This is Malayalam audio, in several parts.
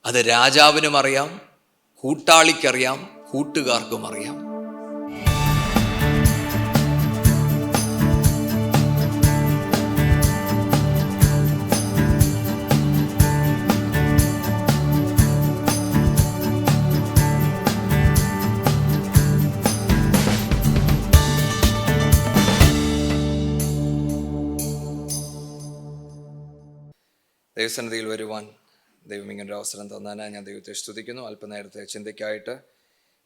അത് രാജാവിനും അറിയാം, കൂട്ടാളിക്കറിയാം, കൂട്ടുകാർക്കും അറിയാം. ദൈവസന്നിധിയിൽ വരുവാൻ ദൈവം ഇങ്ങനൊരു അവസരം തന്നതിനായി ഞാൻ ദൈവത്തെ സ്തുതിക്കുന്നു. അല്പനേരത്തെ ചിന്തയ്ക്കായിട്ട്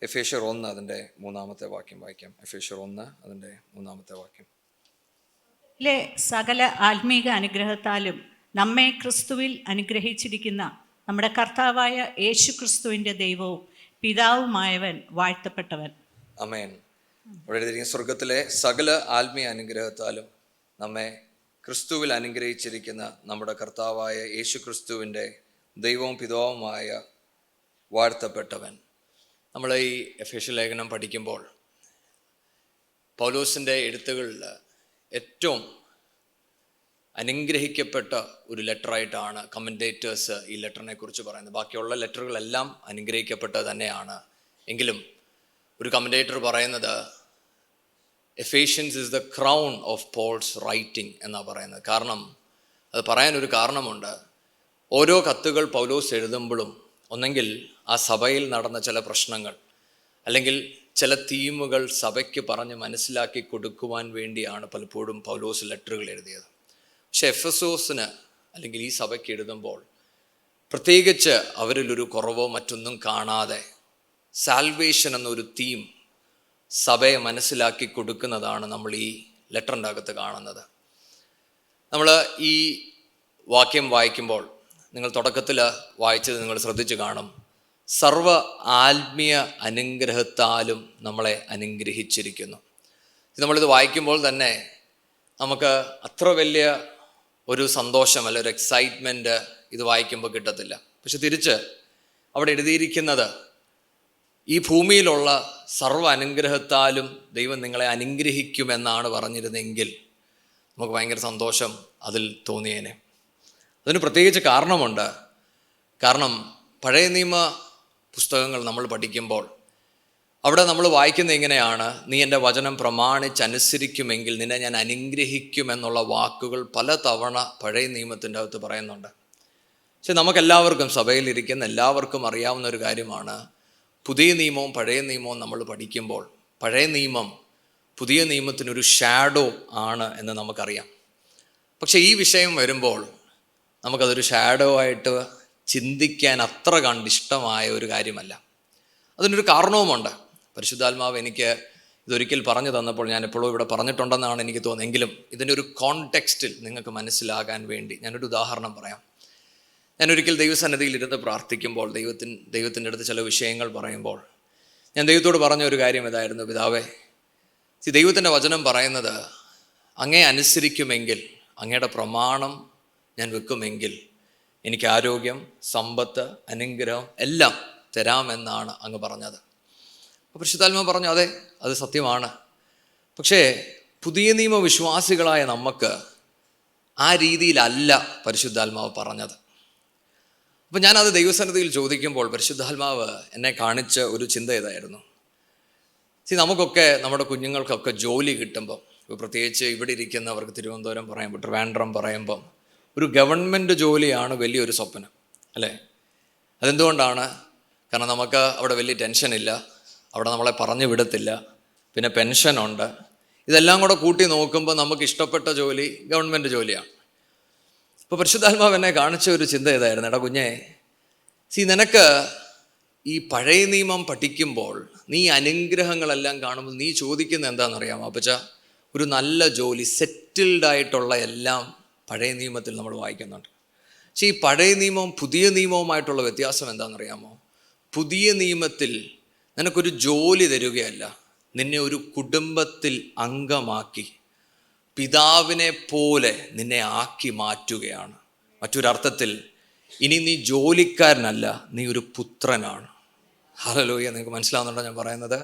എഫേഷ്യർ 1 അതിൻ്റെ 3-ാമത്തെ വാക്യം വായിക്കാം. എഫേഷ്യർ 1 അതിൻ്റെ 3-ാമത്തെ വാക്യം. സകല ആത്മീക അനുഗ്രഹത്താലും നമ്മെ ക്രിസ്തുവിൽ അനുഗ്രഹിച്ചിരിക്കുന്ന നമ്മുടെ കർത്താവായ യേശു ക്രിസ്തുവിൻ്റെ ദൈവവും പിതാവുമായവൻ വാഴ്ത്തപ്പെട്ടവൻ. ആമേൻ. അവിടെ എഴുതിയിരിക്കുന്ന സ്വർഗത്തിലെ സകല ആത്മീയ അനുഗ്രഹത്താലും നമ്മെ ക്രിസ്തുവിൽ അനുഗ്രഹിച്ചിരിക്കുന്ന നമ്മുടെ കർത്താവായ യേശു ക്രിസ്തുവിൻ്റെ ദൈവവും പിതാവുമായ വാഴ്ത്തപ്പെട്ടവൻ. നമ്മൾ ഈ എഫേഷ്യർ ലേഖനം പഠിക്കുമ്പോൾ പൗലോസിൻ്റെ എഴുത്തുകളിൽ ഏറ്റവും അനുഗ്രഹിക്കപ്പെട്ട ഒരു ലെറ്ററായിട്ടാണ് കമൻറ്റേറ്റേഴ്സ് ഈ ലെറ്ററിനെ കുറിച്ച് പറയുന്നത്. ബാക്കിയുള്ള ലെറ്ററുകളെല്ലാം അനുഗ്രഹിക്കപ്പെട്ടത് തന്നെയാണ്. എങ്കിലും ഒരു കമൻറ്റേറ്റർ പറയുന്നത് Ephesians is the crown of Paul's writing എന്നാണ് പറയുന്നത്. കാരണം അത് പറയാനൊരു കാരണമുണ്ട്. ഓരോ കത്തുകൾ പൗലോസ് എഴുതുമ്പോഴും ഒന്നെങ്കിൽ ആ സഭയിൽ നടന്ന ചില പ്രശ്നങ്ങൾ അല്ലെങ്കിൽ ചില തീമുകൾ സഭയ്ക്ക് പറഞ്ഞ് മനസ്സിലാക്കി കൊടുക്കുവാൻ വേണ്ടിയാണ് പലപ്പോഴും പൗലോസ് ലെറ്ററുകൾ എഴുതിയത്. പക്ഷെ എഫെസോസിന് അല്ലെങ്കിൽ ഈ സഭയ്ക്ക് എഴുതുമ്പോൾ പ്രത്യേകിച്ച് അവരിലൊരു കുറവോ മറ്റൊന്നും കാണാതെ സാൽവേഷൻ എന്നൊരു തീം സഭയെ മനസ്സിലാക്കി കൊടുക്കുന്നതാണ് നമ്മൾ ഈ ലെറ്ററിൻ്റെ അകത്ത് കാണുന്നത്. നമ്മൾ ഈ വാക്യം വായിക്കുമ്പോൾ നിങ്ങൾ തുടക്കത്തിൽ വായിച്ചത് നിങ്ങൾ ശ്രദ്ധിച്ചു കാണും. സർവ ആത്മീയ അനുഗ്രഹത്താലും നമ്മളെ അനുഗ്രഹിച്ചിരിക്കുന്നു. നമ്മളിത് വായിക്കുമ്പോൾ തന്നെ നമുക്ക് അത്ര വലിയ ഒരു സന്തോഷം അല്ല, ഒരു എക്സൈറ്റ്മെൻറ്റ് ഇത് വായിക്കുമ്പോൾ കിട്ടത്തില്ല. പക്ഷെ തിരിച്ച് അവിടെ എഴുതിയിരിക്കുന്നത് ഈ ഭൂമിയിലുള്ള സർവ്വ അനുഗ്രഹത്താലും ദൈവം നിങ്ങളെ അനുഗ്രഹിക്കുമെന്നാണ് പറഞ്ഞിരുന്നെങ്കിൽ നമുക്ക് ഭയങ്കര സന്തോഷം അതിൽ തോന്നിയേനെ. അതിന് പ്രത്യേകിച്ച് കാരണമുണ്ട്. കാരണം പഴയ നിയമ പുസ്തകങ്ങൾ നമ്മൾ പഠിക്കുമ്പോൾ അവിടെ നമ്മൾ വായിക്കുന്നത് ഇങ്ങനെയാണ്: നീ എൻ്റെ വചനം പ്രമാണിച്ചനുസരിക്കുമെങ്കിൽ നിന്നെ ഞാൻ അനുഗ്രഹിക്കുമെന്നുള്ള വാക്കുകൾ പല തവണ പഴയ നിയമത്തിൻ്റെ അകത്ത് പറയുന്നുണ്ട്. പക്ഷെ നമുക്കെല്ലാവർക്കും, സഭയിലിരിക്കുന്ന എല്ലാവർക്കും അറിയാവുന്ന ഒരു കാര്യമാണ്, പുതിയ നിയമവും പഴയ നിയമവും നമ്മൾ പഠിക്കുമ്പോൾ പഴയ നിയമം പുതിയ നിയമത്തിനൊരു ഷാഡോ ആണ് എന്ന് നമുക്കറിയാം. പക്ഷെ ഈ വിഷയം വരുമ്പോൾ നമുക്കതൊരു ഷാഡോ ആയിട്ട് ചിന്തിക്കാൻ അത്ര കണ്ടിഷ്ടമായ ഒരു കാര്യമല്ല. അതിനൊരു കാരണവുമുണ്ട്. പരിശുദ്ധാത്മാവ് എനിക്ക് ഇതൊരിക്കൽ പറഞ്ഞു തന്നപ്പോൾ ഞാൻ എപ്പോഴും ഇവിടെ പറഞ്ഞിട്ടുണ്ടെന്നാണ് എനിക്ക് തോന്നുന്നത്. എങ്കിലും ഇതിൻ്റെ ഒരു കോണ്ടെക്സ്റ്റിൽ നിങ്ങൾക്ക് മനസ്സിലാകാൻ വേണ്ടി ഞാനൊരു ഉദാഹരണം പറയാം. ഞാനൊരിക്കൽ ദൈവസന്നിധിയിൽ ഇരുന്ന് പ്രാർത്ഥിക്കുമ്പോൾ ദൈവത്തിൻ്റെ അടുത്ത് ചില വിഷയങ്ങൾ പറയുമ്പോൾ ഞാൻ ദൈവത്തോട് പറഞ്ഞ ഒരു കാര്യം ഇതായിരുന്നു: പിതാവേ, ദൈവത്തിൻ്റെ വചനം പറയുന്നത് അങ്ങേ അനുസരിക്കുമെങ്കിൽ, അങ്ങയുടെ പ്രമാണം ഞാൻ വെക്കുമെങ്കിൽ എനിക്ക് ആരോഗ്യം, സമ്പത്ത്, അനുഗ്രഹം എല്ലാം തരാമെന്നാണ് അങ്ങ് പറഞ്ഞത്. അപ്പോൾ പരിശുദ്ധാത്മാവ് പറഞ്ഞു, അതെ, അത് സത്യമാണ്. പക്ഷേ പുതിയ നിയമ വിശ്വാസികളായ നമുക്ക് ആ രീതിയിലല്ല പരിശുദ്ധാത്മാവ് പറഞ്ഞത്. അപ്പം ഞാനത് ദൈവസന്നിധിയിൽ ചോദിക്കുമ്പോൾ പരിശുദ്ധാത്മാവ് എന്നെ കാണിച്ച ഒരു ചിന്ത ഇതായിരുന്നു. നമുക്കൊക്കെ, നമ്മുടെ കുഞ്ഞുങ്ങൾക്കൊക്കെ ജോലി കിട്ടുമ്പം, പ്രത്യേകിച്ച് ഇവിടെ ഇരിക്കുന്നവർക്ക് തിരുവനന്തപുരം പറയുമ്പോൾ, ട്രിവാൻഡ്രം പറയുമ്പം ഒരു ഗവൺമെൻറ് ജോലിയാണ് വലിയൊരു സ്വപ്നം, അല്ലേ? അതെന്തുകൊണ്ടാണ്? കാരണം നമുക്ക് അവിടെ വലിയ ടെൻഷനില്ല, അവിടെ നമ്മളെ പറഞ്ഞു വിടത്തില്ല, പിന്നെ പെൻഷനുണ്ട്. ഇതെല്ലാം കൂടെ കൂട്ടി നോക്കുമ്പോൾ നമുക്ക് ഇഷ്ടപ്പെട്ട ജോലി ഗവൺമെൻറ് ജോലിയാണ്. ഇപ്പോൾ പരിശുദ്ധാത്മാവ് എന്നെ കാണിച്ച ഒരു ചിന്ത ഇതായിരുന്നു: എടാ കുഞ്ഞേ, നിനക്ക് ഈ പഴയ നിയമം പഠിക്കുമ്പോൾ നീ അനുഗ്രഹങ്ങളെല്ലാം കാണുമ്പോൾ നീ ചോദിക്കുന്നത് എന്താണെന്നറിയാമോ? അപ്പച്ച, ഒരു നല്ല ജോലി, സെറ്റിൽഡ് ആയിട്ടുള്ള എല്ലാം പഴയ നിയമത്തിൽ നമ്മൾ വായിക്കുന്നുണ്ട്. പക്ഷേ ഈ പഴയ നിയമവും പുതിയ നിയമവുമായിട്ടുള്ള വ്യത്യാസം എന്താണെന്നറിയാമോ? പുതിയ നിയമത്തിൽ നിനക്കൊരു ജോലി തരികയല്ല, നിന്നെ ഒരു കുടുംബത്തിൽ അംഗമാക്കി പിതാവിനെ പോലെ നിന്നെ ആക്കി മാറ്റുകയാണ്. മറ്റൊരർത്ഥത്തിൽ ഇനി നീ ജോലിക്കാരനല്ല, നീ ഒരു പുത്രനാണ്. ഹല്ലേലൂയ. നിങ്ങൾക്ക് മനസ്സിലാവുന്നുണ്ടോ ഞാൻ പറയുന്നത്?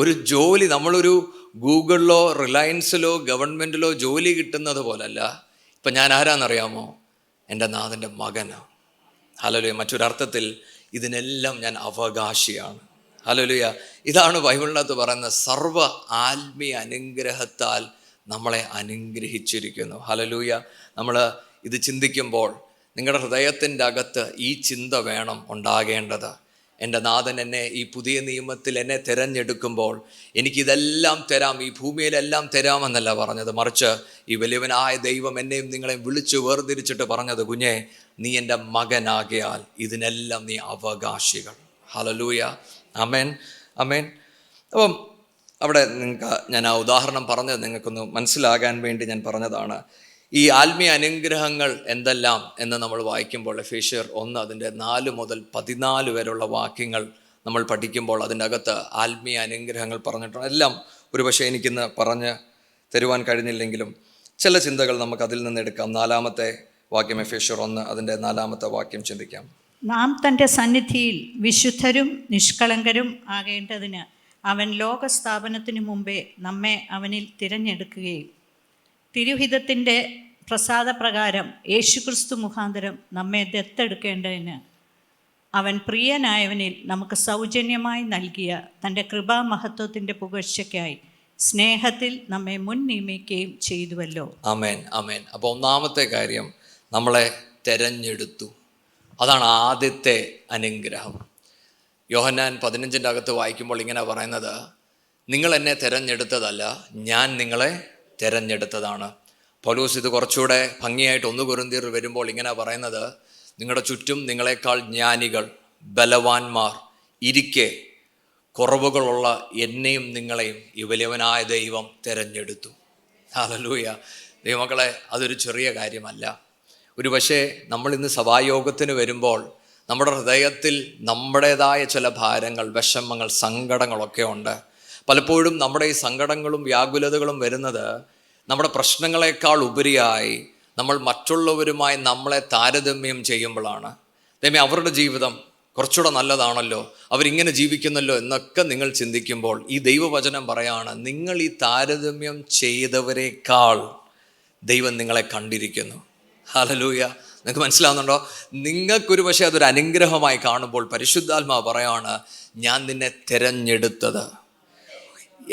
ഒരു ജോലി, നമ്മളൊരു ഗൂഗിളിലോ റിലയൻസിലോ ഗവൺമെൻറ്റിലോ ജോലി കിട്ടുന്നത് പോലല്ല. ഇപ്പം ഞാൻ ആരാന്നറിയാമോ? എൻ്റെ നാഥൻ്റെ മകനാണ്. ഹല്ലേലൂയ. മറ്റൊരർത്ഥത്തിൽ ഇതിനെല്ലാം ഞാൻ അവകാശിയാണ്. ഹല്ലേലൂയ. ഇതാണ് ബൈബിളിനകത്ത് പറയുന്ന സർവ്വ ആത്മീയ അനുഗ്രഹത്താൽ നമ്മളെ അനുഗ്രഹിച്ചിരിക്കുന്നു. ഹല്ലേലൂയ. നമ്മൾ ഇത് ചിന്തിക്കുമ്പോൾ നിങ്ങളുടെ ഹൃദയത്തിൻ്റെ അകത്ത് ഈ ചിന്ത വേണം ഉണ്ടാകേണ്ടത്. എൻ്റെ നാഥൻ എന്നെ ഈ പുതിയ നിയമത്തിൽ എന്നെ തിരഞ്ഞെടുക്കുമ്പോൾ എനിക്കിതെല്ലാം തരാം, ഈ ഭൂമിയിലെല്ലാം തരാമെന്നല്ല പറഞ്ഞത്. മറിച്ച് ഈ വലിയവനായ ദൈവം എന്നെയും നിങ്ങളെയും വിളിച്ചു വേർതിരിച്ചിട്ട് പറഞ്ഞത്, കുഞ്ഞെ നീ എൻ്റെ മകനാകിയാൽ ഇതിനെല്ലാം നീ അവകാശികൾ. ഹല്ലേലൂയ. ആമേൻ, ആമേൻ. അപ്പം അവിടെ നിങ്ങൾക്ക് ഞാൻ ആ ഉദാഹരണം പറഞ്ഞത് നിങ്ങൾക്കൊന്ന് മനസ്സിലാകാൻ വേണ്ടി ഞാൻ പറഞ്ഞതാണ്. ഈ ആത്മീയ അനുഗ്രഹങ്ങൾ എന്തെല്ലാം എന്ന് നമ്മൾ വായിക്കുമ്പോൾ എഫേസ്യർ 1 അതിൻ്റെ 4 മുതൽ 14 വരെയുള്ള വാക്യങ്ങൾ നമ്മൾ പഠിക്കുമ്പോൾ അതിൻ്റെ അകത്ത് ആത്മീയ അനുഗ്രഹങ്ങൾ പറഞ്ഞിട്ടുണ്ട്. എല്ലാം ഒരുപക്ഷെ എനിക്കിന്ന് പറഞ്ഞ് തരുവാൻ കഴിഞ്ഞില്ലെങ്കിലും ചില ചിന്തകൾ നമുക്ക് അതിൽ നിന്ന് എടുക്കാം. 4-ാമത്തെ വാക്യം, എഫേസ്യർ 1 അതിൻ്റെ 4-ാമത്തെ വാക്യം ചിന്തിക്കാം. നാം തൻ്റെ സന്നിധിയിൽ വിശുദ്ധരും നിഷ്കളങ്കരും ആകേണ്ടതിന് അവൻ ലോകസ്ഥാപനത്തിനു മുമ്പേ നമ്മെ അവനിൽ തിരഞ്ഞെടുക്കുകയും തിരുഹിതത്തിൻ്റെ പ്രസാദപ്രകാരം യേശുക്രിസ്തു മുഖാന്തരം നമ്മെ ദത്തെടുക്കേണ്ടതിന് അവൻ പ്രിയനായവനിൽ നമുക്ക് സൗജന്യമായി നൽകിയ തൻ്റെ കൃപാമഹത്വത്തിൻ്റെ പുകഴ്ചയ്ക്കായി സ്നേഹത്തിൽ നമ്മെ മുൻ നിയമിക്കുകയും ചെയ്തുവല്ലോ. ആമേൻ, ആമേൻ. അപ്പോൾ ഒന്നാമത്തെ കാര്യം, നമ്മളെ തെരഞ്ഞെടുത്തു. അതാണ് ആദ്യത്തെ അനുഗ്രഹം. യോഹന്നാൻ 15 അകത്ത് വായിക്കുമ്പോൾ ഇങ്ങനെ പറയുന്നത്, നിങ്ങൾ എന്നെ തിരഞ്ഞെടുത്തതല്ല, ഞാൻ നിങ്ങളെ തിരഞ്ഞെടുത്തതാണ്. പൗലോസ് ഇത് കുറച്ചുകൂടെ ഭംഗിയായിട്ട് 1 കൊരിന്ത്യർ വരുമ്പോൾ ഇങ്ങനെ പറയുന്നത്, നിങ്ങളുടെ ചുറ്റും നിങ്ങളെക്കാൾ ജ്ഞാനികൾ ബലവാന്മാർ ഇരിക്കെ കുറവുകളുള്ള എന്നെയും നിങ്ങളെയും ഈ വലിയവനായ ദൈവം തിരഞ്ഞെടുത്തു. ഹല്ലേലൂയ. ദൈവമക്കളെ, അതൊരു ചെറിയ കാര്യമല്ല. ഒരു പക്ഷേ നമ്മൾ ഇന്ന് സഭായോഗത്തിന് വരുമ്പോൾ നമ്മുടെ ഹൃദയത്തിൽ നമ്മുടേതായ ചില ഭാരങ്ങൾ, വിഷമങ്ങൾ, സങ്കടങ്ങളൊക്കെ ഉണ്ട്. പലപ്പോഴും നമ്മുടെ ഈ സങ്കടങ്ങളും വ്യാകുലതകളും വരുന്നത് നമ്മുടെ പ്രശ്നങ്ങളെക്കാൾ ഉപരിയായി നമ്മൾ മറ്റുള്ളവരുമായി നമ്മളെ താരതമ്യം ചെയ്യുമ്പോഴാണ്. ദൈവമേ, അവരുടെ ജീവിതം കുറച്ചുകൂടെ നല്ലതാണല്ലോ, അവരിങ്ങനെ ജീവിക്കുന്നല്ലോ എന്നൊക്കെ നിങ്ങൾ ചിന്തിക്കുമ്പോൾ ഈ ദൈവവചനം പറയാണ്, നിങ്ങൾ ഈ താരതമ്യം ചെയ്തവരെക്കാൾ ദൈവം നിങ്ങളെ കണ്ടിരിക്കുന്നു. ഹല്ലേലൂയ. നിങ്ങൾക്ക് മനസ്സിലാവുന്നുണ്ടോ? നിങ്ങൾക്കൊരു പക്ഷേ അതൊരു അനുഗ്രഹമായി കാണുമ്പോൾ പരിശുദ്ധാത്മാവ് പറയാണ്, ഞാൻ നിന്നെ തിരഞ്ഞെടുത്തത്.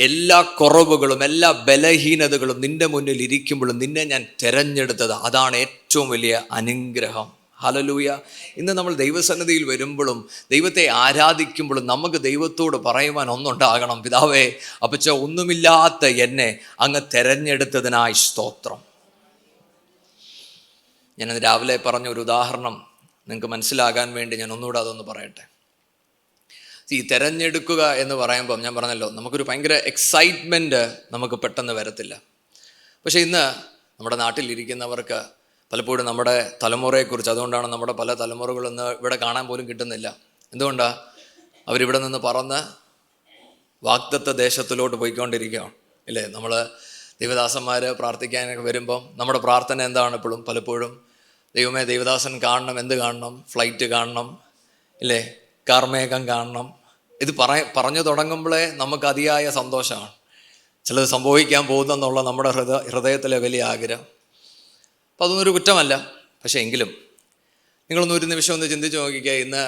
എല്ലാ കുറവുകളും എല്ലാ ബലഹീനതകളും നിന്റെ മുന്നിൽ ഇരിക്കുമ്പോഴും നിന്നെ ഞാൻ തിരഞ്ഞെടുത്തത്. അതാണ് ഏറ്റവും വലിയ അനുഗ്രഹം. ഹല്ലേലൂയ. ഇന്ന് നമ്മൾ ദൈവസന്നിധിയിൽ വരുമ്പോഴും ദൈവത്തെ ആരാധിക്കുമ്പോഴും നമുക്ക് ദൈവത്തോട് പറയുവാൻ ഒന്നുണ്ടാകണം, പിതാവേ, അപ്പച്ച ഒന്നുമില്ലാത്ത എന്നെ അങ്ങ് തിരഞ്ഞെടുത്തതിനായി സ്തോത്രം. ഞാനത് രാവിലെ പറഞ്ഞ ഒരു ഉദാഹരണം നിങ്ങൾക്ക് മനസ്സിലാകാൻ വേണ്ടി ഞാൻ ഒന്നുകൂടെ അതൊന്ന് പറയട്ടെ. ഈ തിരഞ്ഞെടുക്കുക എന്ന് പറയുമ്പം ഞാൻ പറഞ്ഞല്ലോ, നമുക്കൊരു ഭയങ്കര എക്സൈറ്റ്മെൻറ്റ് നമുക്ക് പെട്ടെന്ന് വരത്തില്ല. പക്ഷേ ഇന്ന് നമ്മുടെ നാട്ടിലിരിക്കുന്നവർക്ക് പലപ്പോഴും നമ്മുടെ തലമുറയെക്കുറിച്ച്, അതുകൊണ്ടാണ് നമ്മുടെ പല തലമുറകളൊന്ന് ഇവിടെ കാണാൻ പോലും കിട്ടുന്നില്ല. എന്തുകൊണ്ടാണ്? അവരിവിടെ നിന്ന് പറന്ന് വാഗ്ദത്ത ദേശത്തിലോട്ട് പോയിക്കൊണ്ടിരിക്കുകയാണ്, ഇല്ലേ? നമ്മൾ ദൈവദാസന്മാർ പ്രാർത്ഥിക്കാനൊക്കെ വരുമ്പം നമ്മുടെ പ്രാർത്ഥന എന്താണ്? എപ്പോഴും പലപ്പോഴും, ദൈവമേ, ദൈവദാസൻ കാണണം. എന്ത് കാണണം? ഫ്ലൈറ്റ് കാണണം, ഇല്ലേ? കാർമേഘം കാണണം. ഇത് പറഞ്ഞു തുടങ്ങുമ്പോഴേ നമുക്ക് അതിയായ സന്തോഷമാണ്. ചിലത് സംഭവിക്കാൻ പോകുന്നെന്നുള്ള നമ്മുടെ ഹൃദയത്തിലെ വലിയ ആഗ്രഹം. അപ്പം അതൊന്നൊരു കുറ്റമല്ല. പക്ഷേ എങ്കിലും നിങ്ങളൊന്നൊരു നിമിഷം ഒന്ന് ചിന്തിച്ച് നോക്കിക്കുക. ഇന്ന്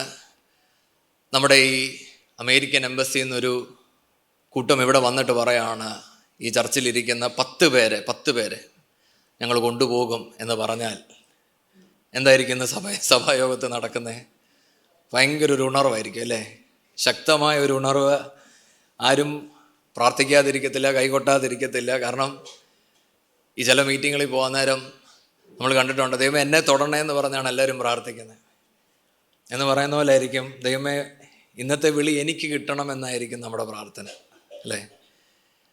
നമ്മുടെ ഈ അമേരിക്കൻ എംബസിയിൽ നിന്നൊരു കൂട്ടം ഇവിടെ വന്നിട്ട് പറയാണ്, ഈ ചർച്ചിലിരിക്കുന്ന 10 പേരെ ഞങ്ങൾ കൊണ്ടുപോകും എന്ന് പറഞ്ഞാൽ എന്തായിരിക്കും ഇന്ന് സഭായോഗത്ത് നടക്കുന്നത്? ഭയങ്കര ഒരു ഉണർവായിരിക്കും, അല്ലേ? ശക്തമായ ഒരു ഉണർവ്. ആരും പ്രാർത്ഥിക്കാതിരിക്കത്തില്ല, കൈകൊട്ടാതിരിക്കത്തില്ല. കാരണം ഈ ചില മീറ്റിങ്ങളിൽ പോകാൻ നേരം നമ്മൾ കണ്ടിട്ടുണ്ട്, ദൈവമേ എന്നെ തൊടണേ എന്ന് പറഞ്ഞാണ് എല്ലാവരും പ്രാർത്ഥിക്കുന്നത്. എന്ന് പറയുന്ന പോലെ ആയിരിക്കും, ദൈവമേ ഇന്നത്തെ വിളി എനിക്ക് കിട്ടണമെന്നായിരിക്കും നമ്മുടെ പ്രാർത്ഥന, അല്ലേ?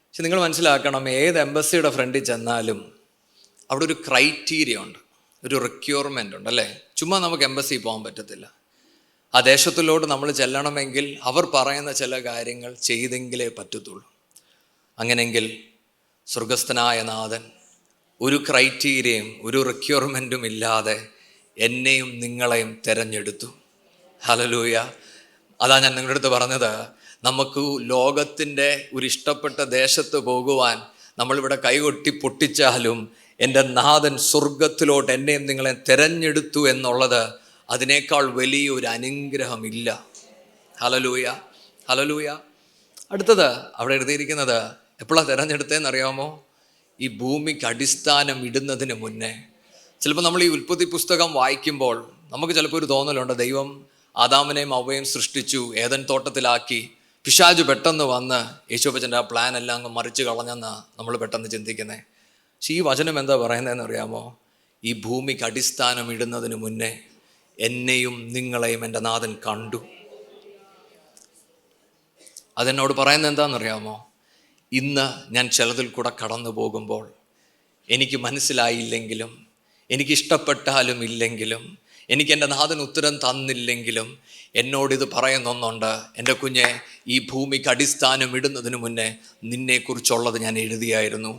പക്ഷെ നിങ്ങൾ മനസ്സിലാക്കണം, ഏത് എംബസിയുടെ ഫ്രണ്ടിൽ ചെന്നാലും അവിടെ ഒരു ക്രൈറ്റീരിയ ഉണ്ട്, ഒരു റിക്വയർമെൻ്റ് ഉണ്ട്, അല്ലേ? ചുമ്മാ നമുക്ക് എംബസി പോകാൻ പറ്റത്തില്ല. ആ ദേശത്തിലോട്ട് നമ്മൾ ചെല്ലണമെങ്കിൽ അവർ പറയുന്ന ചില കാര്യങ്ങൾ ചെയ്തെങ്കിലേ പറ്റത്തുള്ളൂ. അങ്ങനെയെങ്കിൽ സ്വർഗസ്ഥനായ നാഥൻ ഒരു ക്രൈറ്റീരിയയും ഒരു റിക്വയർമെൻറ്റും ഇല്ലാതെ എന്നെയും നിങ്ങളെയും തിരഞ്ഞെടുത്തു. ഹല്ലേലൂയ. അതാ ഞാൻ നിങ്ങളുടെ അടുത്ത് പറഞ്ഞത്, നമുക്ക് ലോകത്തിൻ്റെ ഒരു ഇഷ്ടപ്പെട്ട ദേശത്ത് പോകുവാൻ നമ്മളിവിടെ കൈകൊട്ടി പൊട്ടിച്ചാലും എൻ്റെ നാഥൻ സ്വർഗത്തിലോട്ട് എന്നെയും നിങ്ങളെ തിരഞ്ഞെടുത്തു എന്നുള്ളത് അതിനേക്കാൾ വലിയൊരു അനുഗ്രഹമില്ല. Hallelujah, hallelujah. അടുത്തത് അവിടെ എഴുതിയിരിക്കുന്നത് എപ്പോഴാണ് തിരഞ്ഞെടുത്തതെന്ന് അറിയാമോ? ഈ ഭൂമിക്ക് അടിസ്ഥാനം ഇടുന്നതിന് മുന്നേ. ചിലപ്പോൾ നമ്മൾ ഈ ഉൽപ്പത്തി പുസ്തകം വായിക്കുമ്പോൾ നമുക്ക് ചിലപ്പോൾ ഒരു തോന്നലുണ്ട്, ദൈവം ആദാമിനെയും അവ്വയും സൃഷ്ടിച്ചു, ഏദൻ തോട്ടത്തിലാക്കി, പിശാച് പെട്ടെന്ന് വന്ന് യേശുപ്പച്ചൻ്റെ ആ പ്ലാൻ എല്ലാം അങ്ങ് മറിച്ച് കളഞ്ഞെന്നാണ് നമ്മൾ പെട്ടെന്ന് ചിന്തിക്കുന്നത്. പക്ഷേ ഈ വചനം എന്താ പറയുന്നതെന്ന് അറിയാമോ? ഈ ഭൂമിക്ക് അടിസ്ഥാനം ഇടുന്നതിന് മുന്നേ എന്നെയും നിങ്ങളെയും എൻ്റെ നാഥൻ കണ്ടു. അതെന്നോട് പറയുന്നത് എന്താണെന്നറിയാമോ? ഇന്ന് ഞാൻ ചിലതിൽ കൂടെ കടന്നു പോകുമ്പോൾ എനിക്ക് മനസ്സിലായില്ലെങ്കിലും, എനിക്കിഷ്ടപ്പെട്ടാലും ഇല്ലെങ്കിലും, എനിക്ക് എൻ്റെ നാഥൻ ഉത്തരം തന്നില്ലെങ്കിലും എന്നോടിത് പറയുന്നൊന്നുണ്ട്, എൻ്റെ കുഞ്ഞെ, ഈ ഭൂമിക്ക് അടിസ്ഥാനം ഇടുന്നതിന് മുന്നേ നിന്നെക്കുറിച്ചുള്ളത് ഞാൻ എഴുതിയായിരുന്നു.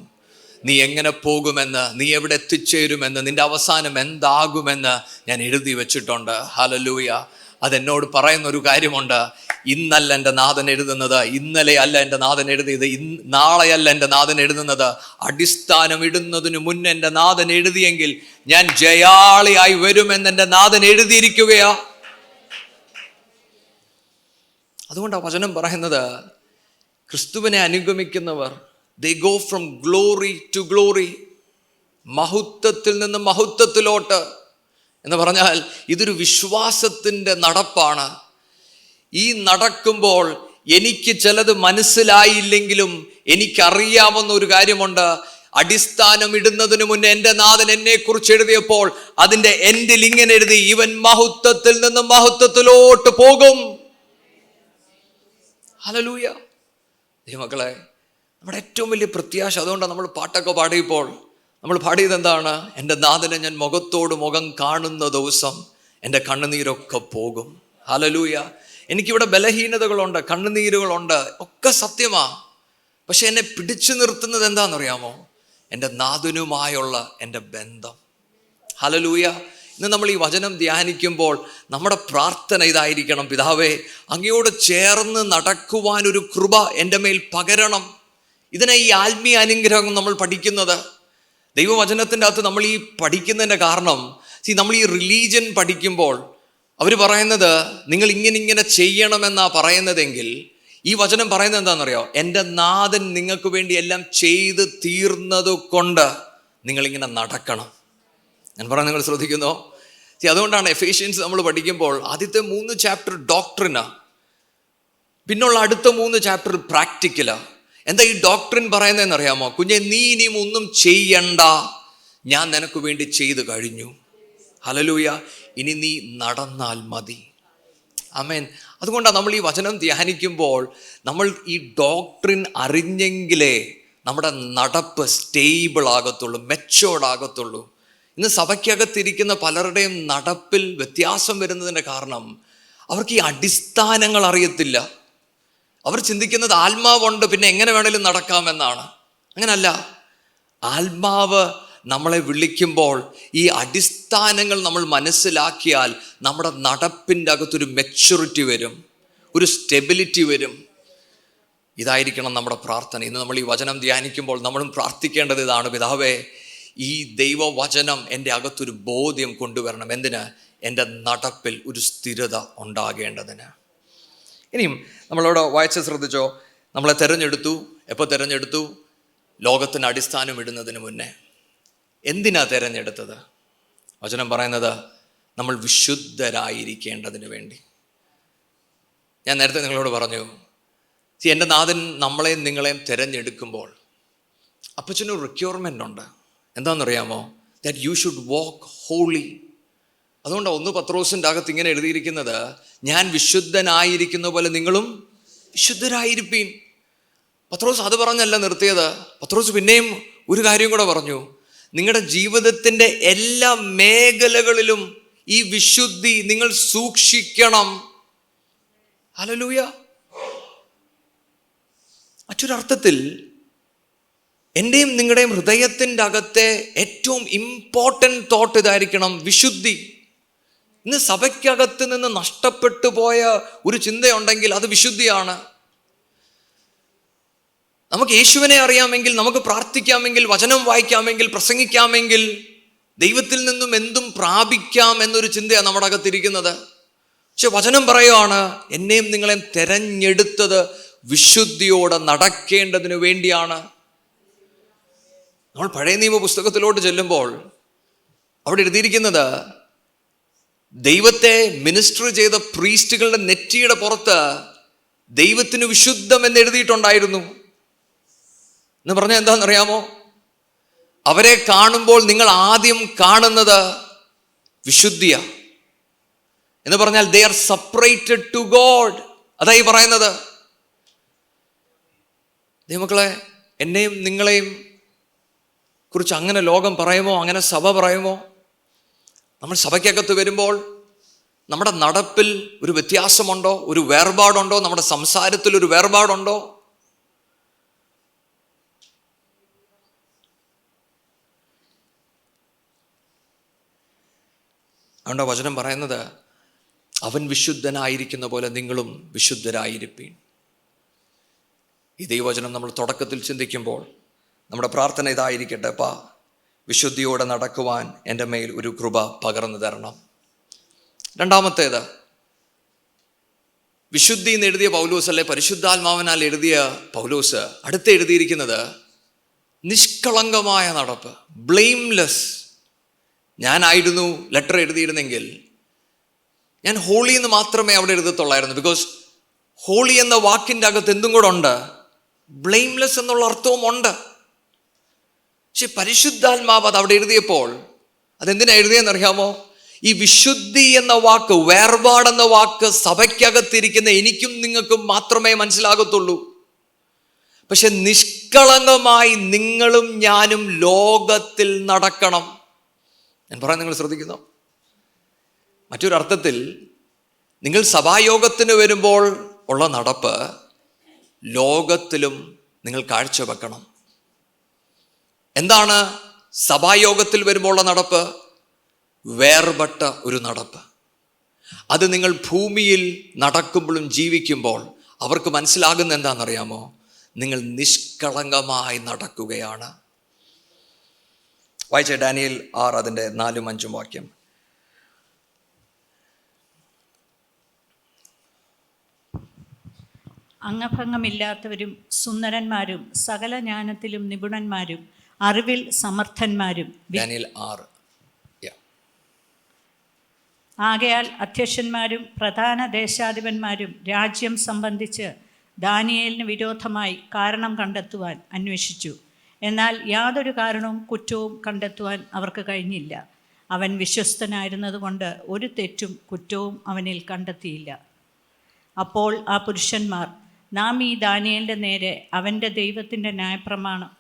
നീ എങ്ങനെ പോകുമെന്ന്, നീ എവിടെ എത്തിച്ചേരുമെന്ന്, നിൻ്റെ അവസാനം എന്താകുമെന്ന് ഞാൻ എഴുതി വെച്ചിട്ടുണ്ട്. ഹല്ലേലൂയ. അതെന്നോട് പറയുന്നൊരു കാര്യമുണ്ട്, ഇന്നല്ല എൻ്റെ നാഥൻ എഴുതുന്നത്, ഇന്നലെ അല്ല എൻ്റെ നാഥൻ എഴുതിയത്, നാളെയല്ല എൻ്റെ നാഥൻ എഴുതുന്നത്. അടിസ്ഥാനം ഇടുന്നതിന് മുന്നേ എൻ്റെ നാഥൻ എഴുതിയെങ്കിൽ ഞാൻ ജയാളിയായി വരുമെന്ന് എൻ്റെ നാഥൻ എഴുതിയിരിക്കുകയാ. അതുകൊണ്ടാണ് വചനം പറയുന്നത്, ക്രിസ്തുവിനെ അനുഗമിക്കുന്നവർ they go from glory to glory, മഹത്വത്തിൽ നിന്ന് മഹത്വത്തിലോട്ട് എന്ന് പറഞ്ഞാൽ ഇതൊരു വിശ്വാസത്തിൻ്റെ നടപ്പാണ്. ഈ നടക്കുമ്പോൾ എനിക്ക് ചിലത് മനസ്സിലായില്ലെങ്കിലും എനിക്കറിയാവുന്ന ഒരു കാര്യമുണ്ട്, അടിസ്ഥാനം ഇടുന്നതിന് മുന്നേ എൻ്റെ നാഥൻ എന്നെക്കുറിച്ച് എഴുതിയപ്പോൾ അതിൻ്റെ എൻഡിൽ ഇങ്ങനെ എഴുതി, ഇവൻ മഹത്വത്തിൽ നിന്ന് മഹത്വത്തിലോട്ട് പോകും. ഹല്ലേലൂയ. ദൈവമക്കളെ, നമ്മുടെ ഏറ്റവും വലിയ പ്രത്യാശ അതുകൊണ്ടാണ് നമ്മൾ പാട്ടൊക്കെ പാടിയപ്പോൾ നമ്മൾ പാടിയത് എന്താണ്? എൻ്റെ നാഥനെ ഞാൻ മുഖത്തോട് മുഖം കാണുന്ന ദിവസം എൻ്റെ കണ്ണുനീരൊക്കെ പോകും. ഹല്ലേലൂയ. എനിക്കിവിടെ ബലഹീനതകളുണ്ട്, കണ്ണുനീരുകളുണ്ട്, ഒക്കെ സത്യമാണ്. പക്ഷെ എന്നെ പിടിച്ചു നിർത്തുന്നത് എന്താണെന്നറിയാമോ? എൻ്റെ നാഥനുമായുള്ള എൻ്റെ ബന്ധം. ഹല്ലേലൂയ. ഇന്ന് നമ്മൾ ഈ വചനം ധ്യാനിക്കുമ്പോൾ നമ്മുടെ പ്രാർത്ഥന ഇതായിരിക്കണം, പിതാവേ, അങ്ങയോട് ചേർന്ന് നടക്കുവാനൊരു കൃപ എൻ്റെ മേൽ പകരണം. ഇതിനെ ഈ ആത്മീയ അനുഗ്രഹം നമ്മൾ പഠിക്കുന്നത് ദൈവവചനത്തിൻ്റെ അകത്ത് നമ്മൾ ഈ പഠിക്കുന്നതിൻ്റെ കാരണം, നമ്മൾ ഈ റിലീജിയൻ പഠിക്കുമ്പോൾ അവർ പറയുന്നത് നിങ്ങൾ ഇങ്ങനെ ചെയ്യണമെന്നാ പറയുന്നതെങ്കിൽ ഈ വചനം പറയുന്നത് എന്താണെന്നറിയോ? എൻ്റെ നാഥൻ നിങ്ങൾക്ക് വേണ്ടി എല്ലാം ചെയ്ത് തീർന്നത് കൊണ്ട് നിങ്ങളിങ്ങനെ നടക്കണം. ഞാൻ പറയാൻ നിങ്ങൾ ശ്രദ്ധിക്കുന്നോ? അതുകൊണ്ടാണ് എഫേഷ്യൻസ് നമ്മൾ പഠിക്കുമ്പോൾ ആദ്യത്തെ 3 ചാപ്റ്റർ ഡോക്ട്രിനാ, പിന്നുള്ള അടുത്ത 3 ചാപ്റ്റർ പ്രാക്ടിക്കലാ. എന്താ ഈ ഡോക്ട്രിൻ പറയുന്നതെന്ന് അറിയാമോ? കുഞ്ഞെ, നീ ഇനിയും ഒന്നും ചെയ്യണ്ട, ഞാൻ നിനക്ക് വേണ്ടി ചെയ്തു കഴിഞ്ഞു. ഹല്ലേലൂയ. ഇനി നീ നടന്നാൽ മതി. ആമേൻ. അതുകൊണ്ടാണ് നമ്മൾ ഈ വചനം ധ്യാനിക്കുമ്പോൾ നമ്മൾ ഈ ഡോക്ട്രിൻ അറിഞ്ഞെങ്കിലേ നമ്മുടെ നടപ്പ് സ്റ്റേബിൾ ആകത്തുള്ളൂ, മെച്ചോർഡ് ആകത്തുള്ളൂ. ഇന്ന് സഭയ്ക്കകത്തിരിക്കുന്ന പലരുടെയും നടപ്പിൽ വ്യത്യാസം വരുന്നതിൻ്റെ കാരണം അവർക്ക് ഈ അടിസ്ഥാനങ്ങൾ അറിയത്തില്ല. അവർ ചിന്തിക്കുന്നത് ആത്മാവുണ്ട്, പിന്നെ എങ്ങനെ വേണേലും നടക്കാമെന്നാണ്. അങ്ങനല്ല. ആത്മാവ് നമ്മളെ വിളിക്കുമ്പോൾ ഈ അടിസ്ഥാനങ്ങൾ നമ്മൾ മനസ്സിലാക്കിയാൽ നമ്മുടെ നടപ്പിൻ്റെ അകത്തൊരു മെച്യൂരിറ്റി വരും, ഒരു സ്റ്റെബിലിറ്റി വരും. ഇതായിരിക്കണം നമ്മുടെ പ്രാർത്ഥന. ഇന്ന് നമ്മൾ ഈ വചനം ധ്യാനിക്കുമ്പോൾ നമ്മളും പ്രാർത്ഥിക്കേണ്ടത് ഇതാണ്, പിതാവേ, ഈ ദൈവവചനം എൻ്റെ അകത്തൊരു ബോധ്യം കൊണ്ടുവരണം. എന്തിന്? എൻ്റെ നടപ്പിൽ ഒരു സ്ഥിരത ഉണ്ടാകേണ്ടതിന്. ഇനിയും നമ്മളവിടെ വായിച്ച് ശ്രദ്ധിച്ചോ, നമ്മളെ തിരഞ്ഞെടുത്തു. എപ്പോൾ തിരഞ്ഞെടുത്തു? ലോകത്തിന് അടിസ്ഥാനം ഇടുന്നതിന് മുന്നേ. എന്തിനാ തിരഞ്ഞെടുത്തത്? വചനം പറയുന്നത് നമ്മൾ വിശുദ്ധരായിരിക്കേണ്ടതിന് വേണ്ടി. ഞാൻ നേരത്തെ നിങ്ങളോട് പറഞ്ഞു, എൻ്റെ നാഥൻ നമ്മളെയും നിങ്ങളെയും തിരഞ്ഞെടുക്കുമ്പോൾ അപ്പച്ചനൊരു റിക്വയർമെൻ്റ് ഉണ്ട്. എന്താണെന്നറിയാമോ? That you should walk holy. അതുകൊണ്ട് 1 പത്രോസിൻ്റെ അകത്ത് ഇങ്ങനെ എഴുതിയിരിക്കുന്നത്, ഞാൻ വിശുദ്ധനായിരിക്കുന്ന പോലെ നിങ്ങളും വിശുദ്ധരായിരിപ്പീൻ. പത്രോസ് അത് പറഞ്ഞല്ല നിർത്തിയത്. പത്രോസ് പിന്നെയും ഒരു കാര്യം കൂടെ പറഞ്ഞു, നിങ്ങളുടെ ജീവിതത്തിൻ്റെ എല്ലാ മേഖലകളിലും ഈ വിശുദ്ധി നിങ്ങൾ സൂക്ഷിക്കണം. ഹല്ലേലൂയ. മറ്റൊരർത്ഥത്തിൽ എൻ്റെയും നിങ്ങളുടെയും ഹൃദയത്തിൻ്റെ അകത്തെ ഏറ്റവും ഇമ്പോർട്ടൻ്റ് തോട്ട് ഇതായിരിക്കണം, വിശുദ്ധി. ഇന്ന് സഭയ്ക്കകത്ത് നിന്ന് നഷ്ടപ്പെട്ടു പോയ ഒരു ചിന്തയുണ്ടെങ്കിൽ അത് വിശുദ്ധിയാണ്. നമുക്ക് യേശുവിനെ അറിയാമെങ്കിൽ, നമുക്ക് പ്രാർത്ഥിക്കാമെങ്കിൽ, വചനം വായിക്കാമെങ്കിൽ, പ്രസംഗിക്കാമെങ്കിൽ, ദൈവത്തിൽ നിന്നും എന്തും പ്രാപിക്കാം എന്നൊരു ചിന്തയാണ് നമ്മുടെ അകത്തിരിക്കുന്നത്. പക്ഷെ വചനം പറയുവാണ്, എന്നെയും നിങ്ങളെയും തെരഞ്ഞെടുത്തത് വിശുദ്ധിയോടെ നടക്കേണ്ടതിന് വേണ്ടിയാണ്. നമ്മൾ പഴയ നിയമ പുസ്തകത്തിലോട്ട് ചെല്ലുമ്പോൾ അവിടെ എഴുതിയിരിക്കുന്നത്, ദൈവത്തെ മിനിസ്റ്റർ ചെയ്ത പ്രീസ്റ്റുകളുടെ നെറ്റിയുടെ പുറത്ത് ദൈവത്തിന് വിശുദ്ധം എന്ന് എഴുതിയിട്ടുണ്ടായിരുന്നു. എന്ന് പറഞ്ഞാൽ എന്താണെന്നറിയാമോ? അവരെ കാണുമ്പോൾ നിങ്ങൾ ആദ്യം കാണുന്നത് വിശുദ്ധിയാ. എന്ന് പറഞ്ഞാൽ they are separated to God. അതായി പറയുന്നത്. ദൈവമക്കളെ, എന്നെയും നിങ്ങളെയും കുറിച്ച് അങ്ങനെ ലോകം പറയുമോ, അങ്ങനെ സഭ പറയുമോ? നമ്മൾ സഭയ്ക്കകത്ത് വരുമ്പോൾ നമ്മുടെ നടപ്പിൽ ഒരു വ്യത്യാസമുണ്ടോ? ഒരു വേർപാടുണ്ടോ? നമ്മുടെ സംസാരത്തിൽ ഒരു വേർപാടുണ്ടോ? അതുകൊണ്ടാ വചനം പറയുന്നത്, അവൻ വിശുദ്ധനായിരിക്കുന്ന പോലെ നിങ്ങളും വിശുദ്ധരായിരിപ്പീൻ. ഈ ദൈവവചനം നമ്മൾ തുടക്കത്തിൽ ചിന്തിക്കുമ്പോൾ നമ്മുടെ പ്രാർത്ഥന ഇതായിരിക്കട്ടെ, അപ്പാ വിശുദ്ധിയോടെ നടക്കുവാൻ എൻ്റെ മേൽ ഒരു കൃപ പകർന്നു തരണം. രണ്ടാമത്തേത്, വിശുദ്ധി എന്ന് എഴുതിയ പൗലോസ്, അല്ലെ പരിശുദ്ധാത്മാവിനാൽ എഴുതിയ പൗലോസ് അടുത്ത് എഴുതിയിരിക്കുന്നത് നിഷ്കളങ്കമായ നടപ്പ്, ബ്ലെയിംലെസ്. ഞാനായിരുന്നു ലെറ്റർ എഴുതിയിരുന്നെങ്കിൽ ഞാൻ ഹോളി എന്ന് മാത്രമേ അവിടെ എഴുതത്തുള്ളായിരുന്നു. ബിക്കോസ് ഹോളി എന്ന വാക്കിൻ്റെ അകത്ത് എന്തും കൂടെ ഉണ്ട്, ബ്ലെയിംലെസ് എന്നുള്ള അർത്ഥവും ഉണ്ട്. പക്ഷെ പരിശുദ്ധാത്മാവ് അത് അവിടെ എഴുതിയപ്പോൾ അതെന്തിനാ എഴുതിയെന്നറിയാമോ? ഈ വിശുദ്ധി എന്ന വാക്ക്, വേർപാടെന്ന വാക്ക് സഭയ്ക്കകത്തിരിക്കുന്ന എനിക്കും നിങ്ങൾക്കും മാത്രമേ മനസ്സിലാകത്തുള്ളൂ. പക്ഷെ നിഷ്കളങ്കമായി നിങ്ങളും ഞാനും ലോകത്തിൽ നടക്കണം. ഞാൻ പറയാൻ നിങ്ങൾ ശ്രദ്ധിക്കുന്നു. മറ്റൊരർത്ഥത്തിൽ നിങ്ങൾ സഭായോഗത്തിന് വരുമ്പോൾ ഉള്ള നടപ്പ് ലോകത്തിലും നിങ്ങൾ കാഴ്ചവെക്കണം. എന്താണ് സഭായോഗത്തിൽ വരുമ്പോൾ ഉള്ള നടപ്പ്? വേർപെട്ട ഒരു നടപ്പ്. അത് നിങ്ങൾ ഭൂമിയിൽ നടക്കുമ്പോഴും ജീവിക്കുമ്പോൾ അവർക്ക് മനസ്സിലാകുന്ന എന്താണെന്നറിയാമോ? നിങ്ങൾ നിഷ്കളങ്കമായി നടക്കുകയാണ്. വായിച്ച ഡാനിയേൽ 6 അതിൻ്റെ 4-5 വാക്യം. അംഗഭംഗമില്ലാത്തവരും സുന്ദരന്മാരും സകല ജ്ഞാനത്തിലും നിപുണന്മാരും അറിവിൽ സമർത്ഥന്മാരും ഡാനിയേൽ 6. ആകയാൽ അധ്യക്ഷന്മാരും പ്രധാന ദേശാധിപന്മാരും രാജ്യം സംബന്ധിച്ച് ദാനിയേലിന് വിരോധമായി കാരണം കണ്ടെത്തുവാൻ അന്വേഷിച്ചു. എന്നാൽ യാതൊരു കാരണവും കുറ്റവും കണ്ടെത്തുവാൻ അവർക്ക് കഴിഞ്ഞില്ല. അവൻ വിശ്വസ്തനായിരുന്നതുകൊണ്ട് ഒരു തെറ്റും കുറ്റവും അവനിൽ കണ്ടെത്തിയില്ല. അപ്പോൾ ആ പുരുഷന്മാർ, നാം ഈ ദാനിയേലിൻ്റെ നേരെ അവൻ്റെ ദൈവത്തിൻ്റെ ന്യായപ്രമാണം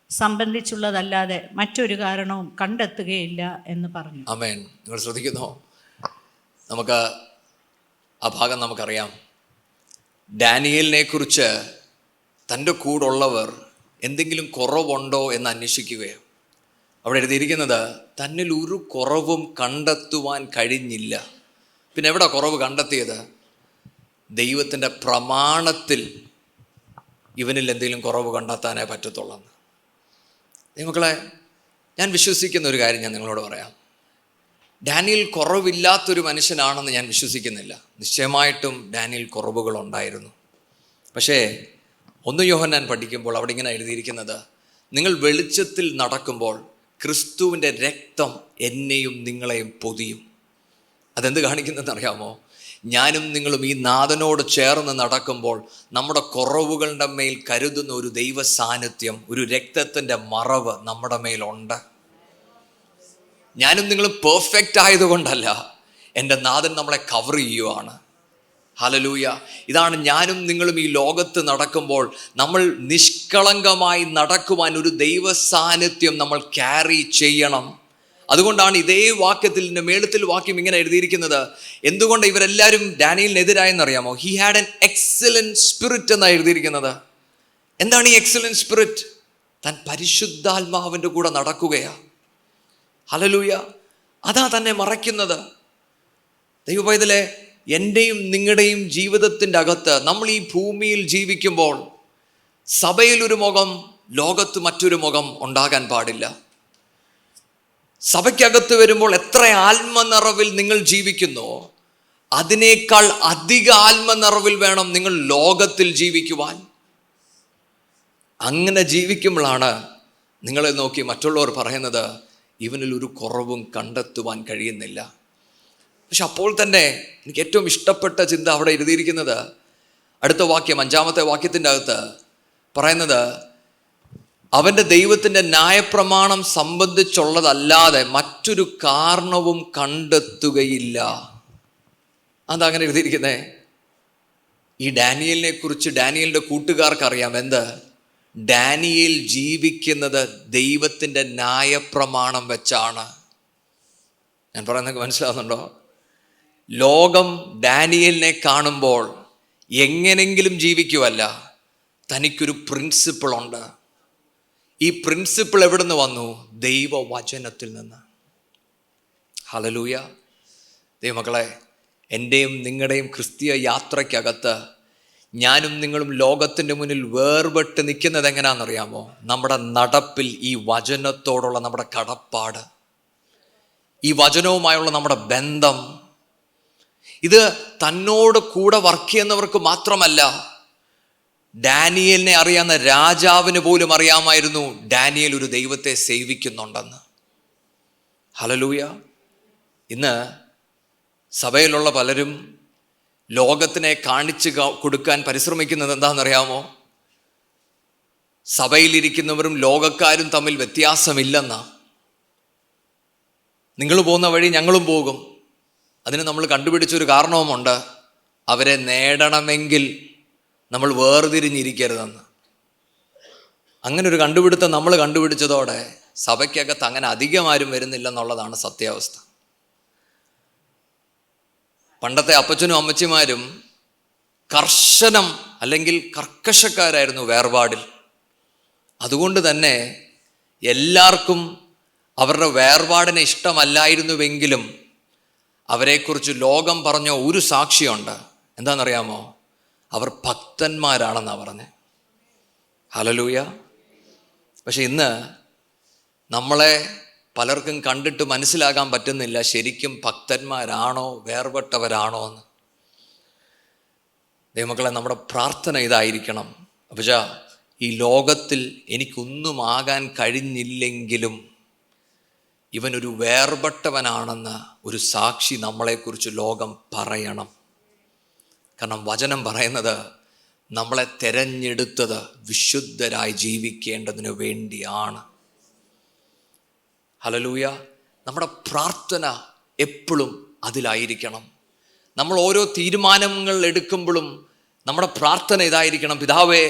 സംബന്ധിച്ചുള്ളതല്ലാതെ മറ്റൊരു കാരണവും കണ്ടെത്തുകയില്ല എന്ന് പറഞ്ഞു. ആമേൻ. നിങ്ങൾ ശ്രദ്ധിക്കുന്നോ? നമുക്ക് ആ ഭാഗം നമുക്കറിയാം. ഡാനിയേലിനെ കുറിച്ച് തൻ്റെ കൂടുള്ളവർ എന്തെങ്കിലും കുറവുണ്ടോ എന്ന് അന്വേഷിക്കുകയാണ്. അവിടെ എഴുതിയിരിക്കുന്നത്, തന്നിൽ ഒരു കുറവും കണ്ടെത്തുവാൻ കഴിഞ്ഞില്ല. പിന്നെ എവിടെ കുറവ് കണ്ടെത്തിയത്? ദൈവത്തിൻ്റെ പ്രമാണത്തിൽ ഇവനിൽ എന്തെങ്കിലും കുറവ് കണ്ടെത്താനേ പറ്റത്തുള്ളൂ. മക്കളെ, ഞാൻ വിശ്വസിക്കുന്ന ഒരു കാര്യം ഞാൻ നിങ്ങളോട് പറയാം. ഡാനിയേൽ കുറവില്ലാത്തൊരു മനുഷ്യനാണെന്ന് ഞാൻ വിശ്വസിക്കുന്നില്ല. നിശ്ചയമായിട്ടും ഡാനിയേൽ കുറവുകളുണ്ടായിരുന്നു. പക്ഷേ 1 യോഹന്നാൻ പഠിക്കുമ്പോൾ അവിടെ ഇങ്ങനെ എഴുതിയിരിക്കുന്നത്, നിങ്ങൾ വെളിച്ചത്തിൽ നടക്കുമ്പോൾ ക്രിസ്തുവിൻ്റെ രക്തം എന്നെയും നിങ്ങളെയും പൊതിയും. അതെന്ത് കാണിക്കുന്നതെന്നറിയാമോ? ഞാനും നിങ്ങളും ഈ നാഥനോട് ചേർന്ന് നടക്കുമ്പോൾ നമ്മുടെ കുറവുകളുടെ മേൽ കരുതുന്ന ഒരു ദൈവ സാന്നിധ്യം, ഒരു രക്തത്തിൻ്റെ മറവ് നമ്മുടെ മേലുണ്ട്. ഞാനും നിങ്ങളും പെർഫെക്റ്റ് ആയതുകൊണ്ടല്ല, എൻ്റെ നാഥൻ നമ്മളെ കവർ ചെയ്യുവാണ്. ഹല്ലേലൂയ. ഇതാണ് ഞാനും നിങ്ങളും ഈ ലോകത്ത് നടക്കുമ്പോൾ നമ്മൾ നിഷ്കളങ്കമായി നടക്കുവാൻ ഒരു ദൈവ സാന്നിധ്യം നമ്മൾ ക്യാരി ചെയ്യണം. അതുകൊണ്ടാണ് ഇതേ വാക്യത്തിൽ മേളത്തിൽ വാക്യം ഇങ്ങനെ എഴുതിയിരിക്കുന്നത്. എന്തുകൊണ്ട് ഇവരെല്ലാവരും ഡാനിയേലിനെതിരായെന്നറിയാമോ? He had an excellent spirit എന്നാണ് എഴുതിയിരിക്കുന്നത്. എന്താണ് ഈ എക്സലന്റ് സ്പിരിറ്റ്? താൻ പരിശുദ്ധാത്മാവിൻ്റെ കൂടെ നടക്കുകയാണ്. ഹല്ലേലൂയ. അതാ തന്നെ മറയ്ക്കുന്നത്. ദൈവപൈതലേ, എൻ്റെയും നിങ്ങളുടെയും ജീവിതത്തിൻ്റെ അകത്ത് നമ്മൾ ഈ ഭൂമിയിൽ ജീവിക്കുമ്പോൾ സഭയിലൊരു മുഖം, ലോകത്ത് മറ്റൊരു മുഖം ഉണ്ടാകാൻ പാടില്ല. സഭയ്ക്കകത്ത് വരുമ്പോൾ എത്ര ആത്മനിറവിൽ നിങ്ങൾ ജീവിക്കുന്നോ അതിനേക്കാൾ അധിക ആത്മനിറവിൽ വേണം നിങ്ങൾ ലോകത്തിൽ ജീവിക്കുവാൻ. അങ്ങനെ ജീവിക്കുമ്പോഴാണ് നിങ്ങളെ നോക്കി മറ്റുള്ളവർ പറയുന്നത് ഇവനിൽ ഒരു കുറവും കണ്ടെത്തുവാൻ കഴിയുന്നില്ല. പക്ഷെ അപ്പോൾ തന്നെ എനിക്ക് ഏറ്റവും ഇഷ്ടപ്പെട്ട ചിന്ത അവിടെ എഴുതിയിരിക്കുന്നത് അടുത്ത വാക്യം, 5-ാമത്തെ വാക്യത്തിൻ്റെ അകത്ത് പറയുന്നത്, അവൻ്റെ ദൈവത്തിൻ്റെ ന്യായപ്രമാണം സംബന്ധിച്ചുള്ളതല്ലാതെ മറ്റൊരു കാരണവും കണ്ടെത്തുകയില്ല. അതാ അങ്ങനെ എഴുതിയിരിക്കുന്നേ? ഈ ഡാനിയലിനെ കുറിച്ച് ഡാനിയലിൻ്റെ കൂട്ടുകാർക്ക് അറിയാം. എന്ത്? ഡാനിയേൽ ജീവിക്കുന്നത് ദൈവത്തിൻ്റെ ന്യായപ്രമാണം വെച്ചാണ്. ഞാൻ പറയുന്നത് മനസ്സിലാവുന്നുണ്ടോ? ലോകം ഡാനിയലിനെ കാണുമ്പോൾ എങ്ങനെങ്കിലും ജീവിക്കുവല്ല, തനിക്കൊരു പ്രിൻസിപ്പിളുണ്ട്. ഈ പ്രിൻസിപ്പിൾ എവിടെ നിന്ന് വന്നു? ദൈവവചനത്തിൽ നിന്ന്. ഹല്ലേലൂയ. ദൈവമക്കളെ, എൻ്റെയും നിങ്ങളുടെയും ക്രിസ്തീയ യാത്രയ്ക്കകത്ത് ഞാനും നിങ്ങളും ലോകത്തിൻ്റെ മുന്നിൽ വേർപെട്ട് നിൽക്കുന്നത് എങ്ങനെയാണെന്നറിയാമോ? നമ്മുടെ നടപ്പിൽ ഈ വചനത്തോടുള്ള നമ്മുടെ കടപ്പാട്, ഈ വചനവുമായുള്ള നമ്മുടെ ബന്ധം. ഇത് തന്നോട് കൂടെ വർക്ക് ചെയ്യുന്നവർക്ക് മാത്രമല്ല, ഡാനിയേലിനെ അറിയാവുന്ന രാജാവിന് പോലും അറിയാമായിരുന്നു ഡാനിയേൽ ഒരു ദൈവത്തെ സേവിക്കുന്നുണ്ടെന്ന്. ഹല്ലേലൂയ. ഇന്ന് സഭയിലുള്ള പലരും ലോകത്തിനെ കാണിച്ചു കൊടുക്കാൻ പരിശ്രമിക്കുന്നത് എന്താണെന്നറിയാമോ? സഭയിലിരിക്കുന്നവരും ലോകക്കാരും തമ്മിൽ വ്യത്യാസമില്ലെന്നാ. നിങ്ങൾ പോകുന്ന വഴി ഞങ്ങളും പോകും. അതിന് നമ്മൾ കണ്ടുപിടിച്ചൊരു കാരണവുമുണ്ട്. അവരെ നേടണമെങ്കിൽ നമ്മൾ വേർതിരിഞ്ഞിരിക്കരുതെന്ന്. അങ്ങനെ ഒരു കണ്ടുപിടുത്തം നമ്മൾ കണ്ടുപിടിച്ചതോടെ സഭയ്ക്കകത്ത് അങ്ങനെ അധികമാരും വരുന്നില്ലെന്നുള്ളതാണ് സത്യാവസ്ഥ. പണ്ടത്തെ അപ്പച്ചനും അമ്മച്ചിമാരും കർശനം അല്ലെങ്കിൽ കർക്കശക്കാരായിരുന്നു വേർപാടിൽ. അതുകൊണ്ട് തന്നെ എല്ലാവർക്കും അവരുടെ വേർപാടിനെ ഇഷ്ടമല്ലായിരുന്നുവെങ്കിലും അവരെക്കുറിച്ച് ലോകം പറഞ്ഞ ഒരു സാക്ഷിയുണ്ട്. എന്താണെന്നറിയാമോ? അവർ ഭക്തന്മാരാണെന്നാണ് പറഞ്ഞത്. ഹല്ലേലൂയ. പക്ഷെ ഇന്ന് നമ്മളെ പലർക്കും കണ്ടിട്ട് മനസ്സിലാകാൻ പറ്റുന്നില്ല ശരിക്കും ഭക്തന്മാരാണോ വേർപെട്ടവരാണോ എന്ന്. ദൈവമക്കളെ, നമ്മുടെ പ്രാർത്ഥന ഇതായിരിക്കണം. അപ്പച്ചാ, ഈ ലോകത്തിൽ എനിക്കൊന്നും ആകാൻ കഴിഞ്ഞില്ലെങ്കിലും ഇവനൊരു വേർപെട്ടവനാണെന്ന് ഒരു സാക്ഷി നമ്മളെക്കുറിച്ച് ലോകം പറയണം. കാരണം വചനം പറയുന്നത് നമ്മളെ തെരഞ്ഞെടുത്തത് വിശുദ്ധരായി ജീവിക്കേണ്ടതിന് വേണ്ടിയാണ്. ഹല്ലേലൂയ. നമ്മുടെ പ്രാർത്ഥന എപ്പോഴും അതിലായിരിക്കണം. നമ്മൾ ഓരോ തീരുമാനങ്ങൾ എടുക്കുമ്പോഴും നമ്മുടെ പ്രാർത്ഥന ഇതായിരിക്കണം: പിതാവേ,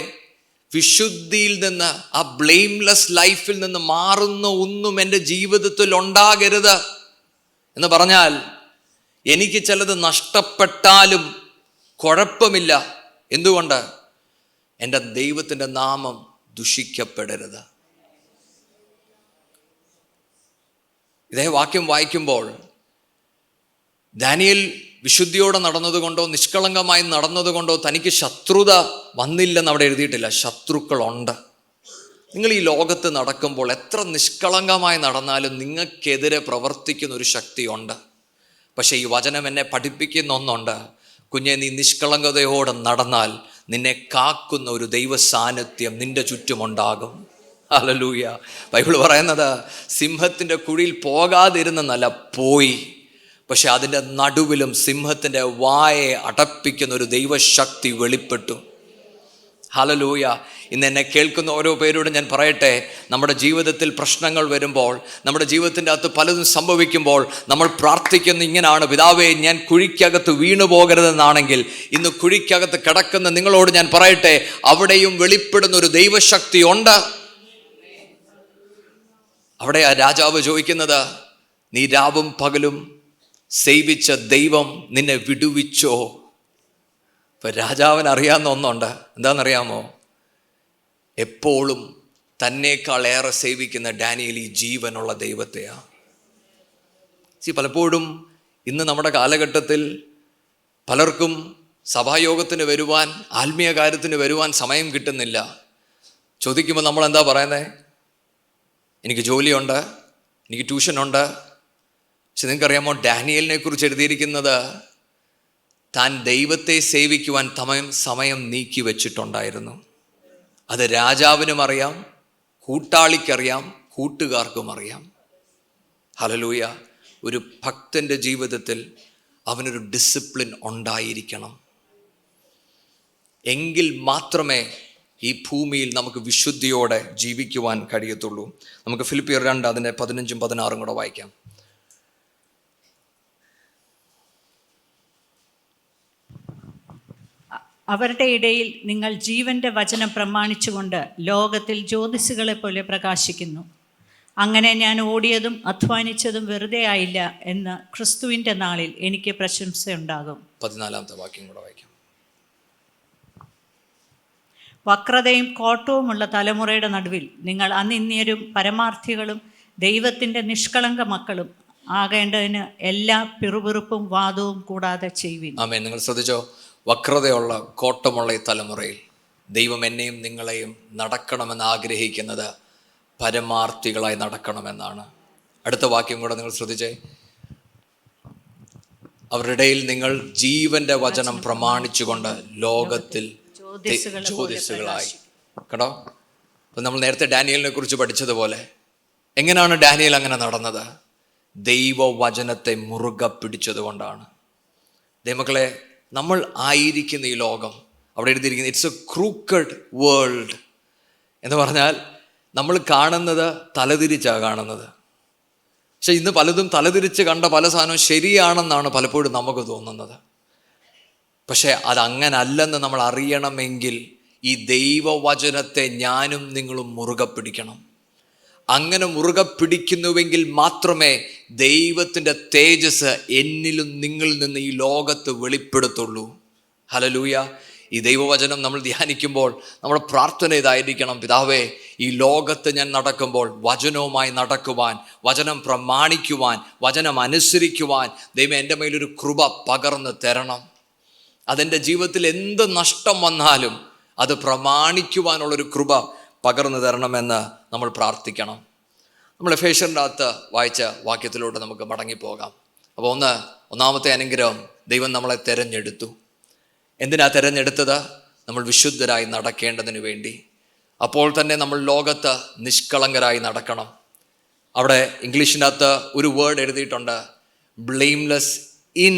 വിശുദ്ധിയിൽ നിന്ന്, ആ ബ്ലെയിംലെസ് ലൈഫിൽ നിന്ന് മാറുന്ന ഒന്നും എൻ്റെ ജീവിതത്തിൽ ഉണ്ടാകരുത്. എന്ന് പറഞ്ഞാൽ എനിക്ക് ചിലത് നഷ്ടപ്പെട്ടാലും കുഴപ്പമില്ല. എന്തുകൊണ്ട്? എൻ്റെ ദൈവത്തിൻ്റെ നാമം ദുഷിക്കപ്പെടരുത്. ഇതേ വാക്യം വായിക്കുമ്പോൾ ദാനിയേൽ വിശുദ്ധിയോടെ നടന്നതുകൊണ്ടോ നിഷ്കളങ്കമായി നടന്നതുകൊണ്ടോ തനിക്ക് ശത്രുത വന്നില്ലെന്ന് അവിടെ എഴുതിയിട്ടില്ല. ശത്രുക്കളുണ്ട്. നിങ്ങൾ ഈ ലോകത്ത് നടക്കുമ്പോൾ എത്ര നിഷ്കളങ്കമായി നടന്നാലും നിങ്ങൾക്കെതിരെ പ്രവർത്തിക്കുന്ന ഒരു ശക്തിയുണ്ട്. പക്ഷേ ഈ വചനം എന്നെ പഠിപ്പിക്കുന്ന ഒന്നുണ്ട്: കുഞ്ഞെ, നീ നിഷ്കളങ്കതയോടെ നടന്നാൽ നിന്നെ കാക്കുന്ന ഒരു ദൈവ സാന്നിധ്യം നിന്റെ ചുറ്റുമുണ്ടാകും. ഹല്ലേലൂയ. ബൈബിൾ പറയുന്നത് സിംഹത്തിൻ്റെ കുഴിയിൽ പോകാതിരുന്നെന്നല്ല, പോയി. പക്ഷെ അതിൻ്റെ നടുവിലും സിംഹത്തിൻ്റെ വായെ അടപ്പിക്കുന്ന ഒരു ദൈവശക്തി വെളിപ്പെട്ടു. ഹല്ലേലൂയ. ഇന്ന് എന്നെ കേൾക്കുന്ന ഓരോ പേരോടും ഞാൻ പറയട്ടെ, നമ്മുടെ ജീവിതത്തിൽ പ്രശ്നങ്ങൾ വരുമ്പോൾ, നമ്മുടെ ജീവിതത്തിൻ്റെ അകത്ത് പലതും സംഭവിക്കുമ്പോൾ നമ്മൾ പ്രാർത്ഥിക്കുന്ന ഇങ്ങനെയാണ്: പിതാവേ, ഞാൻ കുഴിക്കകത്ത് വീണു പോകരുതെന്നാണെങ്കിൽ ഇന്ന് കുഴിക്കകത്ത് കിടക്കുന്ന നിങ്ങളോട് ഞാൻ പറയട്ടെ, അവിടെയും വെളിപ്പെടുന്ന ഒരു ദൈവശക്തി ഉണ്ട്. അവിടെ ആ രാജാവ് ചോദിക്കുന്നത്, നീ രാവും പകലും സേവിച്ച ദൈവം നിന്നെ വിടുവിച്ചോ? ഇപ്പം രാജാവിന് അറിയാവുന്ന ഒന്നുണ്ട്. എന്താണെന്നറിയാമോ? എപ്പോഴും തന്നേക്കാൾ ഏറെ സേവിക്കുന്ന ഡാനിയേൽ ഈ ജീവനുള്ള ദൈവത്തെയാണ്. പലപ്പോഴും ഇന്ന് നമ്മുടെ കാലഘട്ടത്തിൽ പലർക്കും സഭായോഗത്തിന് വരുവാൻ, ആത്മീയ കാര്യത്തിന് വരുവാൻ സമയം കിട്ടുന്നില്ല. ചോദിക്കുമ്പോൾ നമ്മൾ എന്താ പറയുന്നത്? എനിക്ക് ജോലിയുണ്ട്, എനിക്ക് ട്യൂഷനുണ്ട്. പക്ഷെ നിങ്ങൾക്കറിയാമോ, ഡാനിയലിനെ കുറിച്ച് എഴുതിയിരിക്കുന്നത് താൻ ദൈവത്തെ സേവിക്കുവാൻ സമയം നീക്കി വെച്ചിട്ടുണ്ടായിരുന്നു. അത് രാജാവിനും അറിയാം, കൂട്ടാളിക്കറിയാം, കൂട്ടുകാർക്കും അറിയാം. ഹല്ലേലൂയ. ഒരു ഭക്തൻ്റെ ജീവിതത്തിൽ അവനൊരു ഡിസിപ്ലിൻ ഉണ്ടായിരിക്കണം. എങ്കിൽ മാത്രമേ ഈ ഭൂമിയിൽ നമുക്ക് വിശുദ്ധിയോടെ ജീവിക്കുവാൻ കഴിയത്തുള്ളൂ. നമുക്ക് ഫിലിപ്പിയർ 2 അതിൻ്റെ 15ഉം 16ഉം കൂടെ വായിക്കാം. അവരുടെ ഇടയിൽ നിങ്ങൾ ജീവന്റെ വചനം പ്രമാണിച്ചുകൊണ്ട് ലോകത്തിൽ ജ്യോതിസുകളെ പോലെ പ്രകാശിക്കുന്നു. അങ്ങനെ ഞാൻ ഓടിയതും അധ്വാനിച്ചതും വെറുതെ ആയില്ല എന്ന് ക്രിസ്തുവിൻ്റെ നാളിൽ എനിക്ക് പ്രശംസയുണ്ടാകും. 14ാമത്തെ വാക്യം കൂടെ വായിക്കാം. വക്രതയും കോട്ടവുമുള്ള തലമുറയുടെ നടുവിൽ നിങ്ങൾ അനിന്യരും പരമാർത്ഥികളും ദൈവത്തിൻ്റെ നിഷ്കളങ്ക മക്കളും ആകേണ്ടതിന് എല്ലാ പിറുപിറുപ്പും വാദവും കൂടാതെ ചെയ്യുവിൻ. ആമേൻ. നിങ്ങൾ ശ്രദ്ധിച്ചോ? വക്രതയുള്ള കോട്ടമുള്ള ഈ തലമുറയിൽ ദൈവം എന്നെയും നിങ്ങളെയും നടക്കണമെന്ന് ആഗ്രഹിക്കുന്നത് പരമാർത്ഥികളായി നടക്കണമെന്നാണ്. അടുത്ത വാക്യം കൂടെ നിങ്ങൾ ശ്രദ്ധിച്ചേ. അവരുടെ ഇടയിൽ നിങ്ങൾ ജീവന്റെ വചനം പ്രമാണിച്ചുകൊണ്ട് ലോകത്തിൽ ജ്യോതിസുകളായി. കേട്ടോ? അപ്പം നമ്മൾ നേരത്തെ ഡാനിയലിനെ കുറിച്ച് പഠിച്ചതുപോലെ എങ്ങനെയാണ് ഡാനിയൽ അങ്ങനെ നടന്നത്? ദൈവവചനത്തെ മുറുകെ പിടിച്ചത് കൊണ്ടാണ്. ദൈവമക്കളെ, നമ്മൾ ആയിരിക്കുന്ന ഈ ലോകം, അവിടെ എഴുതിയിരിക്കുന്നത് ഇറ്റ്സ് എ ക്രൂക്കഡ് വേൾഡ് എന്ന് പറഞ്ഞാൽ നമ്മൾ കാണുന്നത് തലതിരിച്ചാണ് കാണുന്നത്. പക്ഷെ ഇന്ന് പലതും തലതിരിച്ച് കണ്ട പല സാധനവും ശരിയാണെന്നാണ് പലപ്പോഴും നമുക്ക് തോന്നുന്നത്. പക്ഷെ അതങ്ങനല്ലെന്ന് നമ്മൾ അറിയണമെങ്കിൽ ഈ ദൈവവചനത്തെ ഞാനും നിങ്ങളും മുറുകെ പിടിക്കണം. അങ്ങനെ മുറുകെ പിടിക്കുന്നുവെങ്കിൽ മാത്രമേ ദൈവത്തിൻ്റെ തേജസ് എന്നിലും നിങ്ങളിൽ നിന്ന് ഈ ലോകത്ത് വെളിപ്പെടുത്തുള്ളൂ. ഹല്ലേലൂയ. ഈ ദൈവവചനം നമ്മൾ ധ്യാനിക്കുമ്പോൾ നമ്മുടെ പ്രാർത്ഥന ഇതായിരിക്കണം: പിതാവേ, ഈ ലോകത്ത് ഞാൻ നടക്കുമ്പോൾ വചനവുമായി നടക്കുവാൻ, വചനം പ്രമാണിക്കുവാൻ, വചനം അനുസരിക്കുവാൻ ദൈവം എൻ്റെ മേലൊരു കൃപ പകർന്ന് തരണം. അതെൻ്റെ ജീവിതത്തിൽ എന്ത് നഷ്ടം വന്നാലും അത് പ്രമാണിക്കുവാനുള്ളൊരു കൃപ പകർന്നു തരണമെന്ന് നമ്മൾ പ്രാർത്ഥിക്കണം. നമ്മൾ എഫേസ്യരുടെ അകത്ത് വായിച്ച വാക്യത്തിലൂടെ നമുക്ക് മടങ്ങിപ്പോകാം. അപ്പോൾ ഒന്നാമത്തെ അനുഗ്രഹം, ദൈവം നമ്മളെ തിരഞ്ഞെടുത്തു. എന്തിനാ തിരഞ്ഞെടുത്തത്? നമ്മൾ വിശുദ്ധരായി നടക്കേണ്ടതിന് വേണ്ടി. അപ്പോൾ തന്നെ നമ്മൾ ലോകത്ത് നിഷ്കളങ്കരായി നടക്കണം. അവിടെ ഇംഗ്ലീഷിനകത്ത് ഒരു വേർഡ് എഴുതിയിട്ടുണ്ട്, ബ്ലെയിംലെസ് ഇൻ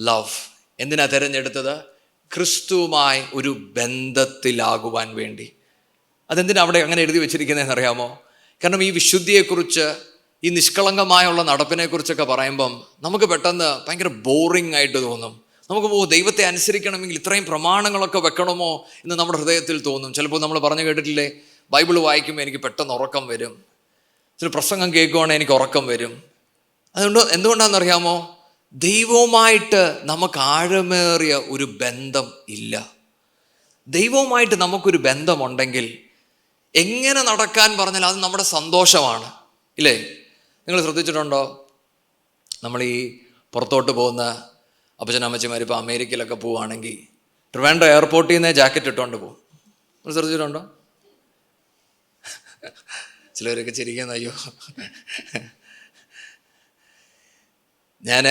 ലവ്. എന്തിനാ തിരഞ്ഞെടുത്തത്? ക്രിസ്തുവുമായി ഒരു ബന്ധത്തിലാകുവാൻ വേണ്ടി. അതെന്തിനാ അവിടെ അങ്ങനെ എഴുതി വെച്ചിരിക്കുന്നതെന്ന് അറിയാമോ? കാരണം ഈ വിശുദ്ധിയെക്കുറിച്ച്, ഈ നിഷ്കളങ്കമായുള്ള നടപ്പിനെക്കുറിച്ചൊക്കെ പറയുമ്പം നമുക്ക് പെട്ടെന്ന് ഭയങ്കര ബോറിംഗ് ആയിട്ട് തോന്നും. നമുക്ക് ദൈവത്തെ അനുസരിക്കണമെങ്കിൽ ഇത്രയും പ്രമാണങ്ങളൊക്കെ വെക്കണമോ എന്ന് നമ്മുടെ ഹൃദയത്തിൽ തോന്നും. ചിലപ്പോൾ നമ്മൾ പറഞ്ഞു കേട്ടിട്ടില്ലേ, ബൈബിൾ വായിക്കുമ്പോൾ എനിക്ക് പെട്ടെന്ന് ഉറക്കം വരും, ചില പ്രസംഗം കേൾക്കുവാണെങ്കിൽ എനിക്ക് ഉറക്കം വരും. അതുകൊണ്ട് എന്തുകൊണ്ടാണെന്നറിയാമോ? ദൈവവുമായിട്ട് നമുക്ക് ആഴമേറിയ ഒരു ബന്ധം ഇല്ല. ദൈവവുമായിട്ട് നമുക്കൊരു ബന്ധമുണ്ടെങ്കിൽ എങ്ങനെ നടക്കാൻ പറഞ്ഞാൽ അത് നമ്മുടെ സന്തോഷമാണ്, ഇല്ലേ? നിങ്ങൾ ശ്രദ്ധിച്ചിട്ടുണ്ടോ? നമ്മൾ ഈ പുറത്തോട്ട് പോകുന്ന അപ്പച്ചനമ്മച്ചിമാർ ഇപ്പോൾ അമേരിക്കയിലൊക്കെ പോവുകയാണെങ്കിൽ ട്രിവാൻഡ്രം എയർപോർട്ടിൽ നിന്ന് ജാക്കറ്റ് ഇട്ടുകൊണ്ട് പോകും. നിങ്ങൾ ശ്രദ്ധിച്ചിട്ടുണ്ടോ? ചിലവരൊക്കെ ചിരിക്കുന്ന, അയ്യോ. ഞാൻ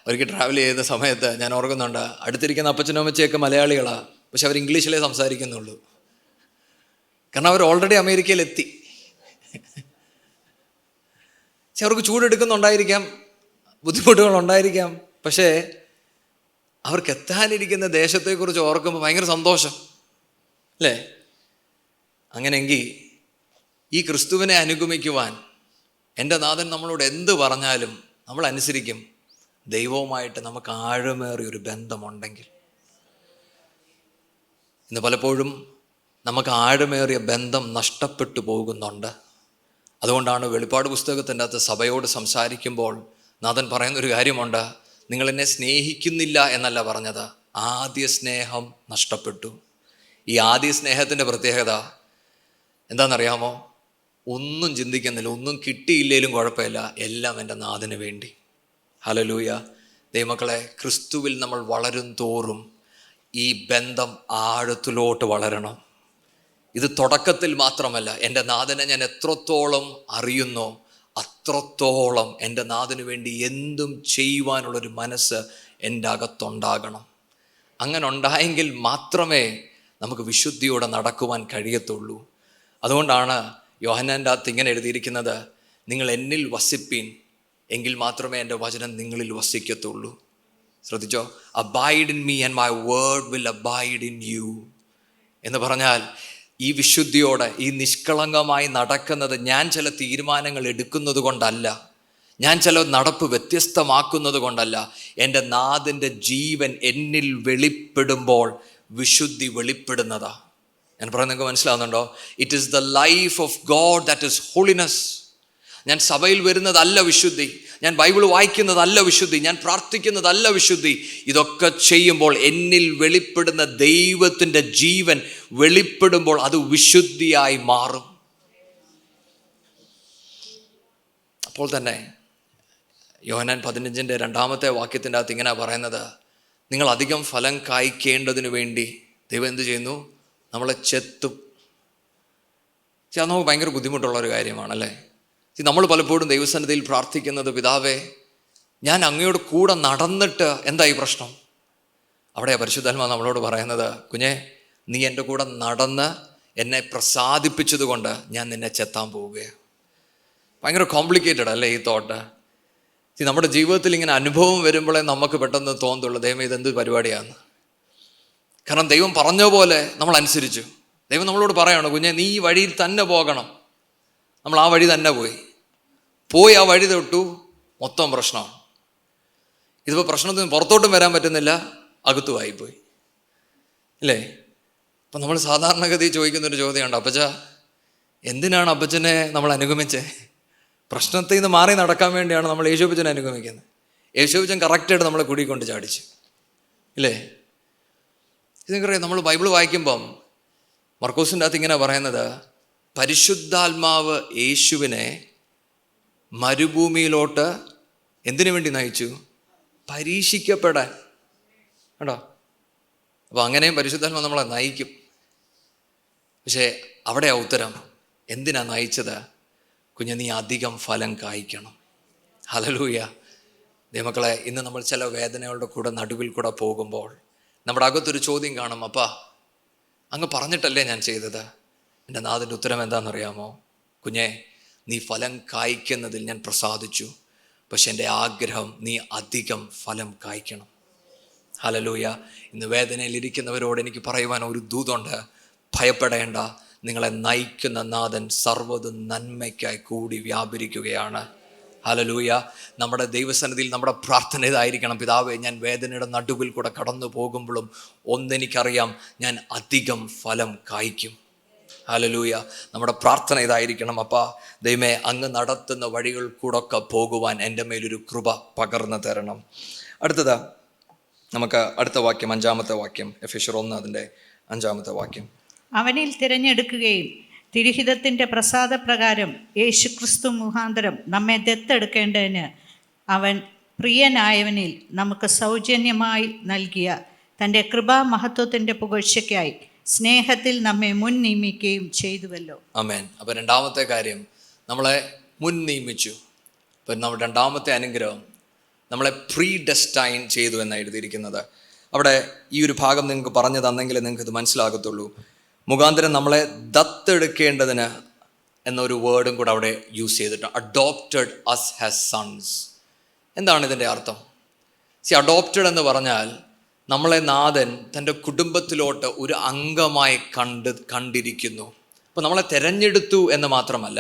ഒരിക്കൽ ട്രാവൽ ചെയ്ത സമയത്ത് ഞാൻ ഓർക്കുന്നുണ്ട്, അടുത്തിരിക്കുന്ന അപ്പച്ചനും അമ്മച്ചിയൊക്കെ മലയാളികളാണ്, പക്ഷെ അവർ ഇംഗ്ലീഷിലേ സംസാരിക്കുന്നുള്ളൂ. കാരണം അവർ ഓൾറെഡി അമേരിക്കയിലെത്തി. പക്ഷെ അവർക്ക് ചൂടെടുക്കുന്നുണ്ടായിരിക്കാം, ബുദ്ധിമുട്ടുകളുണ്ടായിരിക്കാം, പക്ഷേ അവർക്ക് എത്താനിരിക്കുന്ന ദേശത്തെക്കുറിച്ച് ഓർക്കുമ്പോൾ ഭയങ്കര സന്തോഷം, അല്ലേ? അങ്ങനെയെങ്കിൽ ഈ ക്രിസ്തുവിനെ അനുഗമിക്കുവാൻ എൻ്റെ നാഥൻ നമ്മളോട് എന്ത് പറഞ്ഞാലും നമ്മൾ അനുസരിക്കും. ദൈവവുമായിട്ട് നമുക്ക് ആഴമേറിയൊരു ബന്ധമുണ്ടെങ്കിൽ. ഇന്ന് പലപ്പോഴും നമുക്ക് ആഴമേറിയ ബന്ധം നഷ്ടപ്പെട്ടു പോകുന്നുണ്ട്. അതുകൊണ്ടാണ് വെളിപ്പാട് പുസ്തകത്തിൻ്റെ അകത്ത് സഭയോട് സംസാരിക്കുമ്പോൾ നാഥൻ പറയുന്നൊരു കാര്യമുണ്ട്, നിങ്ങൾ എന്നെ സ്നേഹിക്കുന്നില്ല എന്നല്ല പറഞ്ഞത്, ആദ്യ സ്നേഹം നഷ്ടപ്പെട്ടു. ഈ ആദ്യ സ്നേഹത്തിൻ്റെ പ്രത്യേകത എന്താണെന്നറിയാമോ? ഒന്നും ചിന്തിക്കുന്നില്ല, ഒന്നും കിട്ടിയില്ലേലും കുഴപ്പമില്ല, എല്ലാം എൻ്റെ നാഥന് വേണ്ടി. ഹല്ലേലൂയ. ദൈവമക്കളെ, ക്രിസ്തുവിൽ നമ്മൾ വളരും തോറും ഈ ബന്ധം ആഴത്തിലോട്ട് വളരണം. ഇത് തുടക്കത്തിൽ മാത്രമല്ല, എൻ്റെ നാഥനെ ഞാൻ എത്രത്തോളം അറിയുന്നോ അത്രത്തോളം എൻ്റെ നാഥന് വേണ്ടി എന്തും ചെയ്യുവാനുള്ളൊരു മനസ്സ് എൻ്റെ അകത്തുണ്ടാകണം. അങ്ങനെ ഉണ്ടായെങ്കിൽ മാത്രമേ നമുക്ക് വിശുദ്ധിയോടെ നടക്കുവാൻ കഴിയത്തുള്ളൂ. അതുകൊണ്ടാണ് യോഹന്നാൻ്റെ അകത്ത് ഇങ്ങനെ എഴുതിയിരിക്കുന്നത്, നിങ്ങൾ എന്നിൽ വസിപ്പീൻ, എങ്കിൽ മാത്രമേ എൻ്റെ വചനം നിങ്ങളിൽ വസിക്കത്തുള്ളൂ. ശ്രദ്ധിച്ചോ, abide in me and my word will abide in you എന്ന് പറഞ്ഞാൽ, ഈ വിശുദ്ധിയോടെ ഈ നിഷ്കളങ്കമായി നടക്കുന്നത് ഞാൻ ചില തീരുമാനങ്ങൾ എടുക്കുന്നത് കൊണ്ടല്ല, ഞാൻ ചില നടപ്പ് വ്യത്യസ്തമാക്കുന്നത് കൊണ്ടല്ല. എൻ്റെ നാഥൻ്റെ ജീവൻ എന്നിൽ വെളിപ്പെടുമ്പോൾ വിശുദ്ധി വെളിപ്പെടുന്നതാ. ഞാൻ പറയുന്നത് നിങ്ങൾക്ക് മനസ്സിലാവുന്നുണ്ടോ? It is the life of God that is holiness. ഞാൻ സഭയിൽ വരുന്നതല്ല വിശുദ്ധി, ഞാൻ ബൈബിൾ വായിക്കുന്നതല്ല വിശുദ്ധി, ഞാൻ പ്രാർത്ഥിക്കുന്നതല്ല വിശുദ്ധി. ഇതൊക്കെ ചെയ്യുമ്പോൾ എന്നിൽ വെളിപ്പെടുന്ന ദൈവത്തിൻ്റെ ജീവൻ വെളിപ്പെടുമ്പോൾ അത് വിശുദ്ധിയായി മാറും. അപ്പോൾ തന്നെ യോഹന്നാൻ 15:2 വാക്യത്തിൻ്റെ അകത്ത് ഇങ്ങനെ പറയുന്നത്, നിങ്ങൾ അധികം ഫലം കായ്ക്കേണ്ടതിന് വേണ്ടി ദൈവം എന്ത് ചെയ്യുന്നു? നമ്മളെ ചെത്തും. അത് നമുക്ക് ഭയങ്കര ബുദ്ധിമുട്ടുള്ളൊരു കാര്യമാണല്ലേ. നമ്മൾ പലപ്പോഴും ദൈവസന്നിധിയിൽ പ്രാർത്ഥിക്കുന്നത്, പിതാവേ ഞാൻ അങ്ങയോട് കൂടെ നടന്നിട്ട് എന്തായി പ്രശ്നം? അവിടെ പരിശുദ്ധാത്മാവ് നമ്മളോട് പറയുന്നത്, കുഞ്ഞെ നീ എൻ്റെ കൂടെ നടന്ന് എന്നെ പ്രസാദിപ്പിച്ചത് കൊണ്ട് ഞാൻ നിന്നെ ചെത്താൻ പോവുകയാണ്. ഭയങ്കര കോംപ്ലിക്കേറ്റഡ് അല്ലേ ഈ തോട്ട്? നമ്മുടെ ജീവിതത്തിൽ ഇങ്ങനെ അനുഭവം വരുമ്പോഴേ നമുക്ക് പെട്ടെന്ന് തോന്നുള്ളൂ, ദൈവം ഇതെന്ത് പരിപാടിയാണ്. കാരണം ദൈവം പറഞ്ഞ പോലെ നമ്മൾ അനുസരിച്ചു. ദൈവം നമ്മളോട് പറയണം, കുഞ്ഞെ നീ ഈ വഴിയിൽ തന്നെ പോകണം. നമ്മൾ ആ വഴി തന്നെ പോയി ആ വഴി തൊട്ടു മൊത്തം പ്രശ്നമാണ്. ഇതിപ്പോൾ പ്രശ്നത്തിന് പുറത്തോട്ടും വരാൻ പറ്റുന്നില്ല, അകത്തുമായിപ്പോയി അല്ലേ. അപ്പം നമ്മൾ സാധാരണഗതി ചോദിക്കുന്നൊരു ചോദ്യമുണ്ട്, അപ്പച്ച എന്തിനാണ് അപ്പച്ചനെ നമ്മൾ അനുഗമിച്ചേ? പ്രശ്നത്തിൽ നിന്ന് മാറി നടക്കാൻ വേണ്ടിയാണ് നമ്മൾ യേശുപ്പച്ചനെ അനുഗമിക്കുന്നത്. യേശുപ്പച്ചൻ കറക്റ്റായിട്ട് നമ്മളെ കുടി കൊണ്ട് ചാടിച്ചു ഇല്ലേ. ഇതെനിക്കറിയാം, നമ്മൾ ബൈബിൾ വായിക്കുമ്പം മർക്കോസിൻ്റെ അകത്ത് ഇങ്ങനെ പറയുന്നത്, പരിശുദ്ധാത്മാവ് യേശുവിനെ മരുഭൂമിയിലോട്ട് എന്തിനു വേണ്ടി നയിച്ചു? പരീക്ഷിക്കപ്പെടാൻ. കേട്ടോ, അപ്പോൾ അങ്ങനെയും പരിശുദ്ധാത്മാവ് നമ്മളെ നയിക്കും. പക്ഷേ അവിടെയാ ഉത്തരം. എന്തിനാ നയിച്ചത്? കുഞ്ഞ് നീ അധികം ഫലം കായ്ക്കണം. ഹല്ലേലൂയ. ദൈവമക്കളെ, ഇന്ന് നമ്മൾ ചില വേദനകളുടെ കൂടെ നടുവിൽ കൂടെ പോകുമ്പോൾ നമ്മുടെ അകത്തൊരു ചോദ്യം കാണും, അപ്പാ അങ്ങ് പറഞ്ഞിട്ടല്ലേ ഞാൻ ചെയ്തത്? എൻ്റെ നാഥൻ്റെ ഉത്തരം എന്താണെന്നറിയാമോ? കുഞ്ഞെ നീ ഫലം കായ്ക്കുന്നതിൽ ഞാൻ പ്രസാദിച്ചു, പക്ഷെ എൻ്റെ ആഗ്രഹം നീ അധികം ഫലം കായ്ക്കണം. ഹല്ലേലൂയ. ഇന്ന് വേദനയിലിരിക്കുന്നവരോട് എനിക്ക് പറയുവാൻ ഒരു ദൂതുണ്ട്, ഭയപ്പെടേണ്ട. നിങ്ങളെ നയിക്കുന്ന നാഥൻ സർവ്വതും നന്മയ്ക്കായി കൂടി വ്യാപരിക്കുകയാണ്. ഹല്ലേലൂയ. നമ്മുടെ ദൈവസന്നിധിയിൽ നമ്മുടെ പ്രാർത്ഥന ഇതായിരിക്കണം, പിതാവേ ഞാൻ വേദനയുടെ നടുവിൽ കൂടെ കടന്നു പോകുമ്പോഴും ഒന്നെനിക്കറിയാം, ഞാൻ അധികം ഫലം കായ്ക്കും. ഹല്ലേലൂയ. നമ്മുടെ പ്രാർത്ഥന ഇതായിരിക്കണം, അപ്പാ ദൈവമേ അങ്ങ് നടത്തുന്ന വഴികൾ കൂടൊക്കെ പോകുവാൻ എൻ്റെ മേലൊരു കൃപ പകർന്നു തരണം. അടുത്തത് നമുക്ക് അടുത്ത വാക്യം, 5-ാമത്തെ വാക്യം, എഫെസ്യർ 1 അതിൻ്റെ 5-ാമത്തെ വാക്യം. അവനിൽ തിരഞ്ഞെടുക്കുകയും തിരുഹിതത്തിൻ്റെ പ്രസാദപ്രകാരം യേശുക്രിസ്തു മുഖാന്തരം നമ്മെ ദത്തെടുക്കേണ്ടതിന് അവൻ പ്രിയനായവനിൽ നമുക്ക് സൗജന്യമായി നൽകിയ തൻ്റെ കൃപാമഹത്വത്തിൻ്റെ പുകഴ്ചയ്ക്കായി സ്നേഹത്തിൽ നമ്മെ മുൻ നിയമിക്കുകയും ചെയ്തുവല്ലോ. ആമേൻ. അപ്പോൾ രണ്ടാമത്തെ കാര്യം, നമ്മളെ മുൻ നിയമിച്ചു. അപ്പം നമ്മുടെ രണ്ടാമത്തെ അനുഗ്രഹം, നമ്മളെ പ്രീ ഡെസ്റ്റൈൻ ചെയ്തു എന്നാണ് എഴുതിയിരിക്കുന്നത്. അവിടെ ഈ ഒരു ഭാഗം നിങ്ങൾക്ക് പറഞ്ഞു തന്നെങ്കിൽ നിങ്ങൾക്ക് ഇത് മനസ്സിലാകത്തുള്ളൂ. മുഖാന്തരം നമ്മളെ ദത്തെടുക്കേണ്ടതിന് എന്നൊരു വേർഡും കൂടെ അവിടെ യൂസ് ചെയ്തിട്ടുണ്ട്. Adopted as his sons. എന്താണ് ഇതിൻ്റെ അർത്ഥം? അഡോപ്റ്റഡ് എന്ന് പറഞ്ഞാൽ നമ്മളെ നാഥൻ തൻ്റെ കുടുംബത്തിലോട്ട് ഒരു അംഗമായി കണ്ടിരിക്കുന്നു. അപ്പോൾ നമ്മളെ തിരഞ്ഞെടുത്തു എന്ന് മാത്രമല്ല,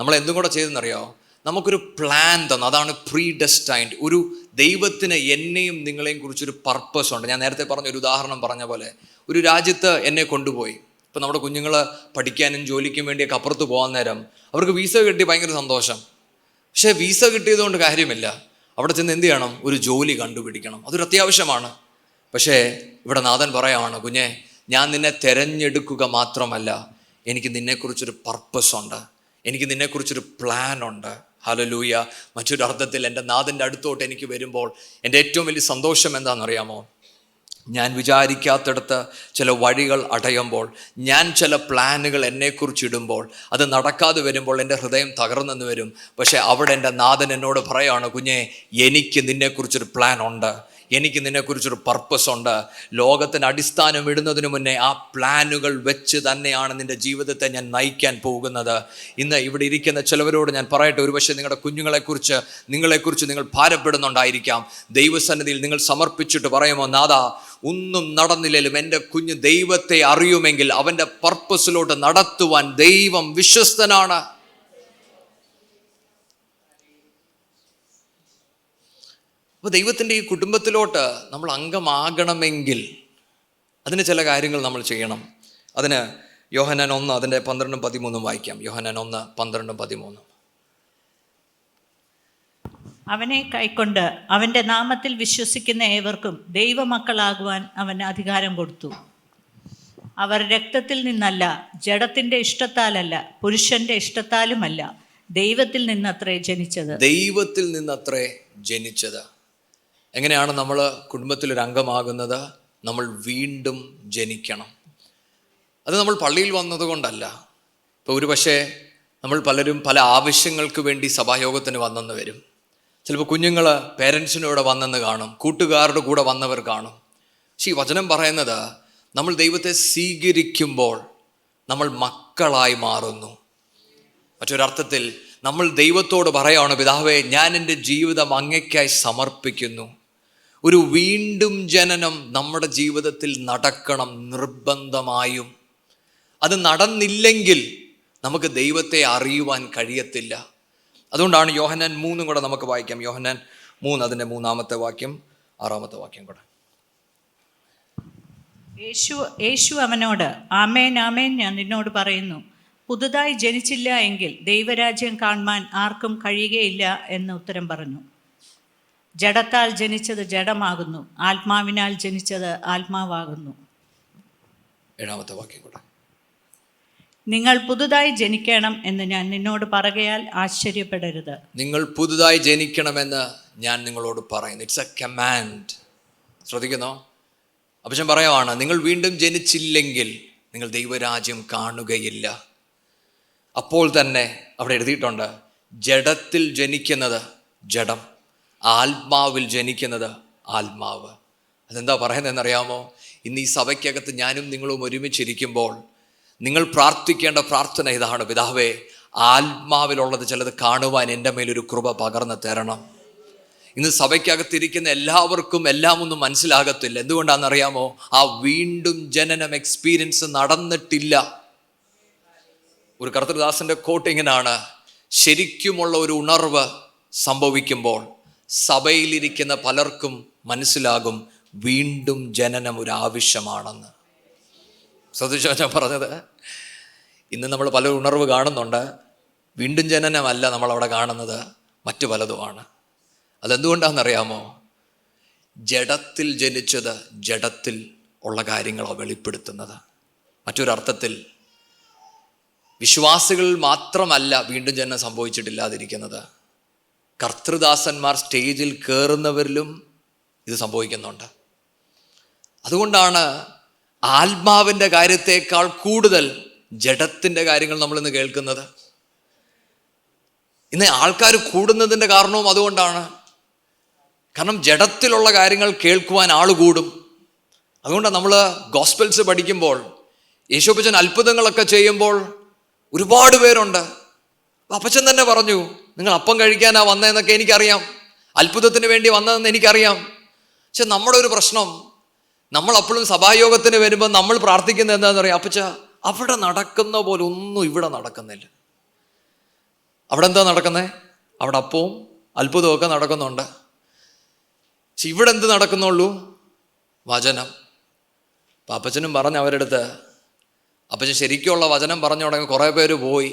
നമ്മളെന്തും കൂടെ ചെയ്തെന്നറിയോ? നമുക്കൊരു പ്ലാൻ തന്നു. അതാണ് പ്രീ ഡെസ്റ്റൈൻഡ്. ഒരു ദൈവത്തിന് എന്നെയും നിങ്ങളെയും കുറിച്ചൊരു പർപ്പസ് ഉണ്ട്. ഞാൻ നേരത്തെ പറഞ്ഞ ഒരു ഉദാഹരണം പറഞ്ഞ പോലെ, ഒരു രാജ്യത്ത് എന്നെ കൊണ്ടുപോയി. ഇപ്പം നമ്മുടെ കുഞ്ഞുങ്ങൾ പഠിക്കാനും ജോലിക്കും വേണ്ടിയൊക്കെ അപ്പുറത്ത് പോകാൻ നേരം അവർക്ക് വീസ കിട്ടി, ഭയങ്കര സന്തോഷം. പക്ഷേ വീസ കിട്ടിയതുകൊണ്ട് കാര്യമില്ല. അവിടെ ചെന്ന് എന്ത് ചെയ്യണം? ഒരു ജോലി കണ്ടുപിടിക്കണം. അതൊരു അത്യാവശ്യമാണ്. പക്ഷേ ഇവിടെ നാഥൻ പറയാണ്, കുഞ്ഞെ ഞാൻ നിന്നെ തിരഞ്ഞെടുക്കുക മാത്രമല്ല, എനിക്ക് നിന്നെക്കുറിച്ചൊരു പർപ്പസ് ഉണ്ട്, എനിക്ക് നിന്നെക്കുറിച്ചൊരു പ്ലാൻ ഉണ്ട്. ഹല്ലേലൂയ. മറ്റൊരു അർത്ഥത്തിൽ എൻ്റെ നാഥൻ്റെ അടുത്തോട്ട് എനിക്ക് വരുമ്പോൾ എൻ്റെ ഏറ്റവും വലിയ സന്തോഷം എന്താണെന്നറിയാമോ? ഞാൻ വിചാരിക്കാത്തിടത്ത് ചില വഴികൾ അടയുമ്പോൾ, ഞാൻ ചില പ്ലാനുകൾ എന്നെക്കുറിച്ച് ഇടുമ്പോൾ, അത് നടക്കാതെ വരുമ്പോൾ എൻ്റെ ഹൃദയം തകർന്നെന്ന് വരും. പക്ഷേ അവിടെ എൻ്റെ നാഥൻ എന്നോട് പറയാണ്, കുഞ്ഞെ, എനിക്ക് നിന്നെക്കുറിച്ചൊരു പ്ലാൻ ഉണ്ട്, എനിക്ക് നിന്നെക്കുറിച്ചൊരു പർപ്പസ് ഉണ്ട്. ലോകത്തിന് അടിസ്ഥാനം ഇടുന്നതിന് മുന്നേ ആ പ്ലാനുകൾ വെച്ച് തന്നെയാണ് നിൻ്റെ ജീവിതത്തെ ഞാൻ നയിക്കാൻ പോകുന്നത്. ഇന്ന് ഇവിടെ ഇരിക്കുന്ന ചിലവരോട് ഞാൻ പറയട്ടെ, ഒരുപക്ഷെ നിങ്ങളുടെ കുഞ്ഞുങ്ങളെക്കുറിച്ച് നിങ്ങൾ ഭാരപ്പെടുന്നുണ്ടായിരിക്കാം. ദൈവസന്നിധിയിൽ നിങ്ങൾ സമർപ്പിച്ചിട്ട് പറയുമോ, നാഥാ, ഒന്നും നടന്നില്ലെങ്കിലും എൻ്റെ കുഞ്ഞ് ദൈവത്തെ അറിയുമെങ്കിൽ അവൻ്റെ പർപ്പസിലോട്ട് നടത്തുവാൻ ദൈവം വിശ്വസ്തനാണ്. അപ്പോൾ ദൈവത്തിൻ്റെ ഈ കുടുംബത്തിലോട്ട് നമ്മൾ അംഗമാകണമെങ്കിൽ അതിന് ചില കാര്യങ്ങൾ നമ്മൾ ചെയ്യണം. അതിന് യോഹന്നാൻ 1 അതിൻ്റെ 12-13 വായിക്കാം. യോഹന്നാൻ 1, 12-13. അവനെ കൈക്കൊണ്ട് അവൻ്റെ നാമത്തിൽ വിശ്വസിക്കുന്ന ഏവർക്കും ദൈവമക്കളാകുവാൻ അവൻ അധികാരം കൊടുത്തു. അവർ രക്തത്തിൽ നിന്നല്ല, ജഡത്തിൻ്റെ ഇഷ്ടത്താലല്ല, പുരുഷൻ്റെ ഇഷ്ടത്താലുമല്ല, ദൈവത്തിൽ നിന്നത്രേ ജനിച്ചത്. ദൈവത്തിൽ നിന്നത്രേ ജനിച്ചത്. എങ്ങനെയാണ് നമ്മൾ കുടുംബത്തിലൊരു അംഗമാകുന്നത്? നമ്മൾ വീണ്ടും ജനിക്കണം. അത് നമ്മൾ പള്ളിയിൽ വന്നതുകൊണ്ടല്ല. ഇപ്പോൾ ഒരു പക്ഷേ നമ്മൾ പലരും പല ആവശ്യങ്ങൾക്ക് വേണ്ടി സഭായോഗത്തിന് വന്നെന്ന് വരും. ചിലപ്പോൾ കുഞ്ഞുങ്ങൾ പേരൻസിനോട് വന്നെന്ന് കാണും, കൂട്ടുകാരുടെ കൂടെ വന്നവർ കാണും. പക്ഷേ ഈ വചനം പറയുന്നത്, നമ്മൾ ദൈവത്തെ സ്വീകരിക്കുമ്പോൾ നമ്മൾ മക്കളായി മാറുന്നു. മറ്റൊരർത്ഥത്തിൽ നമ്മൾ ദൈവത്തോട് പറയുകയാണ്, പിതാവേ, ഞാൻ എൻ്റെ ജീവിതം അങ്ങയ്ക്കായി സമർപ്പിക്കുന്നു. ഒരു വീണ്ടും ജനനം നമ്മുടെ ജീവിതത്തിൽ നടക്കണം നിർബന്ധമായും. അത് നടന്നില്ലെങ്കിൽ നമുക്ക് ദൈവത്തെ അറിയുവാൻ കഴിയത്തില്ല. അതുകൊണ്ടാണ് യോഹന്നാൻ 3 കൂടെ നമുക്ക് വായിക്കാം. യോഹന്നാൻ 3 അതിൻ്റെ 3-ാമത്തെ വാക്യം, 6-ാമത്തെ വാക്യം കൂടെ. യേശു അവനോട്, ആമേൻ ആമേൻ, ഞാൻ നിന്നോട് പറയുന്നു, പുതുതായി ജനിച്ചില്ല എങ്കിൽ ദൈവരാജ്യം കാണുവാൻ ആർക്കും കഴിയുകയില്ല എന്ന് ഉത്തരം പറഞ്ഞു. ജഡത്താൽ ജനിച്ചത് ജഡമാകുന്നു, ആത്മാവിനാൽ ജനിച്ചത് ആത്മാവാകുന്നു. 7-ാമത്തെ വാക്യം കൂടെ. നിങ്ങൾ പുതുതായി ജനിക്കണം എന്ന് ഞാൻ നിന്നോട് പറയുകയാൽ ആശ്ചര്യപ്പെടരുത്. നിങ്ങൾ പുതുതായി ജനിക്കണമെന്ന് ഞാൻ നിങ്ങളോട് പറയുന്നു. It's a command. ശ്രദ്ധിക്കുന്നോ? അപ്പച്ചൻ പറയുവാണ്, നിങ്ങൾ വീണ്ടും ജനിച്ചില്ലെങ്കിൽ നിങ്ങൾ ദൈവരാജ്യം കാണുകയില്ല. അപ്പോൾ തന്നെ അവിടെ എഴുതിയിട്ടുണ്ട്, ജഡത്തിൽ ജനിക്കുന്നത് ജഡം, ആത്മാവിൽ ജനിക്കുന്നത് ആത്മാവ്. അതെന്താ പറയുന്നതെന്നറിയാമോ? ഇന്ന് ഈ സഭയ്ക്കകത്ത് ഞാനും നിങ്ങളും ഒരുമിച്ചിരിക്കുമ്പോൾ നിങ്ങൾ പ്രാർത്ഥിക്കേണ്ട പ്രാർത്ഥന ഇതാണ്, പിതാവേ, ആത്മാവിലുള്ളത് ചിലത് കാണുവാൻ എൻ്റെ മേലൊരു കൃപ പകർന്ന് തരണം. ഇന്ന് സഭയ്ക്കകത്തിരിക്കുന്ന എല്ലാവർക്കും എല്ലാം ഒന്നും മനസ്സിലാകത്തില്ല. എന്തുകൊണ്ടാണെന്നറിയാമോ? ആ വീണ്ടും ജനനം എക്സ്പീരിയൻസ് നടന്നിട്ടില്ല. ഒരു കർത്തൃദാസന്റെ കോട്ട് ഇങ്ങനെയാണ്, ശരിക്കുമുള്ള ഒരു ഉണർവ് സംഭവിക്കുമ്പോൾ സഭയിലിരിക്കുന്ന പലർക്കും മനസ്സിലാകും വീണ്ടും ജനനം ഒരു ആവശ്യമാണെന്ന്. ശ്രദ്ധിച്ചോ ഞാൻ പറഞ്ഞത്? ഇന്ന് നമ്മൾ പല ഉണർവ് കാണുന്നുണ്ട്. വീണ്ടും ജനനമല്ല നമ്മളവിടെ കാണുന്നത്, മറ്റു പലതുമാണ്. അതെന്തുകൊണ്ടാണെന്നറിയാമോ? ജഡത്തിൽ ജനിച്ചത് ജഡത്തിൽ ഉള്ള കാര്യങ്ങളാണ് വെളിപ്പെടുത്തുന്നത്. മറ്റൊരർത്ഥത്തിൽ വിശ്വാസികൾ മാത്രമല്ല വീണ്ടും ജനനം സംഭവിച്ചിട്ടില്ലാതിരിക്കുന്നത്, കർത്തൃദാസന്മാർ സ്റ്റേജിൽ കയറുന്നവരിലും ഇത് സംഭവിക്കുന്നുണ്ട്. അതുകൊണ്ടാണ് ആത്മാവിൻ്റെ കാര്യത്തേക്കാൾ കൂടുതൽ ജഡത്തിൻ്റെ കാര്യങ്ങൾ നമ്മളിന്ന് കേൾക്കുന്നത്. ഇന്ന് ആൾക്കാർ കൂടുന്നതിൻ്റെ കാരണവും അതുകൊണ്ടാണ്. കാരണം ജഡത്തിലുള്ള കാര്യങ്ങൾ കേൾക്കുവാൻ ആൾ കൂടും. അതുകൊണ്ടാണ് നമ്മൾ ഗോസ്പൽസ് പഠിക്കുമ്പോൾ യേശുപ്പച്ചൻ അത്ഭുതങ്ങളൊക്കെ ചെയ്യുമ്പോൾ ഒരുപാട് പേരുണ്ട്. അപ്പച്ചൻ തന്നെ പറഞ്ഞു, നിങ്ങൾ അപ്പം കഴിക്കാനാ വന്നതെന്നൊക്കെ എനിക്കറിയാം, അത്ഭുതത്തിന് വേണ്ടി വന്നതെന്ന് എനിക്കറിയാം. പക്ഷെ നമ്മുടെ ഒരു പ്രശ്നം, നമ്മൾ അപ്പോഴും സഭായോഗത്തിന് വരുമ്പോൾ നമ്മൾ പ്രാർത്ഥിക്കുന്നത് എന്താണെന്ന് അറിയാം, അപ്പച്ച അവിടെ നടക്കുന്ന പോലെ ഒന്നും ഇവിടെ നടക്കുന്നില്ല. അവിടെ എന്താ നടക്കുന്നത്? അവിടെ അപ്പവും അത്ഭുതവും ഒക്കെ നടക്കുന്നുണ്ട്. പക്ഷെ ഇവിടെ എന്ത് നടക്കുന്നുള്ളൂ? വചനം. അപ്പം അപ്പച്ചനും പറഞ്ഞു അവരുടെ അടുത്ത്, അപ്പച്ചൻ ശരിക്കുള്ള വചനം പറഞ്ഞു തുടങ്ങി കുറേ പേര് പോയി.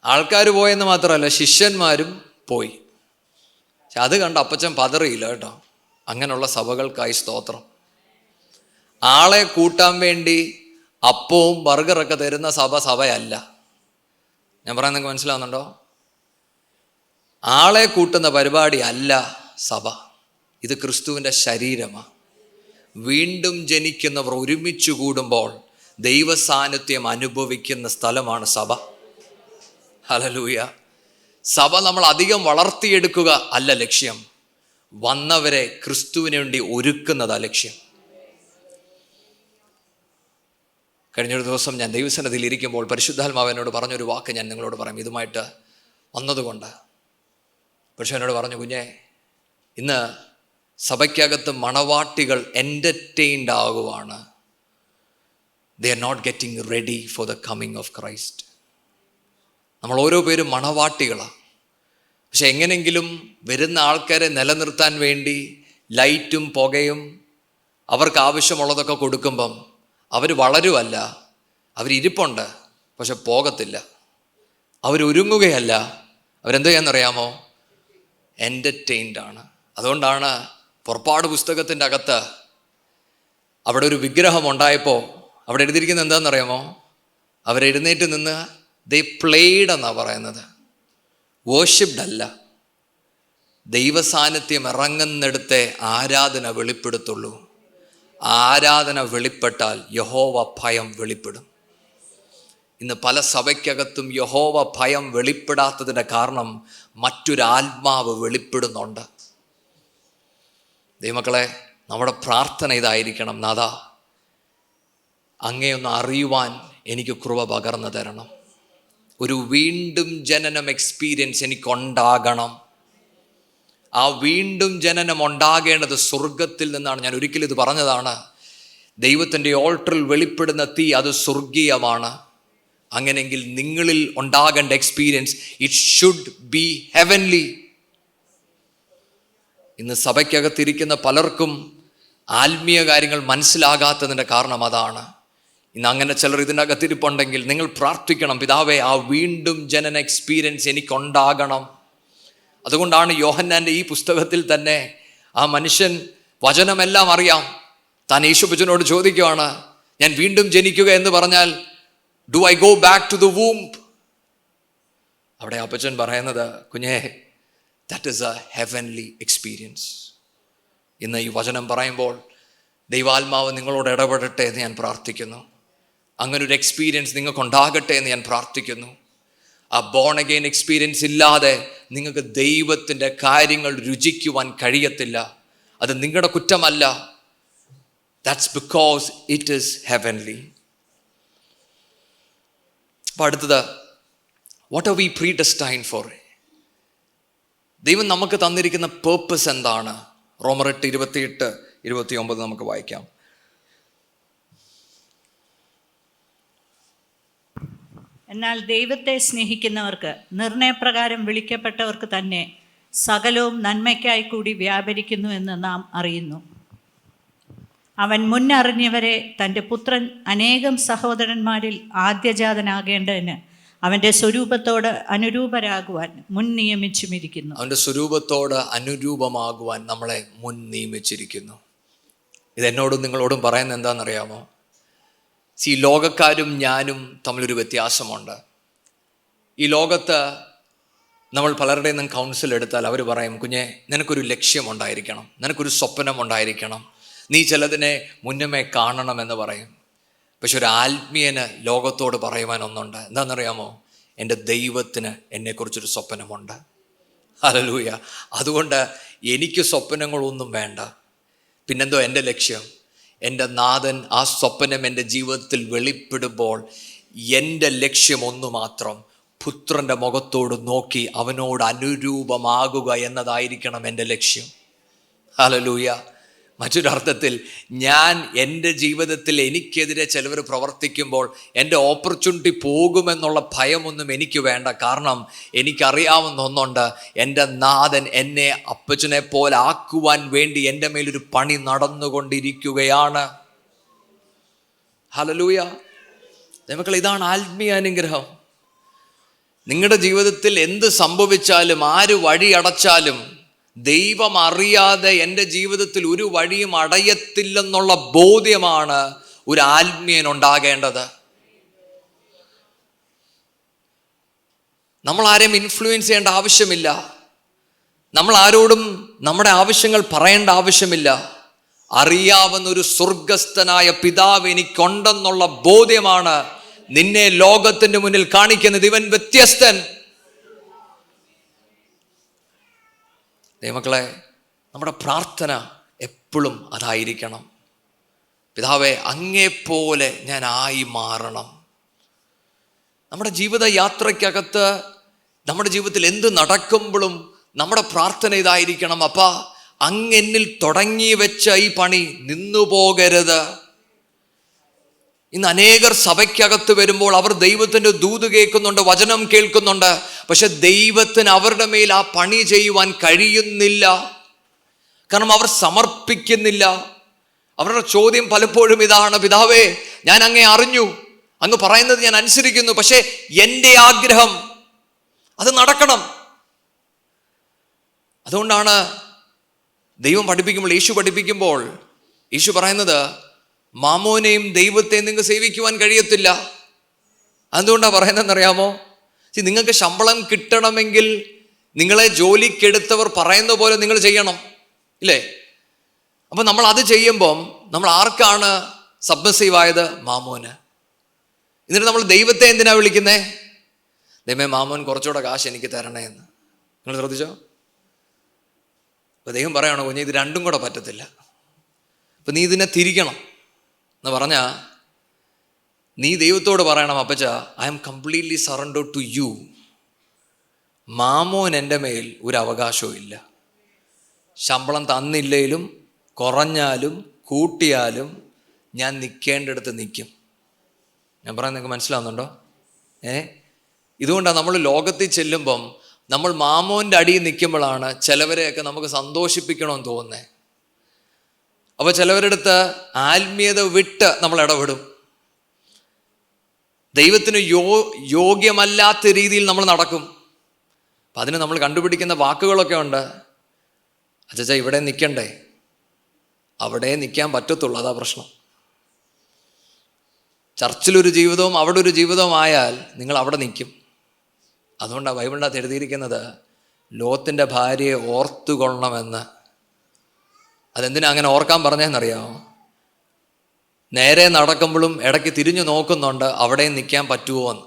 ആൾക്കാർ പോയെന്ന് മാത്രമല്ല, ശിഷ്യന്മാരും പോയി. പക്ഷെ അത് കണ്ട് അപ്പച്ചൻ പതറിയില്ല കേട്ടോ. അങ്ങനെയുള്ള സഭകൾക്കായി സ്തോത്രം. ആളെ കൂട്ടാൻ വേണ്ടി അപ്പവും ബർഗറൊക്കെ തരുന്ന സഭയല്ല. ഞാൻ പറയാൻ നിങ്ങൾക്ക് മനസ്സിലാവുന്നുണ്ടോ? ആളെ കൂട്ടുന്ന പരിപാടി അല്ല സഭ. ഇത് ക്രിസ്തുവിൻ്റെ ശരീരമാണ്. വീണ്ടും ജനിക്കുന്നവർ ഒരുമിച്ച് കൂടുമ്പോൾ ദൈവസാന്നിധ്യം അനുഭവിക്കുന്ന സ്ഥലമാണ് സഭ. ഹല്ലേലൂയ. സഭ നമ്മൾ അധികം വളർത്തിയെടുക്കുക അല്ല ലക്ഷ്യം, വന്നവരെ ക്രിസ്തുവിന് വേണ്ടി ഒരുക്കുന്നതാ ലക്ഷ്യം. കഴിഞ്ഞൊരു ദിവസം ഞാൻ ദൈവസന്നിധിയിൽ ഇരിക്കുമ്പോൾ പരിശുദ്ധാത്മാവ് എന്നോട് പറഞ്ഞൊരു വാക്ക് ഞാൻ നിങ്ങളോട് പറയാം. ഇതുമായിട്ട് വന്നതുകൊണ്ട് പക്ഷെ എന്നോട് പറഞ്ഞു, കുഞ്ഞെ, ഇന്ന് സഭയ്ക്കകത്ത് മണവാട്ടികൾ എൻ്റർടൈൻഡ് ആകുവാണ്. They are not getting ready for the coming of Christ. നമ്മൾ ഓരോ പേരും മണവാട്ടികളാണ്. പക്ഷെ എങ്ങനെങ്കിലും വരുന്ന ആൾക്കാരെ നിലനിർത്താൻ വേണ്ടി ലൈറ്റും പുകയും അവർക്ക് ആവശ്യമുള്ളതൊക്കെ കൊടുക്കുമ്പം അവർ വളരുമല്ല, അവരിരിപ്പുണ്ട് പക്ഷെ പോകത്തില്ല. അവരൊരുങ്ങുകയല്ല, അവരെന്ത് ചെയ്യാന്നറിയാമോ? എൻ്റർടൈൻഡ് ആണ്. അതുകൊണ്ടാണ് പുറപ്പാട് പുസ്തകത്തിൻ്റെ അകത്ത് അവിടെ ഒരു വിഗ്രഹം ഉണ്ടായപ്പോൾ അവിടെ എഴുതിയിരിക്കുന്നത് എന്താണെന്നറിയാമോ? അവരെഴുന്നേറ്റ് നിന്ന് ദേ പ്ലേഡ് എന്നാണ് പറയുന്നത്. വേർഷിപ്ഡ് അല്ല. ദൈവസാന്നിധ്യം ഇറങ്ങുന്നിടത്തെ ആരാധന വെളിപ്പെടുത്തുള്ളൂ. ആരാധന വെളിപ്പെട്ടാൽ യഹോവ ഭയം വെളിപ്പെടും. ഇന്ന് പല സഭയ്ക്കകത്തും യഹോവ ഭയം വെളിപ്പെടാത്തതിൻ്റെ കാരണം മറ്റൊരാത്മാവ് വെളിപ്പെടുന്നുണ്ട്. ദൈവമക്കളെ, നമ്മുടെ പ്രാർത്ഥന ഇതായിരിക്കണം: നാഥാ, അങ്ങയൊന്ന് അറിയുവാൻ എനിക്ക് കൃപ പകർന്നു തരണം. ഒരു വീണ്ടും ജനനം എക്സ്പീരിയൻസ് എനിക്കുണ്ടാകണം. ആ വീണ്ടും ജനനം ഉണ്ടാകേണ്ടത് സ്വർഗത്തിൽ നിന്നാണ്. ഞാൻ ഒരിക്കലും ഇത് പറഞ്ഞതാണ്. ദൈവത്തിൻ്റെ ഓൾട്ടറിൽ വെളിപ്പെടുന്ന തീ അത് സ്വർഗീയമാണ്. അങ്ങനെയെങ്കിൽ നിങ്ങളിൽ ഉണ്ടാകേണ്ട experience it should be heavenly. ഇന്ന് സഭയ്ക്കകത്തിരിക്കുന്ന പലർക്കും ആത്മീയ കാര്യങ്ങൾ മനസ്സിലാകാത്തതിൻ്റെ കാരണം അതാണ്. ഇന്ന് അങ്ങനെ ചിലർ ഇതിനകത്തിരിപ്പുണ്ടെങ്കിൽ നിങ്ങൾ പ്രാർത്ഥിക്കണം: പിതാവേ, ആ വീണ്ടും ജനന എക്സ്പീരിയൻസ് എനിക്കുണ്ടാകണം. അതുകൊണ്ടാണ് യോഹന്നാൻ്റെ ഈ പുസ്തകത്തിൽ തന്നെ ആ മനുഷ്യൻ വചനമെല്ലാം അറിയാം. താൻ യേശുപ്പച്ചനോട് ചോദിക്കുകയാണ്, ഞാൻ വീണ്ടും ജനിക്കുക എന്ന് പറഞ്ഞാൽ do I go back to the womb? അവിടെ അപ്പച്ചൻ പറയുന്നത്, കുഞ്ഞേ, that is a heavenly experience. ഇന്ന് ഈ വചനം പറയുമ്പോൾ ദൈവാത്മാവ് നിങ്ങളോട് ഇടപെടട്ടെ എന്ന് ഞാൻ പ്രാർത്ഥിക്കുന്നു. അങ്ങനൊരു എക്സ്പീരിയൻസ് നിങ്ങൾക്കുണ്ടാകട്ടെ എന്ന് ഞാൻ പ്രാർത്ഥിക്കുന്നു. ആ ബോൺ അഗെയിൻ എക്സ്പീരിയൻസ് ഇല്ലാതെ നിങ്ങൾക്ക് ദൈവത്തിൻ്റെ കാര്യങ്ങൾ രുചിക്കുവാൻ കഴിയത്തില്ല. അത് നിങ്ങളുടെ കുറ്റമല്ല. That's because it is heavenly. അപ്പോൾ അടുത്തത്, what are we predestined for? ദൈവം നമുക്ക് തന്നിരിക്കുന്ന പേർപ്പസ് എന്താണ്? റോമർ 8:28-29 നമുക്ക് വായിക്കാം. എന്നാൽ ദൈവത്തെ സ്നേഹിക്കുന്നവർക്ക്, നിർണയപ്രകാരം വിളിക്കപ്പെട്ടവർക്ക് തന്നെ സകലവും നന്മയ്ക്കായി കൂടി വ്യാപരിക്കുന്നു എന്ന് നാം അറിയുന്നു. അവൻ മുന്നറിഞ്ഞവരെ തൻ്റെ പുത്രൻ അനേകം സഹോദരന്മാരിൽ ആദ്യജാതനാകേണ്ടതിന് അവൻ്റെ സ്വരൂപത്തോട് അനുരൂപരാകുവാൻ മുൻ നിയമിച്ചുമിരിക്കുന്നു. അവൻ്റെ സ്വരൂപത്തോട് അനുരൂപമാകുവാൻ നമ്മളെ മുൻ നിയമിച്ചിരിക്കുന്നു. ഇതെന്നോടും നിങ്ങളോടും പറയുന്നത് എന്താണെന്നറിയാമോ? ഈ ലോകക്കാരും ഞാനും തമ്മിലൊരു വ്യത്യാസമുണ്ട്. ഈ ലോകത്ത് നമ്മൾ പലരുടെയും നിന്നും കൗൺസിൽ എടുത്താൽ അവർ പറയും, കുഞ്ഞെ, നിനക്കൊരു ലക്ഷ്യമുണ്ടായിരിക്കണം, നിനക്കൊരു സ്വപ്നമുണ്ടായിരിക്കണം, നീ ചിലതിനെ മുന്നമേ കാണണമെന്ന് പറയും. പക്ഷെ ഒരു ആത്മീയന് ലോകത്തോട് പറയുവാൻ ഒന്നുണ്ട്. എന്താണെന്നറിയാമോ? എൻ്റെ ദൈവത്തിന് എന്നെക്കുറിച്ചൊരു സ്വപ്നമുണ്ട്. ഹല്ലേലൂയ. അതുകൊണ്ട് എനിക്ക് സ്വപ്നങ്ങളൊന്നും വേണ്ട. പിന്നെന്തോ എൻ്റെ ലക്ഷ്യം? എൻ്റെ നാഥൻ ആ സ്വപ്നം എൻ്റെ ജീവിതത്തിൽ വെളിപ്പെടുമ്പോൾ എൻ്റെ ലക്ഷ്യം ഒന്നു മാത്രം: പുത്രൻ്റെ മുഖത്തോട് നോക്കി അവനോട് അനുരൂപമാകുക എന്നതായിരിക്കണം എൻ്റെ ലക്ഷ്യം. ഹല്ലേലൂയ. മറ്റൊരർത്ഥത്തിൽ, ഞാൻ എൻ്റെ ജീവിതത്തിൽ എനിക്കെതിരെ ചിലവർ പ്രവർത്തിക്കുമ്പോൾ എൻ്റെ ഓപ്പർച്യൂണിറ്റി പോകുമെന്നുള്ള ഭയമൊന്നും എനിക്ക് വേണ്ട. കാരണം എനിക്കറിയാവുന്ന ഒന്നുണ്ട്: എൻ്റെ നാഥൻ എന്നെ അപ്പച്ചനെ പോലെ ആക്കുവാൻ വേണ്ടി എൻ്റെ മേലൊരു പണി നടന്നുകൊണ്ടിരിക്കുകയാണ്. ഹല്ലേലൂയ. നമുക്ക് ഇതാണ് ആത്മീയ അനുഗ്രഹം. നിങ്ങളുടെ ജീവിതത്തിൽ എന്ത് സംഭവിച്ചാലും, ആര് വഴി അടച്ചാലും, ദൈവം അറിയാതെ എൻ്റെ ജീവിതത്തിൽ ഒരു വഴിയും അടയത്തില്ലെന്നുള്ള ബോധ്യമാണ് ഒരു ആത്മീയനുണ്ടാകേണ്ടത്. നമ്മൾ ആരെയും ഇൻഫ്ലുവൻസ് ചെയ്യേണ്ട ആവശ്യമില്ല. നമ്മൾ ആരോടും നമ്മുടെ ആവശ്യങ്ങൾ പറയേണ്ട ആവശ്യമില്ല. അറിയാവുന്ന ഒരു സ്വർഗസ്ഥനായ പിതാവ് എനിക്കുണ്ടെന്നുള്ള ബോധ്യമാണ് നിന്നെ ലോകത്തിന്റെ മുന്നിൽ കാണിക്കുന്നത്. ഇവൻ വ്യത്യസ്തൻ. ദൈവമക്കളെ, നമ്മുടെ പ്രാർത്ഥന എപ്പോഴും അതായിരിക്കണം. പിതാവേ, അങ്ങേപ്പോലെ ഞാൻ ആയി മാറണം. നമ്മുടെ ജീവിത യാത്രയ്ക്കകത്ത് നമ്മുടെ ജീവിതത്തിൽ എന്ത് നടക്കുമ്പോഴും നമ്മുടെ പ്രാർത്ഥന ഇതായിരിക്കണം: അപ്പാ, അങ്ങെന്നിൽ തുടങ്ങി വെച്ച ഈ പണി നിന്നു പോകരുത്. ഇന്ന് അനേകർ സഭയ്ക്കകത്ത് വരുമ്പോൾ അവർ ദൈവത്തിൻ്റെ ദൂത് കേൾക്കുന്നുണ്ട്, വചനം കേൾക്കുന്നുണ്ട്, പക്ഷെ ദൈവത്തിന് അവരുടെ മേൽ ആ പണി ചെയ്യുവാൻ കഴിയുന്നില്ല. കാരണം അവർ സമർപ്പിക്കുന്നില്ല. അവരുടെ ചോദ്യം പലപ്പോഴും ഇതാണ്: പിതാവേ, ഞാൻ അങ്ങേ അറിഞ്ഞു, അങ്ങ് പറയുന്നത് ഞാൻ അനുസരിക്കുന്നു, പക്ഷെ എൻ്റെ ആഗ്രഹം അത് നടക്കണം. അതുകൊണ്ടാണ് ദൈവം പഠിപ്പിക്കുമ്പോൾ, യേശു പറയുന്നത്, മാമോനെയും ദൈവത്തെയും നിങ്ങൾക്ക് സേവിക്കുവാൻ കഴിയത്തില്ല. അതുകൊണ്ടാണ് പറയുന്നതെന്നറിയാമോ? നിങ്ങൾക്ക് ശമ്പളം കിട്ടണമെങ്കിൽ നിങ്ങളെ ജോലിക്കെടുത്തവർ പറയുന്ന പോലെ നിങ്ങൾ ചെയ്യണം, ഇല്ലേ? അപ്പൊ നമ്മൾ അത് ചെയ്യുമ്പം നമ്മൾ ആർക്കാണ് സബ്മിസീവ് ആയത്? മാമോന്. എന്നിട്ട് നമ്മൾ ദൈവത്തെ എന്തിനാ വിളിക്കുന്നേ? ദൈവമേ, മാമോൻ കുറച്ചുകൂടെ കാശ് എനിക്ക് തരണേ എന്ന്. നിങ്ങൾ ശ്രദ്ധിച്ചോ? അപ്പൊ ദൈവം പറയണോ, കുഞ്ഞെ, ഇത് രണ്ടും കൂടെ പറ്റത്തില്ല. അപ്പൊ നീ ഇതിനെ തിരിക്കണം എന്ന് പറഞ്ഞാ നീ ദൈവത്തോട് പറയണം: അപ്പച്ച, I am completely surrendered to you. മാമോൻ എൻ്റെ മേൽ ഒരു അവകാശവും ഇല്ല. ശമ്പളം തന്നില്ലേലും കുറഞ്ഞാലും കൂട്ടിയാലും ഞാൻ നിൽക്കേണ്ടടുത്ത് നിൽക്കും. ഞാൻ പറയുന്നത് നിങ്ങൾക്ക് മനസ്സിലാവുന്നുണ്ടോ? ഇതുകൊണ്ടാണ് നമ്മൾ ലോകത്തിൽ ചെല്ലുമ്പം നമ്മൾ മാമോൻ്റെ അടിയിൽ നിൽക്കുമ്പോഴാണ് ചിലവരെയൊക്കെ നമുക്ക് സന്തോഷിപ്പിക്കണമെന്ന് തോന്നുന്നത്. അപ്പോൾ ചിലവരുടെ അടുത്ത് ആത്മീയത വിട്ട് നമ്മൾ ഇടപെടും. ദൈവത്തിന് യോഗ്യമല്ലാത്ത രീതിയിൽ നമ്മൾ നടക്കും. അപ്പം അതിന് നമ്മൾ കണ്ടുപിടിക്കുന്ന വാക്കുകളൊക്കെ ഉണ്ട്. അച്ഛാ, ഇവിടെ നിൽക്കണ്ടേ? അവിടെ നിൽക്കാൻ പറ്റത്തുള്ളൂ, അതാ പ്രശ്നം. ചർച്ചിലൊരു ജീവിതവും അവിടെ ഒരു ജീവിതവും ആയാൽ നിങ്ങൾ അവിടെ നിൽക്കും. അതുകൊണ്ടാണ് ബൈബിളിനകത്ത് എഴുതിയിരിക്കുന്നത്, ലോത്തിൻ്റെ ഭാര്യയെ ഓർത്തുകൊള്ളണമെന്ന്. അതെന്തിനാ അങ്ങനെ ഓർക്കാൻ പറഞ്ഞതെന്നറിയാമോ? നേരെ നടക്കുമ്പോഴും ഇടയ്ക്ക് തിരിഞ്ഞു നോക്കുന്നുണ്ട്, അവിടെ നിൽക്കാൻ പറ്റുമോ എന്ന്.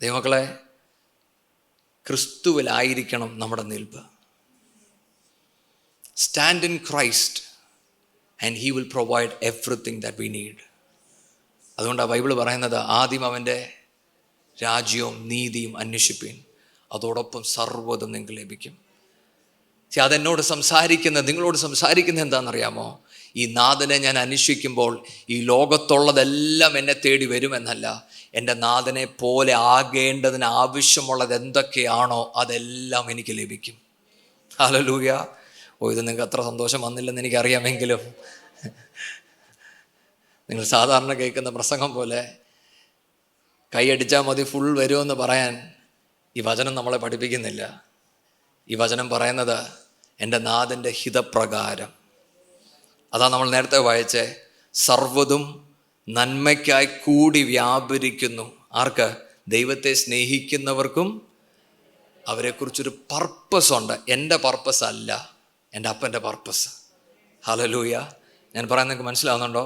ദൈവമക്കളെ, ക്രിസ്തുവിലായിരിക്കണം നമ്മുടെ നിൽപ്പ്. Stand in Christ and he will provide everything that we need. അതുകൊണ്ടാണ് ബൈബിൾ പറയുന്നത്, ആദ്യം അവൻ്റെ രാജ്യവും നീതിയും അന്വേഷിപ്പീൻ, അതോടൊപ്പം സർവ്വതും നിങ്ങൾക്ക് ലഭിക്കും. അതെന്നോട് സംസാരിക്കുന്നത്, നിങ്ങളോട് സംസാരിക്കുന്നത് എന്താണെന്നറിയാമോ? ഈ നാഥനെ ഞാൻ അന്വേഷിക്കുമ്പോൾ ഈ ലോകത്തുള്ളതെല്ലാം എന്നെ തേടി വരുമെന്നല്ല, എൻ്റെ നാഥനെ പോലെ ആകേണ്ടതിന് ആവശ്യമുള്ളത് എന്തൊക്കെയാണോ അതെല്ലാം എനിക്ക് ലഭിക്കും. ഹല്ലേലൂയ. ഇത് നിങ്ങൾക്ക് അത്ര സന്തോഷം വന്നില്ലെന്ന് എനിക്കറിയാമെങ്കിലും നിങ്ങൾ സാധാരണ കേൾക്കുന്ന പ്രസംഗം പോലെ കൈയടിച്ചാൽ മതി ഫുൾ വരുമെന്ന് പറയാൻ ഈ വചനം നമ്മളെ പഠിപ്പിക്കുന്നില്ല. ഈ വചനം പറയുന്നത് എൻ്റെ നാഥൻ്റെ ഹിതപ്രകാരം. അതാ നമ്മൾ നേരത്തെ വായിച്ചേ, സർവ്വതും നന്മയ്ക്കായി കൂടി വ്യാപരിക്കുന്നു. ആർക്ക്? ദൈവത്തെ സ്നേഹിക്കുന്നവർക്കും. അവരെക്കുറിച്ചൊരു പർപ്പസ് ഉണ്ട്. എൻ്റെ പർപ്പസ് അല്ല, എൻ്റെ അപ്പൻ്റെ പർപ്പസ്. ഹല്ലേലൂയ. ഞാൻ പറയാൻ നിങ്ങൾക്ക് മനസ്സിലാവുന്നുണ്ടോ?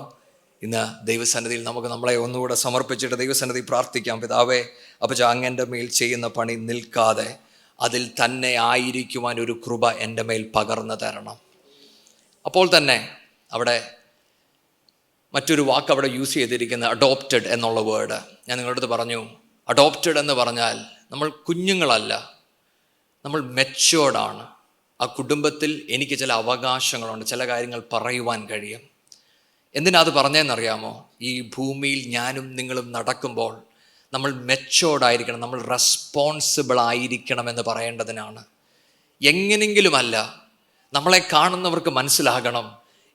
ഇന്ന് ദൈവസന്നിധിയിൽ നമുക്ക് നമ്മളെ ഒന്നുകൂടെ സമർപ്പിച്ചിട്ട് ദൈവസന്നിധി പ്രാർത്ഥിക്കാം. പിതാവേ, അപ്പച്ച, അങ്ങൻ്റെ മേൽ ചെയ്യുന്ന പണി നിൽക്കാതെ അതിൽ തന്നെ ആയിരിക്കുവാൻ ഒരു കൃപ എൻ്റെ മേൽ പകർന്നു തരണം. അപ്പോൾ തന്നെ അവിടെ മറ്റൊരു വാക്ക് അവിടെ യൂസ് ചെയ്തിരിക്കുന്ന അഡോപ്റ്റഡ് എന്നുള്ള വേർഡ് ഞാൻ നിങ്ങളുടെ അടുത്ത് പറഞ്ഞു. അഡോപ്റ്റഡ് എന്ന് പറഞ്ഞാൽ നമ്മൾ കുഞ്ഞുങ്ങളല്ല, നമ്മൾ മെച്യൂർഡാണ്. ആ കുടുംബത്തിൽ എനിക്ക് ചില അവകാശങ്ങളുണ്ട്, ചില കാര്യങ്ങൾ പറയുവാൻ കഴിയും. എന്തിനാ അത് പറഞ്ഞതെന്നറിയാമോ? ഈ ഭൂമിയിൽ ഞാനും നിങ്ങളും നടക്കുമ്പോൾ നമ്മൾ മെച്യൂർഡായിരിക്കണം, നമ്മൾ റെസ്പോൺസിബിൾ ആയിരിക്കണമെന്ന് പറയേണ്ടതിനാണ്. എങ്ങനെങ്കിലുമല്ല, നമ്മളെ കാണുന്നവർക്ക് മനസ്സിലാകണം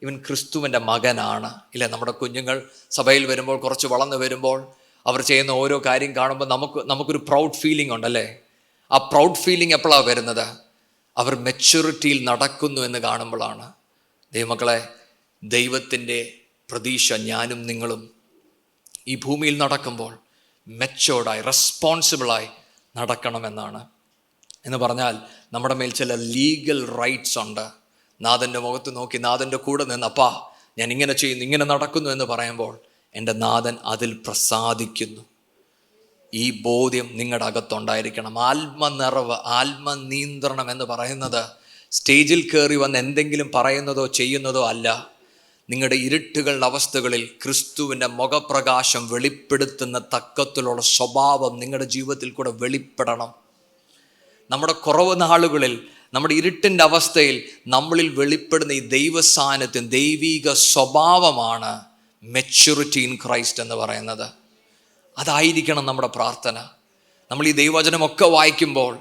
ഇവൻ ക്രിസ്തുവിൻ്റെ മകനാണ്. ഇല്ലേ, നമ്മുടെ കുഞ്ഞുങ്ങൾ സഭയിൽ വരുമ്പോൾ, കുറച്ച് വളർന്നു വരുമ്പോൾ അവർ ചെയ്യുന്ന ഓരോ കാര്യം കാണുമ്പോൾ നമുക്കൊരു പ്രൗഡ് ഫീലിംഗ് ഉണ്ടല്ലേ. ആ പ്രൗഡ് ഫീലിംഗ് എപ്പോഴാണ് വരുന്നത്? അവർ മെച്യൂരിറ്റിയിൽ നടക്കുന്നു എന്ന് കാണുമ്പോഴാണ്. ദൈവമക്കളെ, ദൈവത്തിൻ്റെ പ്രതീക്ഷ ഞാനും നിങ്ങളും ഈ ഭൂമിയിൽ നടക്കുമ്പോൾ മെച്യൂർഡായി റെസ്പോൺസിബിളായി നടക്കണമെന്നാണ്. എന്ന് പറഞ്ഞാൽ നമ്മുടെ മേൽ ചില ലീഗൽ റൈറ്റ്സ് ഉണ്ട്. നാഥൻ്റെ മുഖത്ത് നോക്കി നാഥൻ്റെ കൂടെ നിന്ന്, അപ്പാ ഞാൻ ഇങ്ങനെ ചെയ്യുന്നു, ഇങ്ങനെ നടക്കുന്നു എന്ന് പറയുമ്പോൾ എൻ്റെ നാഥൻ അതിൽ പ്രസാദിക്കുന്നു. ഈ ബോധ്യം നിങ്ങളുടെ അകത്തുണ്ടായിരിക്കണം. ആത്മനിറവ്, ആത്മനിയന്ത്രണം എന്ന് പറയുന്നത് സ്റ്റേജിൽ കയറി വന്ന് എന്തെങ്കിലും പറയുന്നതോ ചെയ്യുന്നതോ അല്ല. നിങ്ങളുടെ ഇരുട്ടുകളുടെ അവസ്ഥകളിൽ ക്രിസ്തുവിൻ്റെ മുഖപ്രകാശം വെളിപ്പെടുത്തുന്ന തക്കത്തിലുള്ള സ്വഭാവം നിങ്ങളുടെ ജീവിതത്തിൽ കൂടെ വെളിപ്പെടണം. നമ്മുടെ കുറവ് നാളുകളിൽ, നമ്മുടെ ഇരുട്ടിൻ്റെ അവസ്ഥയിൽ നമ്മളിൽ വെളിപ്പെടുന്ന ഈ ദൈവസാന്നിധ്യം, ദൈവിക സ്വഭാവമാണ് മെച്യൂരിറ്റി ഇൻ ക്രൈസ്റ്റ് എന്ന് പറയുന്നത്. അതായിരിക്കണം നമ്മുടെ പ്രാർത്ഥന. നമ്മൾ ഈ ദൈവവചനമൊക്കെ വായിക്കുമ്പോൾ,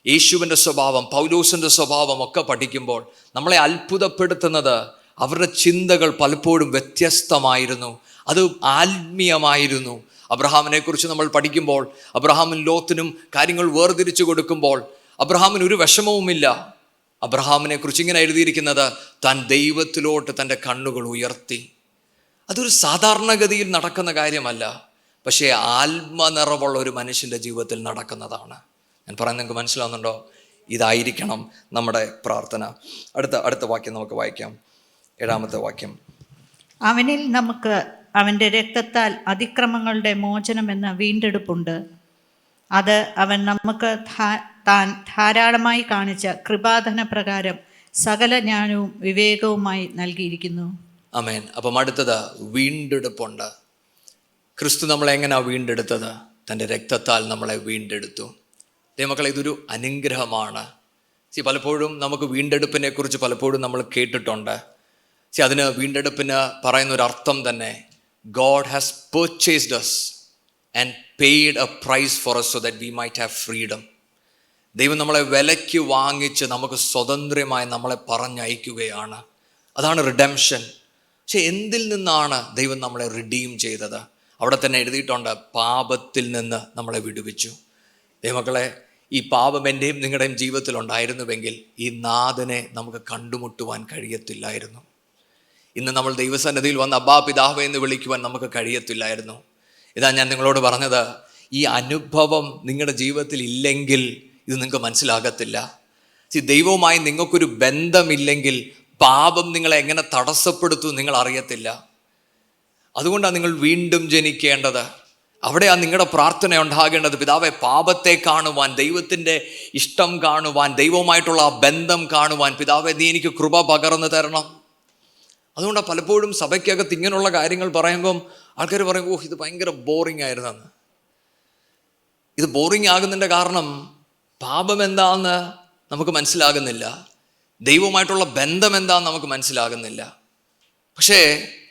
യേശുവിൻ്റെ സ്വഭാവം, പൗലോസിൻ്റെ സ്വഭാവം ഒക്കെ പഠിക്കുമ്പോൾ നമ്മളെ അത്ഭുതപ്പെടുത്തുന്നത് അവരുടെ ചിന്തകൾ പലപ്പോഴും വ്യത്യസ്തമായിരുന്നു. അത് ആത്മീയമായിരുന്നു. അബ്രഹാമിനെ കുറിച്ച് നമ്മൾ പഠിക്കുമ്പോൾ, അബ്രഹാമിനും ലോത്തിനും കാര്യങ്ങൾ വേർതിരിച്ചു കൊടുക്കുമ്പോൾ അബ്രഹാമിന് ഒരു വിഷമവുമില്ല. അബ്രഹാമിനെ കുറിച്ച് ഇങ്ങനെ എഴുതിയിരിക്കുന്നത്, താൻ ദൈവത്തിലോട്ട് തൻ്റെ കണ്ണുകൾ ഉയർത്തി. അതൊരു സാധാരണഗതിയിൽ നടക്കുന്ന കാര്യമല്ല, പക്ഷേ ആത്മനിറവുള്ള ഒരു മനുഷ്യൻ്റെ ജീവിതത്തിൽ നടക്കുന്നതാണ്. ഞാൻ പറയുന്നത് നിങ്ങൾക്ക് മനസ്സിലാവുന്നുണ്ടോ? ഇതായിരിക്കണം നമ്മുടെ പ്രാർത്ഥന. അടുത്ത വാക്യം നമുക്ക് വായിക്കാം. 7-ാമത്തെ വാക്യം. അവനിൽ നമുക്ക് അവൻ്റെ രക്തത്താൽ അതിക്രമങ്ങളുടെ മോചനമെന്ന വീണ്ടെടുപ്പുണ്ട്. അത് അവൻ നമുക്ക് താൻ ധാരാളമായി കാണിച്ച കൃപാധന പ്രകാരം സകല ജ്ഞാനവും വിവേകവുമായി നൽകിയിരിക്കുന്നു. ആമേൻ. അപ്പം അടുത്തത് വീണ്ടെടുപ്പുണ്ട്. ക്രിസ്തു നമ്മളെ എങ്ങനെയാണ് വീണ്ടെടുത്തത്? തൻ്റെ രക്തത്താൽ നമ്മളെ വീണ്ടെടുത്തു. ദൈവമക്കളെ, ഇതൊരു അനുഗ്രഹമാണ്. പലപ്പോഴും നമുക്ക് വീണ്ടെടുപ്പിനെ കുറിച്ച് പലപ്പോഴും നമ്മൾ കേട്ടിട്ടുണ്ട്. അതിന് വീണ്ടെടുപ്പിന് പറയുന്ന ഒരു അർത്ഥം തന്നെ, God has purchased us and paid a price for us so that we might have freedom. ദൈവം നമ്മളെ വിലയ്ക്ക് വാങ്ങിച്ച് നമുക്ക് സ്വതന്ത്രമായി നമ്മളെ പറഞ്ഞയക്കുകയാണ്. അതാണ് റിഡംഷൻ. പക്ഷെ എന്തിൽ നിന്നാണ് ദൈവം നമ്മളെ റിഡീം ചെയ്തത്? അവിടെ തന്നെ എഴുതിയിട്ടുണ്ട്, പാപത്തിൽ നിന്ന് നമ്മളെ വിടുവിച്ചു. ദൈവമക്കളെ, ഈ പാപം എൻ്റെയും നിങ്ങളുടെയും ജീവിതത്തിൽ ഉണ്ടായിരുന്നുവെങ്കിൽ ഈ നാഥനെ നമുക്ക് കണ്ടുമുട്ടുവാൻ കഴിയത്തില്ലായിരുന്നു. ഇന്ന് നമ്മൾ ദൈവസന്നിധിയിൽ വന്ന് അബ്ബാ പിതാവേ എന്ന് വിളിക്കുവാൻ നമുക്ക് കഴിയത്തില്ലായിരുന്നു. ഇതാ ഞാൻ നിങ്ങളോട് പറഞ്ഞത്, ഈ അനുഭവം നിങ്ങളുടെ ജീവിതത്തിൽ ഇല്ലെങ്കിൽ ഇത് നിങ്ങൾക്ക് മനസ്സിലാകത്തില്ല. ദൈവവുമായി നിങ്ങൾക്കൊരു ബന്ധമില്ലെങ്കിൽ പാപം നിങ്ങളെ എങ്ങനെ തടസ്സപ്പെടുത്തും നിങ്ങൾ അറിയത്തില്ല. അതുകൊണ്ടാണ് നിങ്ങൾ വീണ്ടും ജനിക്കേണ്ടത്. അവിടെയാണ് നിങ്ങളുടെ പ്രാർത്ഥന ഉണ്ടാകേണ്ടത്. പിതാവെ, പാപത്തെ കാണുവാൻ, ദൈവത്തിൻ്റെ ഇഷ്ടം കാണുവാൻ, ദൈവവുമായിട്ടുള്ള ആ ബന്ധം കാണുവാൻ പിതാവെ നീ എനിക്ക് കൃപ പകർന്നു തരണം. അതുകൊണ്ടാണ് പലപ്പോഴും സഭയ്ക്കകത്ത് ഇങ്ങനെയുള്ള കാര്യങ്ങൾ പറയുമ്പം ആൾക്കാർ പറയും, ഓ ഇത് ഭയങ്കര ബോറിംഗ് ആയിരുന്നെന്ന്. ഇത് ബോറിംഗ് ആകുന്നതിൻ്റെ കാരണം പാപം എന്താണെന്ന് നമുക്ക് മനസ്സിലാകുന്നില്ല, ദൈവവുമായിട്ടുള്ള ബന്ധം എന്താണെന്ന് നമുക്ക് മനസ്സിലാകുന്നില്ല. പക്ഷേ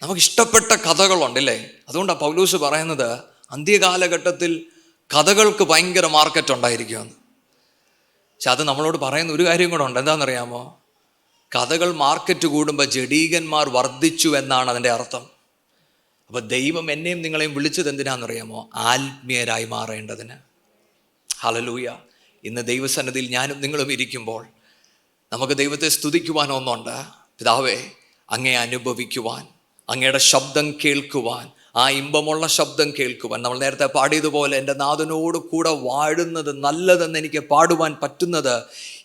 നമുക്ക് ഇഷ്ടപ്പെട്ട കഥകളുണ്ടല്ലേ. അതുകൊണ്ടാണ് പൗലോസ് പറയുന്നത്, അന്ത്യകാലഘട്ടത്തിൽ കഥകൾക്ക് ഭയങ്കര മാർക്കറ്റ് ഉണ്ടായിരിക്കുമെന്ന്. പക്ഷെ അത് നമ്മളോട് പറയുന്ന ഒരു കാര്യം കൂടെ ഉണ്ട്. എന്താണെന്നറിയാമോ? കഥകൾ മാർക്കറ്റ് കൂടുമ്പോൾ ജഡീകന്മാർ വർദ്ധിച്ചു എന്നാണ് അതിൻ്റെ അർത്ഥം. അപ്പോൾ ദൈവം എന്നെയും നിങ്ങളെയും വിളിച്ചത് എന്തിനാണെന്നറിയാമോ? ആത്മീയരായി മാറേണ്ടതിന്. ഹല്ലേലൂയ. ഇന്ന് ദൈവസന്നിധിയിൽ ഞാനും നിങ്ങളും ഇരിക്കുമ്പോൾ നമുക്ക് ദൈവത്തെ സ്തുതിക്കുവാൻ ഒന്നുണ്ട്. പിതാവേ, അങ്ങയെ അനുഭവിക്കുവാൻ, അങ്ങയുടെ ശബ്ദം കേൾക്കുവാൻ, ആ ഇമ്പമുള്ള ശബ്ദം കേൾക്കുവാൻ. നമ്മൾ നേരത്തെ പാടിയതുപോലെ എൻ്റെ നാഥനോട് കൂടെ വാഴുന്നത് നല്ലതെന്ന് എനിക്ക് പാടുവാൻ പറ്റുന്നത്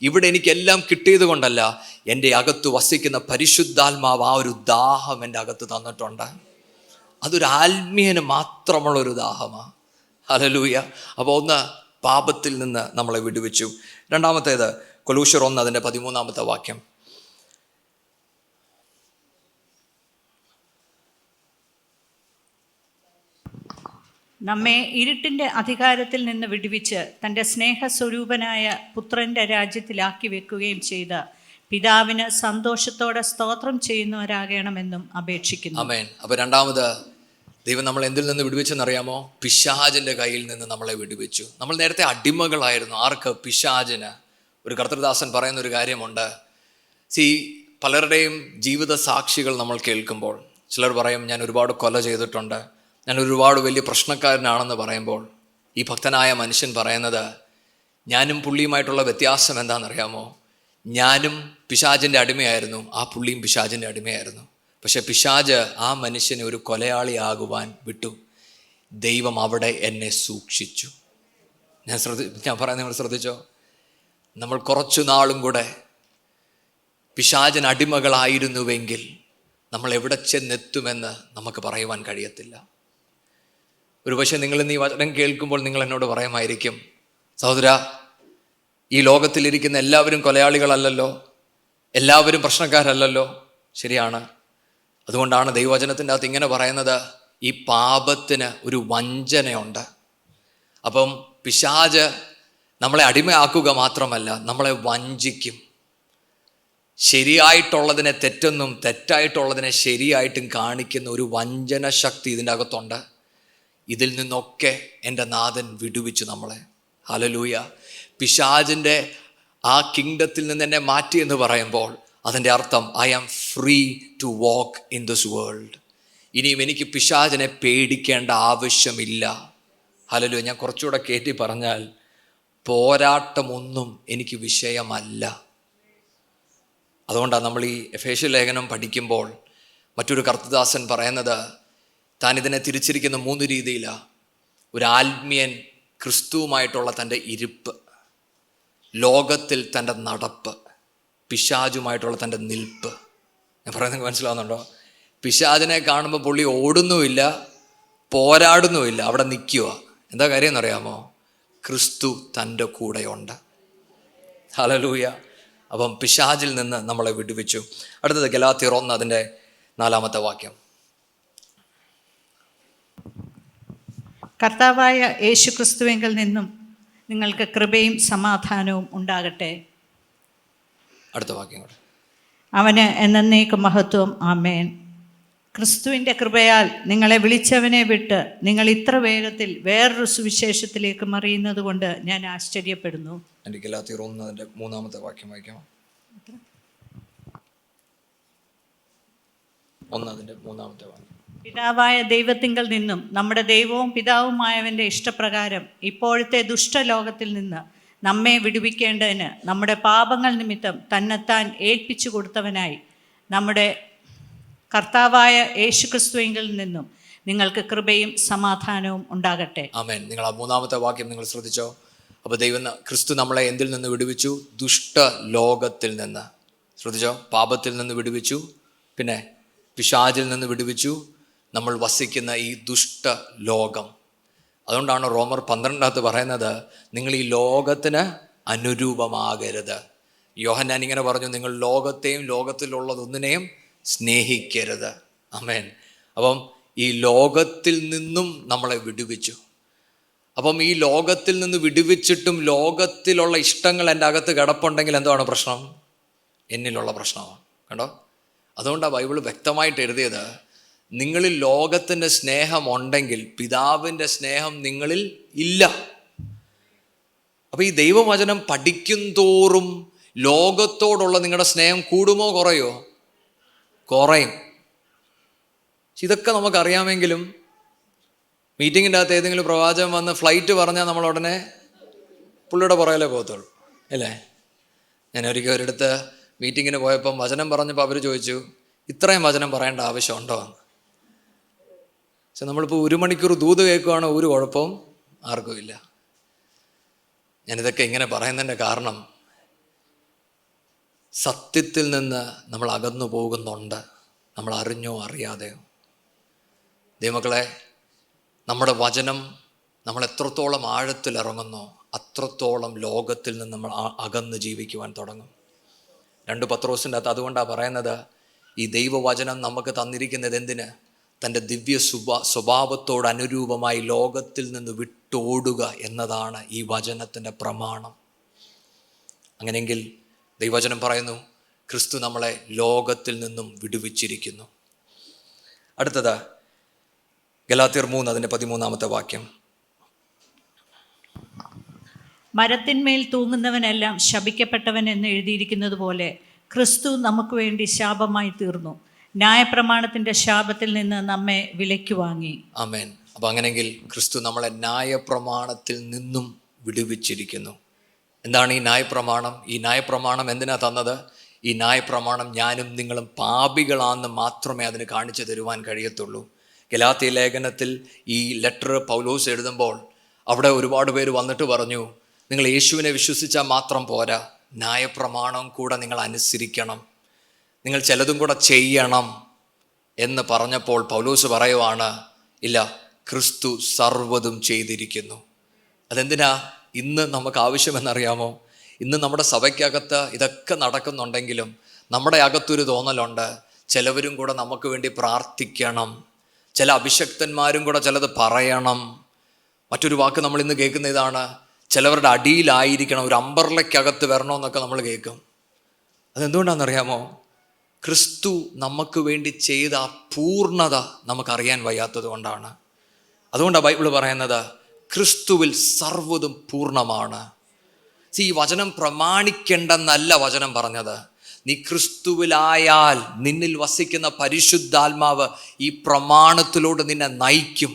ഇവിടെ എനിക്കെല്ലാം കിട്ടിയത് കൊണ്ടല്ല, എൻ്റെ അകത്ത് വസിക്കുന്ന പരിശുദ്ധാത്മാവ് ആ ഒരു ദാഹം എൻ്റെ അകത്ത് തന്നിട്ടുണ്ട്. അതൊരു ആത്മീയന് മാത്രമുള്ളൊരു ദാഹമാണ്. ഹല്ലേലൂയ. അപ്പോൾ ഒന്ന്, പാപത്തിൽ നിന്ന് നമ്മളെ വിടുവിച്ചു. രണ്ടാമത്തേത് കൊലോസ്യർ 1 അതിൻ്റെ 13-ാമത്തെ വാക്യം. നമ്മെ ഇരുട്ടിൻ്റെ അധികാരത്തിൽ നിന്ന് വിടുവിച്ച് തൻ്റെ സ്നേഹസ്വരൂപനായ പുത്രൻ്റെ രാജ്യത്തിലാക്കി വെക്കുകയും ചെയ്ത പിതാവിന് സന്തോഷത്തോടെ സ്തോത്രം ചെയ്യുന്നവരാകണമെന്നും അപേക്ഷിക്കുന്നു. ആമേൻ. അപ്പോൾ രണ്ടാമത് ദൈവം നമ്മൾ എന്തിൽ നിന്ന് വിടുവിച്ചെന്നറിയാമോ? പിശാചിൻ്റെ കയ്യിൽ നിന്ന് നമ്മളെ വിടുവിച്ചു. നമ്മൾ നേരത്തെ അടിമകളായിരുന്നു. ആർക്ക്? പിശാചിന്. ഒരു കർത്തൃദാസൻ പറയുന്ന ഒരു കാര്യമുണ്ട്. പലരുടെയും ജീവിത സാക്ഷികൾ നമ്മൾ കേൾക്കുമ്പോൾ ചിലർ പറയും, ഞാൻ ഒരുപാട് കൊല ചെയ്തിട്ടുണ്ട്, ഞാൻ ഒരുപാട് വലിയ പ്രശ്നക്കാരനാണെന്ന് പറയുമ്പോൾ ഈ ഭക്തനായ മനുഷ്യൻ പറയുന്നത്, ഞാനും പുള്ളിയുമായിട്ടുള്ള വ്യത്യാസം എന്താണെന്നറിയാമോ? ഞാനും പിശാചിൻ്റെ അടിമയായിരുന്നു, ആ പുള്ളിയും പിശാചിൻ്റെ അടിമയായിരുന്നു. പക്ഷെ പിശാച് ആ മനുഷ്യനെ ഒരു കൊലയാളിയാകുവാൻ വിട്ടു. ദൈവം അവിടെ എന്നെ സൂക്ഷിച്ചു. ഞാൻ പറയുന്നത് നിങ്ങൾ ശ്രദ്ധിച്ചോ? നമ്മൾ കുറച്ചു നാളും കൂടെ പിശാചിന് അടിമകളായിരുന്നുവെങ്കിൽ നമ്മൾ എവിടെ ചെന്നെത്തുമെന്ന് നമുക്ക് പറയുവാൻ കഴിയത്തില്ല. ഒരുപക്ഷെ നിങ്ങൾ ഇന്ന് ഈ വചനം കേൾക്കുമ്പോൾ നിങ്ങൾ എന്നോട് പറയുമായിരിക്കും, സഹോദര, ഈ ലോകത്തിലിരിക്കുന്ന എല്ലാവരും കൊലയാളികളല്ലല്ലോ, എല്ലാവരും പ്രശ്നക്കാരല്ലല്ലോ. ശരിയാണ്. അതുകൊണ്ടാണ് ദൈവവചനത്തിൻ്റെ അകത്ത് ഇങ്ങനെ പറയുന്നത്, ഈ പാപത്തിന് ഒരു വഞ്ചനയുണ്ട്. അപ്പം പിശാച് നമ്മളെ അടിമയാക്കുക മാത്രമല്ല, നമ്മളെ വഞ്ചിക്കും. ശരിയായിട്ടുള്ളതിനെ തെറ്റെന്നും തെറ്റായിട്ടുള്ളതിനെ ശരിയായിട്ടും കാണിക്കുന്ന ഒരു വഞ്ചന ശക്തി ഇതിൻ്റെ അകത്തുണ്ട്. ഇതിൽ നിന്നൊക്കെ എൻ്റെ നാഥൻ വിടുവിച്ചു നമ്മളെ. ഹല്ലേലൂയ. പിശാചിൻ്റെ ആ കിങ്ഡത്തിൽ നിന്ന് എന്നെ മാറ്റി എന്ന് പറയുമ്പോൾ അതിൻ്റെ അർത്ഥം I am free to walk in this world. ഇനിയും എനിക്ക് പിശാചിനെ പേടിക്കേണ്ട ആവശ്യമില്ല. ഹല്ലേലൂയ. ഞാൻ കുറച്ചുകൂടെ കയറ്റി പറഞ്ഞാൽ, പോരാട്ടമൊന്നും എനിക്ക് വിഷയമല്ല. അതുകൊണ്ടാണ് നമ്മൾ ഈ എഫേസ്യ ലേഖനം പഠിക്കുമ്പോൾ മറ്റൊരു കർത്തദാസൻ പറയുന്നത്, താൻ ഇതിനെ തിരിച്ചിരിക്കുന്ന 3 രീതിയിലാണ്. ഒരു ആത്മീയൻ ക്രിസ്തുവുമായിട്ടുള്ള തൻ്റെ ഇരിപ്പ്, ലോകത്തിൽ തൻ്റെ നടപ്പ്, പിശാചുമായിട്ടുള്ള തൻ്റെ നിൽപ്പ്. ഞാൻ പറയുന്നത് മനസ്സിലാവുന്നുണ്ടോ? പിശാചിനെ കാണുമ്പോൾ പുള്ളി ഓടുന്നുമില്ല, പോരാടുന്നുമില്ല, അവിടെ നിൽക്കുക. എന്താ കാര്യം എന്നറിയാമോ? ക്രിസ്തു തൻ്റെ കൂടെയുണ്ട്. ഹല്ലേലൂയ. അപ്പം പിശാചിൽ നിന്ന് നമ്മളെ വിടുവിച്ചു. അടുത്തത് ഗലാത്യർ 1 അതിൻ്റെ 4-ാമത്തെ വാക്യം. കർത്താവായ യേശു ക്രിസ്തുവിങ്കിൽ നിന്നും നിങ്ങൾക്ക് കൃപയും സമാധാനവും ഉണ്ടാകട്ടെ. അടുത്ത വാക്യം കൂടെ. അവന് എന്നേക്കും മഹത്വം. ആമേൻ. ക്രിസ്തുവിൻ്റെ കൃപയാൽ നിങ്ങളെ വിളിച്ചവനെ വിട്ട് നിങ്ങൾ ഇത്ര വേഗത്തിൽ വേറൊരു സുവിശേഷത്തിലേക്ക് മറിയുന്നത് കൊണ്ട് ഞാൻ ആശ്ചര്യപ്പെടുന്നു. എൻ്റെ ഗലാത്യർ 1 അതിൻ്റെ 3-ാമത്തെ വാക്യം വായിക്കാം. 1 അതിൻ്റെ 3-ാമത്തെ വാക്യം. പിതാവായ ദൈവത്തിങ്കൽ നിന്നും നമ്മുടെ ദൈവവും പിതാവുമായവൻ്റെ ഇഷ്ടപ്രകാരം ഇപ്പോഴത്തെ ദുഷ്ടലോകത്തിൽ നിന്ന് നമ്മെ വിടുവിക്കേണ്ടതിന് നമ്മുടെ പാപങ്ങൾ നിമിത്തം തന്നെത്താൻ ഏൽപ്പിച്ചു കൊടുത്തവനായി നമ്മുടെ കർത്താവായ യേശു ക്രിസ്തുവിങ്കിൽ നിന്നും നിങ്ങൾക്ക് കൃപയും സമാധാനവും ഉണ്ടാകട്ടെ. ആമേൻ. നിങ്ങൾ ആ 3-ാമത്തെ വാക്യം നിങ്ങൾ ശ്രദ്ധിച്ചോ? അപ്പോൾ ക്രിസ്തു നമ്മളെ എന്തിൽ നിന്ന് വിടുവിച്ചു? ദുഷ്ട ലോകത്തിൽ നിന്ന്. ശ്രദ്ധിച്ചോ? പാപത്തിൽ നിന്ന് വിടുവിച്ചു, പിന്നെ പിശാചിൽ നിന്ന് വിടുവിച്ചു, നമ്മൾ വസിക്കുന്ന ഈ ദുഷ്ട ലോകം. അതുകൊണ്ടാണ് റോമർ 12 പറയുന്നത്, നിങ്ങൾ ഈ ലോകത്തിന് അനുരൂപമാകരുത്. യോഹന്നാൻ ഇങ്ങനെ പറഞ്ഞു, നിങ്ങൾ ലോകത്തെയും ലോകത്തിലുള്ളതൊന്നിനെയും സ്നേഹിക്കരുത്. ആമേൻ. അപ്പം ഈ ലോകത്തിൽ നിന്നും നമ്മളെ വിടുവിച്ചു. അപ്പം ഈ ലോകത്തിൽ നിന്ന് വിടുവിച്ചിട്ടും ലോകത്തിലുള്ള ഇഷ്ടങ്ങൾ എൻ്റെ അകത്ത് കിടപ്പുണ്ടെങ്കിൽ എന്താണ് പ്രശ്നം? എന്നിലുള്ള പ്രശ്നമാണ്. കണ്ടോ? അതുകൊണ്ടാണ് ബൈബിൾ വ്യക്തമായിട്ട് എഴുതിയത്, നിങ്ങളിൽ ലോകത്തിൻ്റെ സ്നേഹം ഉണ്ടെങ്കിൽ പിതാവിൻ്റെ സ്നേഹം നിങ്ങളിൽ ഇല്ല. അപ്പം ഈ ദൈവവചനം പഠിക്കും തോറും ലോകത്തോടുള്ള നിങ്ങളുടെ സ്നേഹം കൂടുമോ കുറയോ? കുറയും. ഇതൊക്കെ നമുക്കറിയാമെങ്കിലും മീറ്റിങ്ങിൻ്റെ അകത്ത് ഏതെങ്കിലും പ്രവാചകൻ വന്ന് ഫ്ലൈറ്റ് പറഞ്ഞാൽ നമ്മൾ ഉടനെ പുള്ളിയുടെ പുറകിലേ പോകത്തുള്ളൂ, അല്ലേ? ഞാൻ ഒരിക്കൽ ഒരിടത്ത് മീറ്റിങ്ങിന് പോയപ്പം വചനം പറഞ്ഞപ്പോൾ അവർ ചോദിച്ചു, ഇത്രയും വചനം പറയേണ്ട ആവശ്യമുണ്ടോ എന്ന്. പക്ഷെ നമ്മളിപ്പോൾ 1 മണിക്കൂർ ദൂത് കേൾക്കുകയാണോ ഒരു കുഴപ്പവും ആർക്കും ഇല്ല. ഞാനിതൊക്കെ ഇങ്ങനെ പറയുന്നതിൻ്റെ കാരണം, സത്യത്തിൽ നിന്ന് നമ്മൾ അകന്നു പോകുന്നുണ്ട്, നമ്മൾ അറിഞ്ഞോ അറിയാതെയോ. ദൈവമക്കളെ, നമ്മുടെ വചനം നമ്മൾ എത്രത്തോളം ആഴത്തിൽ ഇറങ്ങുന്നോ അത്രത്തോളം ലോകത്തിൽ നിന്ന് നമ്മൾ അകന്ന് ജീവിക്കുവാൻ തുടങ്ങും. 2 പത്രോസിൻ്റെ അകത്ത് അതുകൊണ്ടാണ് പറയുന്നത്, ഈ ദൈവവചനം നമുക്ക് തന്നിരിക്കുന്നത് എന്തിന്? തൻ്റെ ദിവ്യ സ്വഭാവത്തോട് അനുരൂപമായി ലോകത്തിൽ നിന്ന് വിട്ടോടുക എന്നതാണ് ഈ വചനത്തിൻ്റെ പ്രമാണം. അങ്ങനെയെങ്കിൽ ദൈവവചനം പറയുന്നു, ക്രിസ്തു നമ്മളെ ലോകത്തിൽ നിന്നും വിടുവിച്ചിരിക്കുന്നു. അടുത്തത് ഗലാത്യർ 3 അതിൻ്റെ 13-ാമത്തെ വാക്യം. മരത്തിന്മേൽ തൂങ്ങുന്നവനെല്ലാം ശപിക്കപ്പെട്ടവൻ എന്ന് എഴുതിയിരിക്കുന്നത് പോലെ ക്രിസ്തു നമുക്ക് വേണ്ടി ശാപമായി തീർന്നു, ന്യായപ്രമാണത്തിൻ്റെ ശാപത്തിൽ നിന്ന് നമ്മെ വിലയ്ക്ക് വാങ്ങി. ആമേൻ. അപ്പം അങ്ങനെയെങ്കിൽ ക്രിസ്തു നമ്മളെ ന്യായപ്രമാണത്തിൽ നിന്നും വിടുവിച്ചിരിക്കുന്നു. എന്താണ് ഈ ന്യായപ്രമാണം? ഈ ന്യായപ്രമാണം എന്തിനാ തന്നത്? ഈ ന്യായപ്രമാണം ഞാനും നിങ്ങളും പാപികളാണെന്ന് മാത്രമേ അതിന് കാണിച്ചു തരുവാൻ കഴിയത്തുള്ളൂ. ഗലാത്യ ലേഖനത്തിൽ ഈ ലെറ്റർ പൗലോസ് എഴുതുമ്പോൾ അവിടെ ഒരുപാട് പേര് വന്നിട്ട് പറഞ്ഞു, നിങ്ങൾ യേശുവിനെ വിശ്വസിച്ചാൽ മാത്രം പോരാ, ന്യായപ്രമാണം കൂടെ നിങ്ങൾ അനുസരിക്കണം. നിങ്ങൾ ചിലതും കൂടെ ചെയ്യണം എന്ന് പറഞ്ഞപ്പോൾ പൗലോസ് പറയുവാണ്, ഇല്ല, ക്രിസ്തു സർവ്വതും ചെയ്തിരിക്കുന്നു. അതെന്തിനാ ഇന്ന് നമുക്ക് ആവശ്യമെന്നറിയാമോ? ഇന്ന് നമ്മുടെ സഭയ്ക്കകത്ത് ഇതൊക്കെ നടക്കുന്നുണ്ടെങ്കിലും നമ്മുടെ അകത്തൊരു തോന്നലുണ്ട്, ചിലവരും കൂടെ നമുക്ക് വേണ്ടി പ്രാർത്ഥിക്കണം, ചില അഭിഷക്തന്മാരും കൂടെ ചിലത് പറയണം. മറ്റൊരു വാക്ക് നമ്മൾ ഇന്ന് കേൾക്കുന്ന ഇതാണ്, ചിലവരുടെ അടിയിലായിരിക്കണം, ഒരു അമ്പർലയ്ക്കകത്ത് വരണമെന്നൊക്കെ നമ്മൾ കേൾക്കും. അതെന്തുകൊണ്ടാണെന്നറിയാമോ? ക്രിസ്തു നമുക്ക് വേണ്ടി ചെയ്ത ആ പൂർണ്ണത നമുക്കറിയാൻ വയ്യാത്തത് കൊണ്ടാണ്. അതുകൊണ്ടാണ് ബൈബിൾ പറയുന്നത്, ക്രിസ്തുവിൽ സർവ്വതും പൂർണ്ണമാണ്. ഈ വചനം പ്രമാണിക്കേണ്ടെന്നല്ല വചനം പറഞ്ഞത്. നീ ക്രിസ്തുവിലായാൽ നിന്നിൽ വസിക്കുന്ന പരിശുദ്ധാത്മാവ് ഈ പ്രമാണത്തിലൂടെ നിന്നെ നയിക്കും.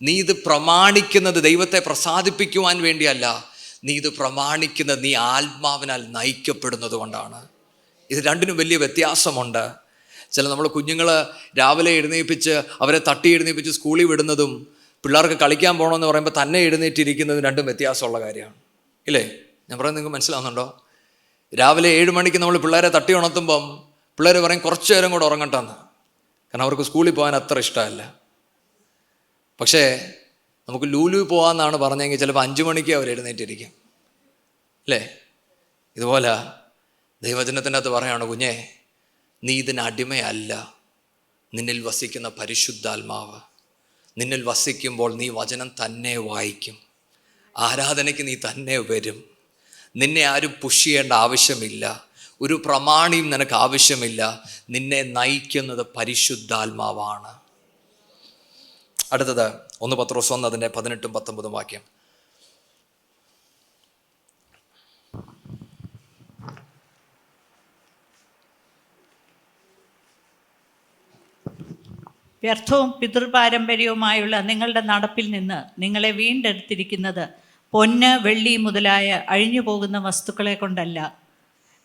നീ ഇത് പ്രമാണിക്കുന്നത് ദൈവത്തെ പ്രസാദിപ്പിക്കുവാൻ വേണ്ടിയല്ല, നീ ഇത് പ്രമാണിക്കുന്നത് നീ ആത്മാവിനാൽ നയിക്കപ്പെടുന്നത് കൊണ്ടാണ്. ഇത് രണ്ടിനും വലിയ വ്യത്യാസമുണ്ട്. നമ്മൾ കുഞ്ഞുങ്ങൾ രാവിലെ എഴുന്നേൽപ്പിച്ച് അവരെ തട്ടി എഴുന്നേൽപ്പിച്ച് സ്കൂളിൽ വിടുന്നതും പിള്ളേർക്ക് കളിക്കാൻ പോകണമെന്ന് പറയുമ്പോൾ തന്നെ എഴുന്നേറ്റിരിക്കുന്നതും രണ്ടും വ്യത്യാസമുള്ള കാര്യമാണ്, ഇല്ലേ? ഞാൻ പറയുന്നത് നിങ്ങൾക്ക് മനസ്സിലാവുന്നുണ്ടോ? രാവിലെ 7 മണിക്ക് നമ്മൾ പിള്ളേരെ തട്ടി ഉണർത്തുമ്പം പിള്ളേർ പറയും കുറച്ചു നേരം കൂടെ ഉറങ്ങട്ടെന്ന്, കാരണം അവർക്ക് സ്കൂളിൽ പോകാൻ അത്ര ഇഷ്ടമല്ല. പക്ഷേ നമുക്ക് ലൂലു പോകാമെന്നാണ് പറഞ്ഞെങ്കിൽ ചിലപ്പോൾ 5 മണിക്ക് അവർ എഴുന്നേറ്റിരിക്കും, അല്ലേ? ഇതുപോലെ ദൈവവചനത്തിൻ്റെ അകത്ത് പറയാണ്, കുഞ്ഞേ, നീ ഇതിന് അടിമയല്ല, നിന്നിൽ വസിക്കുന്ന പരിശുദ്ധാത്മാവ് നിന്നിൽ വസിക്കുമ്പോൾ നീ വചനം തന്നെ വായിക്കും, ആരാധനയ്ക്ക് നീ തന്നെ വരും, നിന്നെ ആരും പുഷ് ചെയ്യേണ്ട ആവശ്യമില്ല, ഒരു പ്രമാണിയും നിനക്ക് ആവശ്യമില്ല, നിന്നെ നയിക്കുന്നത് പരിശുദ്ധാത്മാവാണ്. അടുത്തത് 1 പത്രോസ് 1 അതിൻ്റെ 18-19 വാക്യം. വ്യർത്ഥവും പിതൃപാരമ്പര്യവുമായുള്ള നിങ്ങളുടെ നടപ്പിൽ നിന്ന് നിങ്ങളെ വീണ്ടെടുത്തിരിക്കുന്നത് പൊന്ന്, വെള്ളി മുതലായ അഴിഞ്ഞു പോകുന്ന വസ്തുക്കളെ കൊണ്ടല്ല,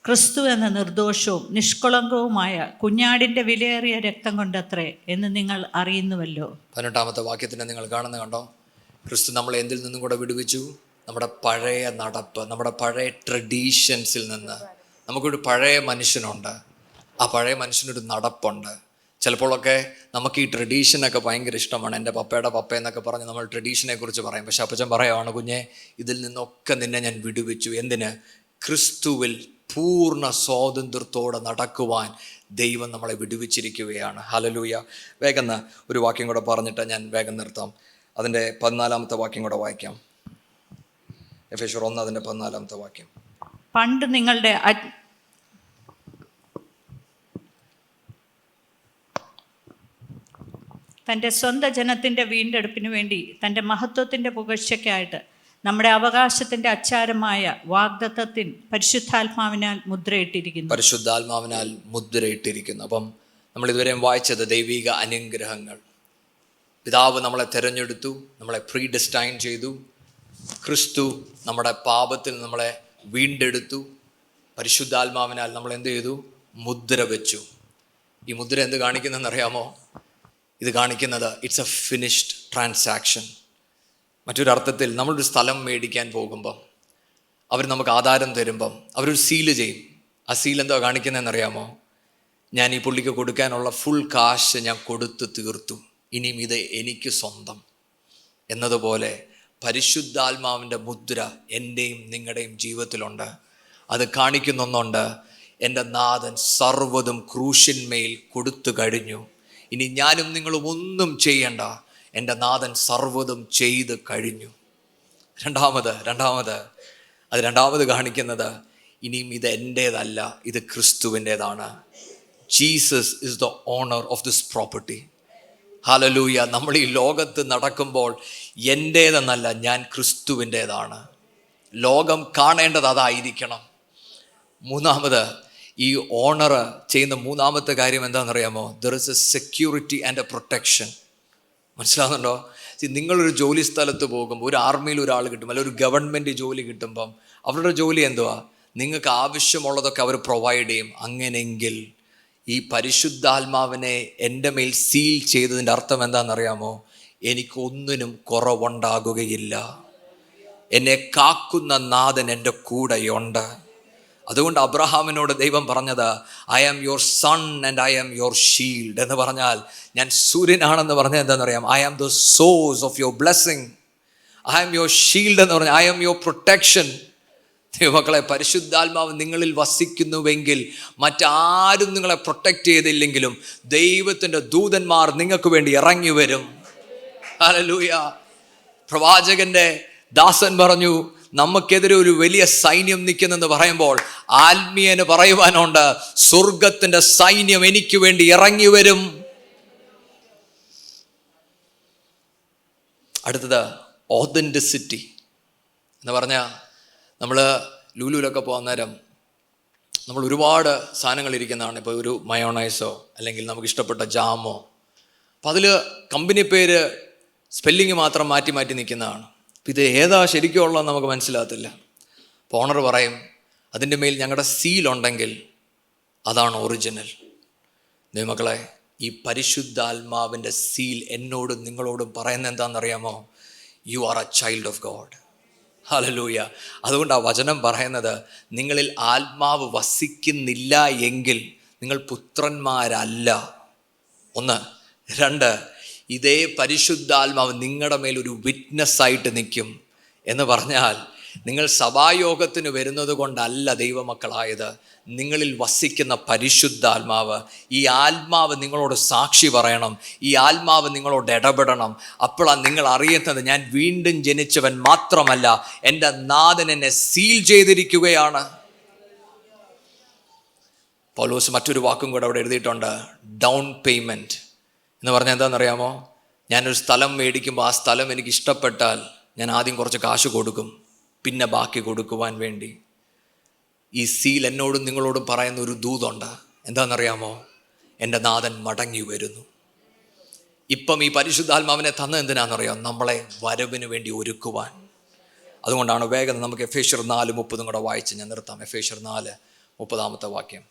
ക്രിസ്തു എന്ന നിർദോഷവും നിഷ്കളങ്കവുമായ കുഞ്ഞാടിൻ്റെ വിലയേറിയ രക്തം കൊണ്ടത്രേ എന്ന് നിങ്ങൾ അറിയുന്നുവല്ലോ. 18-ാമത്തെ വാക്യത്തിനെ നിങ്ങൾ കാണുന്ന കണ്ടോ? ക്രിസ്തു നമ്മളെ എന്തിൽ നിന്നും കൂടെ വിടുവിച്ചു? നമ്മുടെ പഴയ നടപ്പ്, നമ്മുടെ പഴയ ട്രഡീഷൻസിൽ നിന്ന്. നമുക്കൊരു പഴയ മനുഷ്യനുണ്ട്, ആ പഴയ മനുഷ്യനൊരു നടപ്പുണ്ട്. ചിലപ്പോഴൊക്കെ നമുക്ക് ഈ ട്രഡീഷനൊക്കെ ഭയങ്കര ഇഷ്ടമാണ്. എൻ്റെ പപ്പയുടെ പപ്പ എന്നൊക്കെ പറഞ്ഞ് നമ്മൾ ട്രഡീഷനെ കുറിച്ച് പറയും. പക്ഷെ അപ്പച്ചൻ പറയുവാണ്, കുഞ്ഞെ, ഇതിൽ നിന്നൊക്കെ നിന്നെ ഞാൻ വിടുവിച്ചു. എന്തിന്? ക്രിസ്തുവിൽ പൂർണ്ണ സ്വാതന്ത്ര്യത്തോടെ നടക്കുവാൻ ദൈവം നമ്മളെ വിടുവിച്ചിരിക്കുകയാണ്. ഹല്ലേലൂയ. വേഗം ഒരു വാക്യം കൂടെ പറഞ്ഞിട്ട് ഞാൻ വേഗം നിർത്താം. അതിൻ്റെ 14-ാമത്തെ വാക്യം കൂടെ വായിക്കാം. എഫേസ്യർ 1 അതിൻ്റെ 14-ാമത്തെ വാക്യം. പണ്ട് നിങ്ങളുടെ തൻ്റെ സ്വന്തം ജനത്തിൻ്റെ വീണ്ടെടുപ്പിന് വേണ്ടി തൻ്റെ മഹത്വത്തിൻ്റെ പുകഴ്ചയ്ക്കായിട്ട് നമ്മുടെ അവകാശത്തിൻ്റെ അച്ചാരമായ വാഗ്ദത്തത്തിൽ പരിശുദ്ധാത്മാവിനാൽ മുദ്രയിട്ടിരിക്കുന്നു. പരിശുദ്ധാത്മാവിനാൽ മുദ്രയിട്ടിരിക്കുന്നു. അപ്പം നമ്മൾ ഇതുവരെയും വായിച്ചത് ദൈവിക അനുഗ്രഹങ്ങൾ. പിതാവ് നമ്മളെ തിരഞ്ഞെടുത്തു, നമ്മളെ പ്രീഡിസ്റ്റൈൻ ചെയ്തു. ക്രിസ്തു നമ്മുടെ പാപത്തിൽ നമ്മളെ വീണ്ടെടുത്തു. പരിശുദ്ധാത്മാവിനാൽ നമ്മൾ എന്ത് ചെയ്തു? മുദ്ര വെച്ചു. ഈ മുദ്ര എന്ത് കാണിക്കുന്നതെന്നറിയാമോ? ഇത് കാണിക്കുന്നത് ഇറ്റ്സ് എ ഫിനിഷ്ഡ് ട്രാൻസാക്ഷൻ. മറ്റൊരർത്ഥത്തിൽ നമ്മളൊരു സ്ഥലം മേടിക്കാൻ പോകുമ്പം അവർ നമുക്ക് ആധാരം തരുമ്പം അവരൊരു സീല് ചെയ്യും. ആ സീൽ എന്തോ കാണിക്കുന്നതെന്നറിയാമോ? ഞാൻ ഈ പുള്ളിക്ക് കൊടുക്കാനുള്ള ഫുൾ കാശ് ഞാൻ കൊടുത്ത് തീർത്തു, ഇനിയും ഇത് എനിക്ക് സ്വന്തം എന്നതുപോലെ പരിശുദ്ധാത്മാവിൻ്റെ മുദ്ര എൻ്റെയും നിങ്ങളുടെയും ജീവിതത്തിലുണ്ട്. അത് കാണിക്കുന്നൊന്നുണ്ട്, എൻ്റെ നാഥൻ സർവ്വതും ക്രൂശിന്മേൽ കൊടുത്തു കഴിഞ്ഞു, ഇനി ഞാനും നിങ്ങളും ഒന്നും ചെയ്യണ്ട, എൻ്റെ നാഥൻ സർവ്വതും ചെയ്ത് കഴിഞ്ഞു. രണ്ടാമത് കാണിക്കുന്നത് ഇനിയും ഇത് എൻ്റേതല്ല, ഇത് ക്രിസ്തുവിൻ്റേതാണ്. Jesus is the owner of this property. Hallelujah. നമ്മൾ ഈ ലോകത്ത് നടക്കുമ്പോൾ എൻ്റേതെന്നല്ല, ഞാൻ ക്രിസ്തുവിൻ്റേതാണ്. ലോകം കാണേണ്ടത് അതായിരിക്കണം. മൂന്നാമത് ഈ ഓണർ ചെയ്യുന്ന മൂന്നാമത്തെ കാര്യം എന്താണെന്നറിയാമോ? There is A security and A protection. മനസ്സിലാകുന്നുണ്ടോ? നിങ്ങളൊരു ജോലി സ്ഥലത്ത് പോകുമ്പോൾ ഒരു ആർമിയിൽ ഒരാൾ കിട്ടും, അല്ലെങ്കിൽ ഒരു ഗവൺമെൻറ് ജോലി കിട്ടുമ്പം അവരുടെ ജോലി എന്തുവാ? നിങ്ങൾക്ക് ആവശ്യമുള്ളതൊക്കെ അവർ പ്രൊവൈഡ് ചെയ്യും. അങ്ങനെയെങ്കിൽ ഈ പരിശുദ്ധാത്മാവിനെ എൻ്റെ മേൽ സീൽ ചെയ്തതിൻ്റെ അർത്ഥം എന്താണെന്നറിയാമോ? എനിക്കൊന്നിനും കുറവുണ്ടാകുകയില്ല. എന്നെ കാക്കുന്ന നാഥൻ എൻ്റെ കൂടെയുണ്ട്. അതുകൊണ്ട് അബ്രഹാമിനോട് ദൈവം പറഞ്ഞത് I am your sun and I am your shield എന്ന് പറഞ്ഞാൽ, ഞാൻ സൂര്യനാണെന്ന് പറഞ്ഞാൽ എന്താണെന്ന് അറിയാം? I am the source of your blessing. I am your shield എന്ന് പറഞ്ഞാൽ ഐ ആം യുവർ പ്രൊട്ടക്ഷൻ. ദൈവമക്കളെ, പരിശുദ്ധാത്മാവ് നിങ്ങളിൽ വസിക്കുന്നുവെങ്കിൽ മറ്റാരും നിങ്ങളെ പ്രൊട്ടക്റ്റ് ചെയ്തില്ലെങ്കിലും ദൈവത്തിൻ്റെ ദൂതന്മാർ നിങ്ങൾക്ക് വേണ്ടി ഇറങ്ങി വരും. ഹല്ലേലൂയ. പ്രവാചകന്റെ ദാസൻ പറഞ്ഞു, നമുക്കെതിരെ ഒരു വലിയ സൈന്യം നിൽക്കുന്നെന്ന് പറയുമ്പോൾ ആത്മീയന് പറയുവാനുണ്ട്, സ്വർഗത്തിന്റെ സൈന്യം എനിക്ക് വേണ്ടി ഇറങ്ങി വരും. അടുത്തത് ഓതന്റിസിറ്റി എന്ന് പറഞ്ഞാൽ, നമ്മൾ ലുലുവിലൊക്കെ പോകുന്ന നേരം നമ്മൾ ഒരുപാട് സാധനങ്ങൾ ഇരിക്കുന്നതാണ്. ഇപ്പോൾ ഒരു മയോണൈസോ അല്ലെങ്കിൽ നമുക്ക് ഇഷ്ടപ്പെട്ട ജാമോ, അപ്പം അതിൽ കമ്പനി പേര് സ്പെല്ലിങ് മാത്രം മാറ്റി മാറ്റി നിൽക്കുന്നതാണ്. അപ്പം ഇത് ഏതാ ശരിക്കും ഉള്ളതെന്ന് നമുക്ക് മനസ്സിലാകത്തില്ല. അപ്പോൾ ഓണർ പറയും, അതിൻ്റെ മേൽ ഞങ്ങളുടെ സീലുണ്ടെങ്കിൽ അതാണ് ഒറിജിനൽ. ദൈവമക്കളെ, ഈ പരിശുദ്ധാത്മാവിൻ്റെ സീൽ എന്നോടും നിങ്ങളോടും പറയുന്നത് എന്താണെന്നറിയാമോ? You are A child of God. Hallelujah. അതുകൊണ്ട് ആ വചനം പറയുന്നത്, നിങ്ങളിൽ ആത്മാവ് വസിക്കുന്നില്ല എങ്കിൽ നിങ്ങൾ പുത്രന്മാരല്ല. 1. 2, ഇതേ പരിശുദ്ധാത്മാവ് നിങ്ങളുടെ മേലൊരു വിറ്റ്നസ്സായിട്ട് നിൽക്കും. എന്ന് പറഞ്ഞാൽ, നിങ്ങൾ സഭായോഗത്തിന് വരുന്നത് കൊണ്ടല്ല ദൈവമക്കളായത്, നിങ്ങളിൽ വസിക്കുന്ന പരിശുദ്ധാത്മാവ്, ഈ ആത്മാവ് നിങ്ങളോട് സാക്ഷി പറയണം, ഈ ആത്മാവ് നിങ്ങളോട് ഇടപെടണം. അപ്പോഴാണ് നിങ്ങൾ അറിയുന്നത്, ഞാൻ വീണ്ടും ജനിച്ചവൻ മാത്രമല്ല, എൻ്റെ നാഥൻ എന്നെ സീൽ ചെയ്തിരിക്കുകയാണ്. പൗലോസ് മറ്റൊരു വാക്കും കൂടെ അവിടെ എഴുതിയിട്ടുണ്ട്, ഡൗൺ പേയ്മെൻറ്റ് എന്ന് പറഞ്ഞാൽ എന്താണെന്നറിയാമോ? ഞാനൊരു സ്ഥലം മേടിക്കുമ്പോൾ ആ സ്ഥലം എനിക്ക് ഇഷ്ടപ്പെട്ടാൽ ഞാൻ ആദ്യം കുറച്ച് കാശ് കൊടുക്കും, പിന്നെ ബാക്കി കൊടുക്കുവാൻ വേണ്ടി. ഈ സീൽ എന്നോടും നിങ്ങളോടും പറയുന്ന ഒരു ദൂതുണ്ട്. എന്താണെന്നറിയാമോ? എൻ്റെ നാഥൻ മടങ്ങി വരുന്നു. ഇപ്പം ഈ പരിശുദ്ധാത്മാവിനെ തന്നത് എന്തിനാണെന്നറിയാം? നമ്മളെ വരവിന് വേണ്ടി ഒരുക്കുവാൻ. അതുകൊണ്ടാണ് വേഗം നമുക്ക് എഫേസ്യർ 4:30 കൂടെ വായിച്ച് ഞാൻ നിർത്താം. എഫേസ്യർ 4:30 വാക്യം.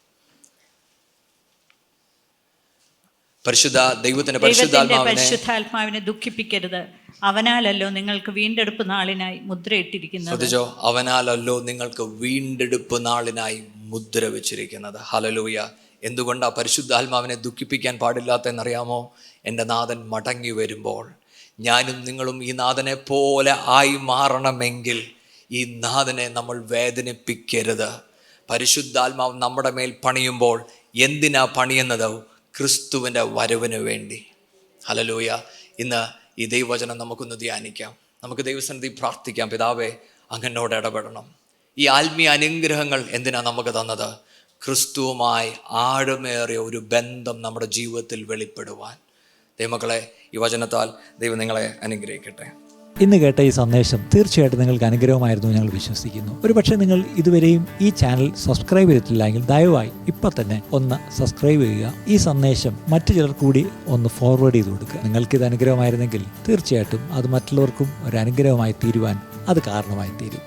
ദൈവത്തിന്റെ പരിശുദ്ധാത്മാവിനെ ദുഃഖിപ്പിക്കരുത്, അവനാലല്ലോ നിങ്ങൾക്ക് വീണ്ടെടുപ്പ് നാളിനായി മുദ്രയിട്ടിരിക്കുന്നത്. ശ്രദ്ധിച്ചോ? അവനാലല്ലോ നിങ്ങൾക്ക് വീണ്ടെടുപ്പ് നാളിനായി മുദ്ര വെച്ചിരിക്കുന്നത്. ഹല്ലേലൂയ. എന്തുകൊണ്ടാ പരിശുദ്ധാത്മാവിനെ ദുഃഖിപ്പിക്കാൻ പാടില്ലാത്തതെന്നറിയാമോ? എൻ്റെ നാഥൻ മടങ്ങി വരുമ്പോൾ ഞാനും നിങ്ങളും ഈ നാഥനെ പോലെ ആയി മാറണമെങ്കിൽ ഈ നാഥനെ നമ്മൾ വേദനിപ്പിക്കരുത്. പരിശുദ്ധാത്മാവ് നമ്മുടെ മേൽ പണിയുമ്പോൾ എന്തിനാ പണിയുന്നത്? ക്രിസ്തുവിൻ്റെ വരവിന് വേണ്ടി. ഹല്ലേലൂയ. ഇന്ന് ഈ ദൈവവചനം നമുക്കൊന്ന് ധ്യാനിക്കാം. നമുക്ക് ദൈവസന്നിധി പ്രാർത്ഥിക്കാം. പിതാവേ, അങ്ങനോട് ഇടപെടണം. ഈ ആത്മീയ അനുഗ്രഹങ്ങൾ എന്തിനാ നമുക്ക് തന്നത്? ക്രിസ്തുവുമായി ആഴമേറിയ ഒരു ബന്ധം നമ്മുടെ ജീവിതത്തിൽ വെളിപ്പെടുവാൻ. ദൈവമക്കളെ, ഈ വചനത്താൽ ദൈവം നിങ്ങളെ അനുഗ്രഹിക്കട്ടെ. ഇന്ന് കേട്ട ഈ സന്ദേശം തീർച്ചയായിട്ടും നിങ്ങൾക്ക് അനുഗ്രഹമായിരുന്നു ഞങ്ങൾ വിശ്വസിക്കുന്നു. ഒരുപക്ഷെ നിങ്ങൾ ഇതുവരെയും ഈ ചാനൽ സബ്സ്ക്രൈബ് ചെയ്തിട്ടില്ല എങ്കിൽ ദയവായി ഇപ്പം തന്നെ ഒന്ന് സബ്സ്ക്രൈബ് ചെയ്യുക. ഈ സന്ദേശം മറ്റു ചിലർ കൂടി ഒന്ന് ഫോർവേഡ് ചെയ്ത് കൊടുക്കുക. നിങ്ങൾക്കിത് അനുഗ്രഹമായിരുന്നെങ്കിൽ തീർച്ചയായിട്ടും അത് മറ്റുള്ളവർക്കും ഒരു അനുഗ്രഹമായി തീരുവാൻ അത് കാരണമായി തീരും.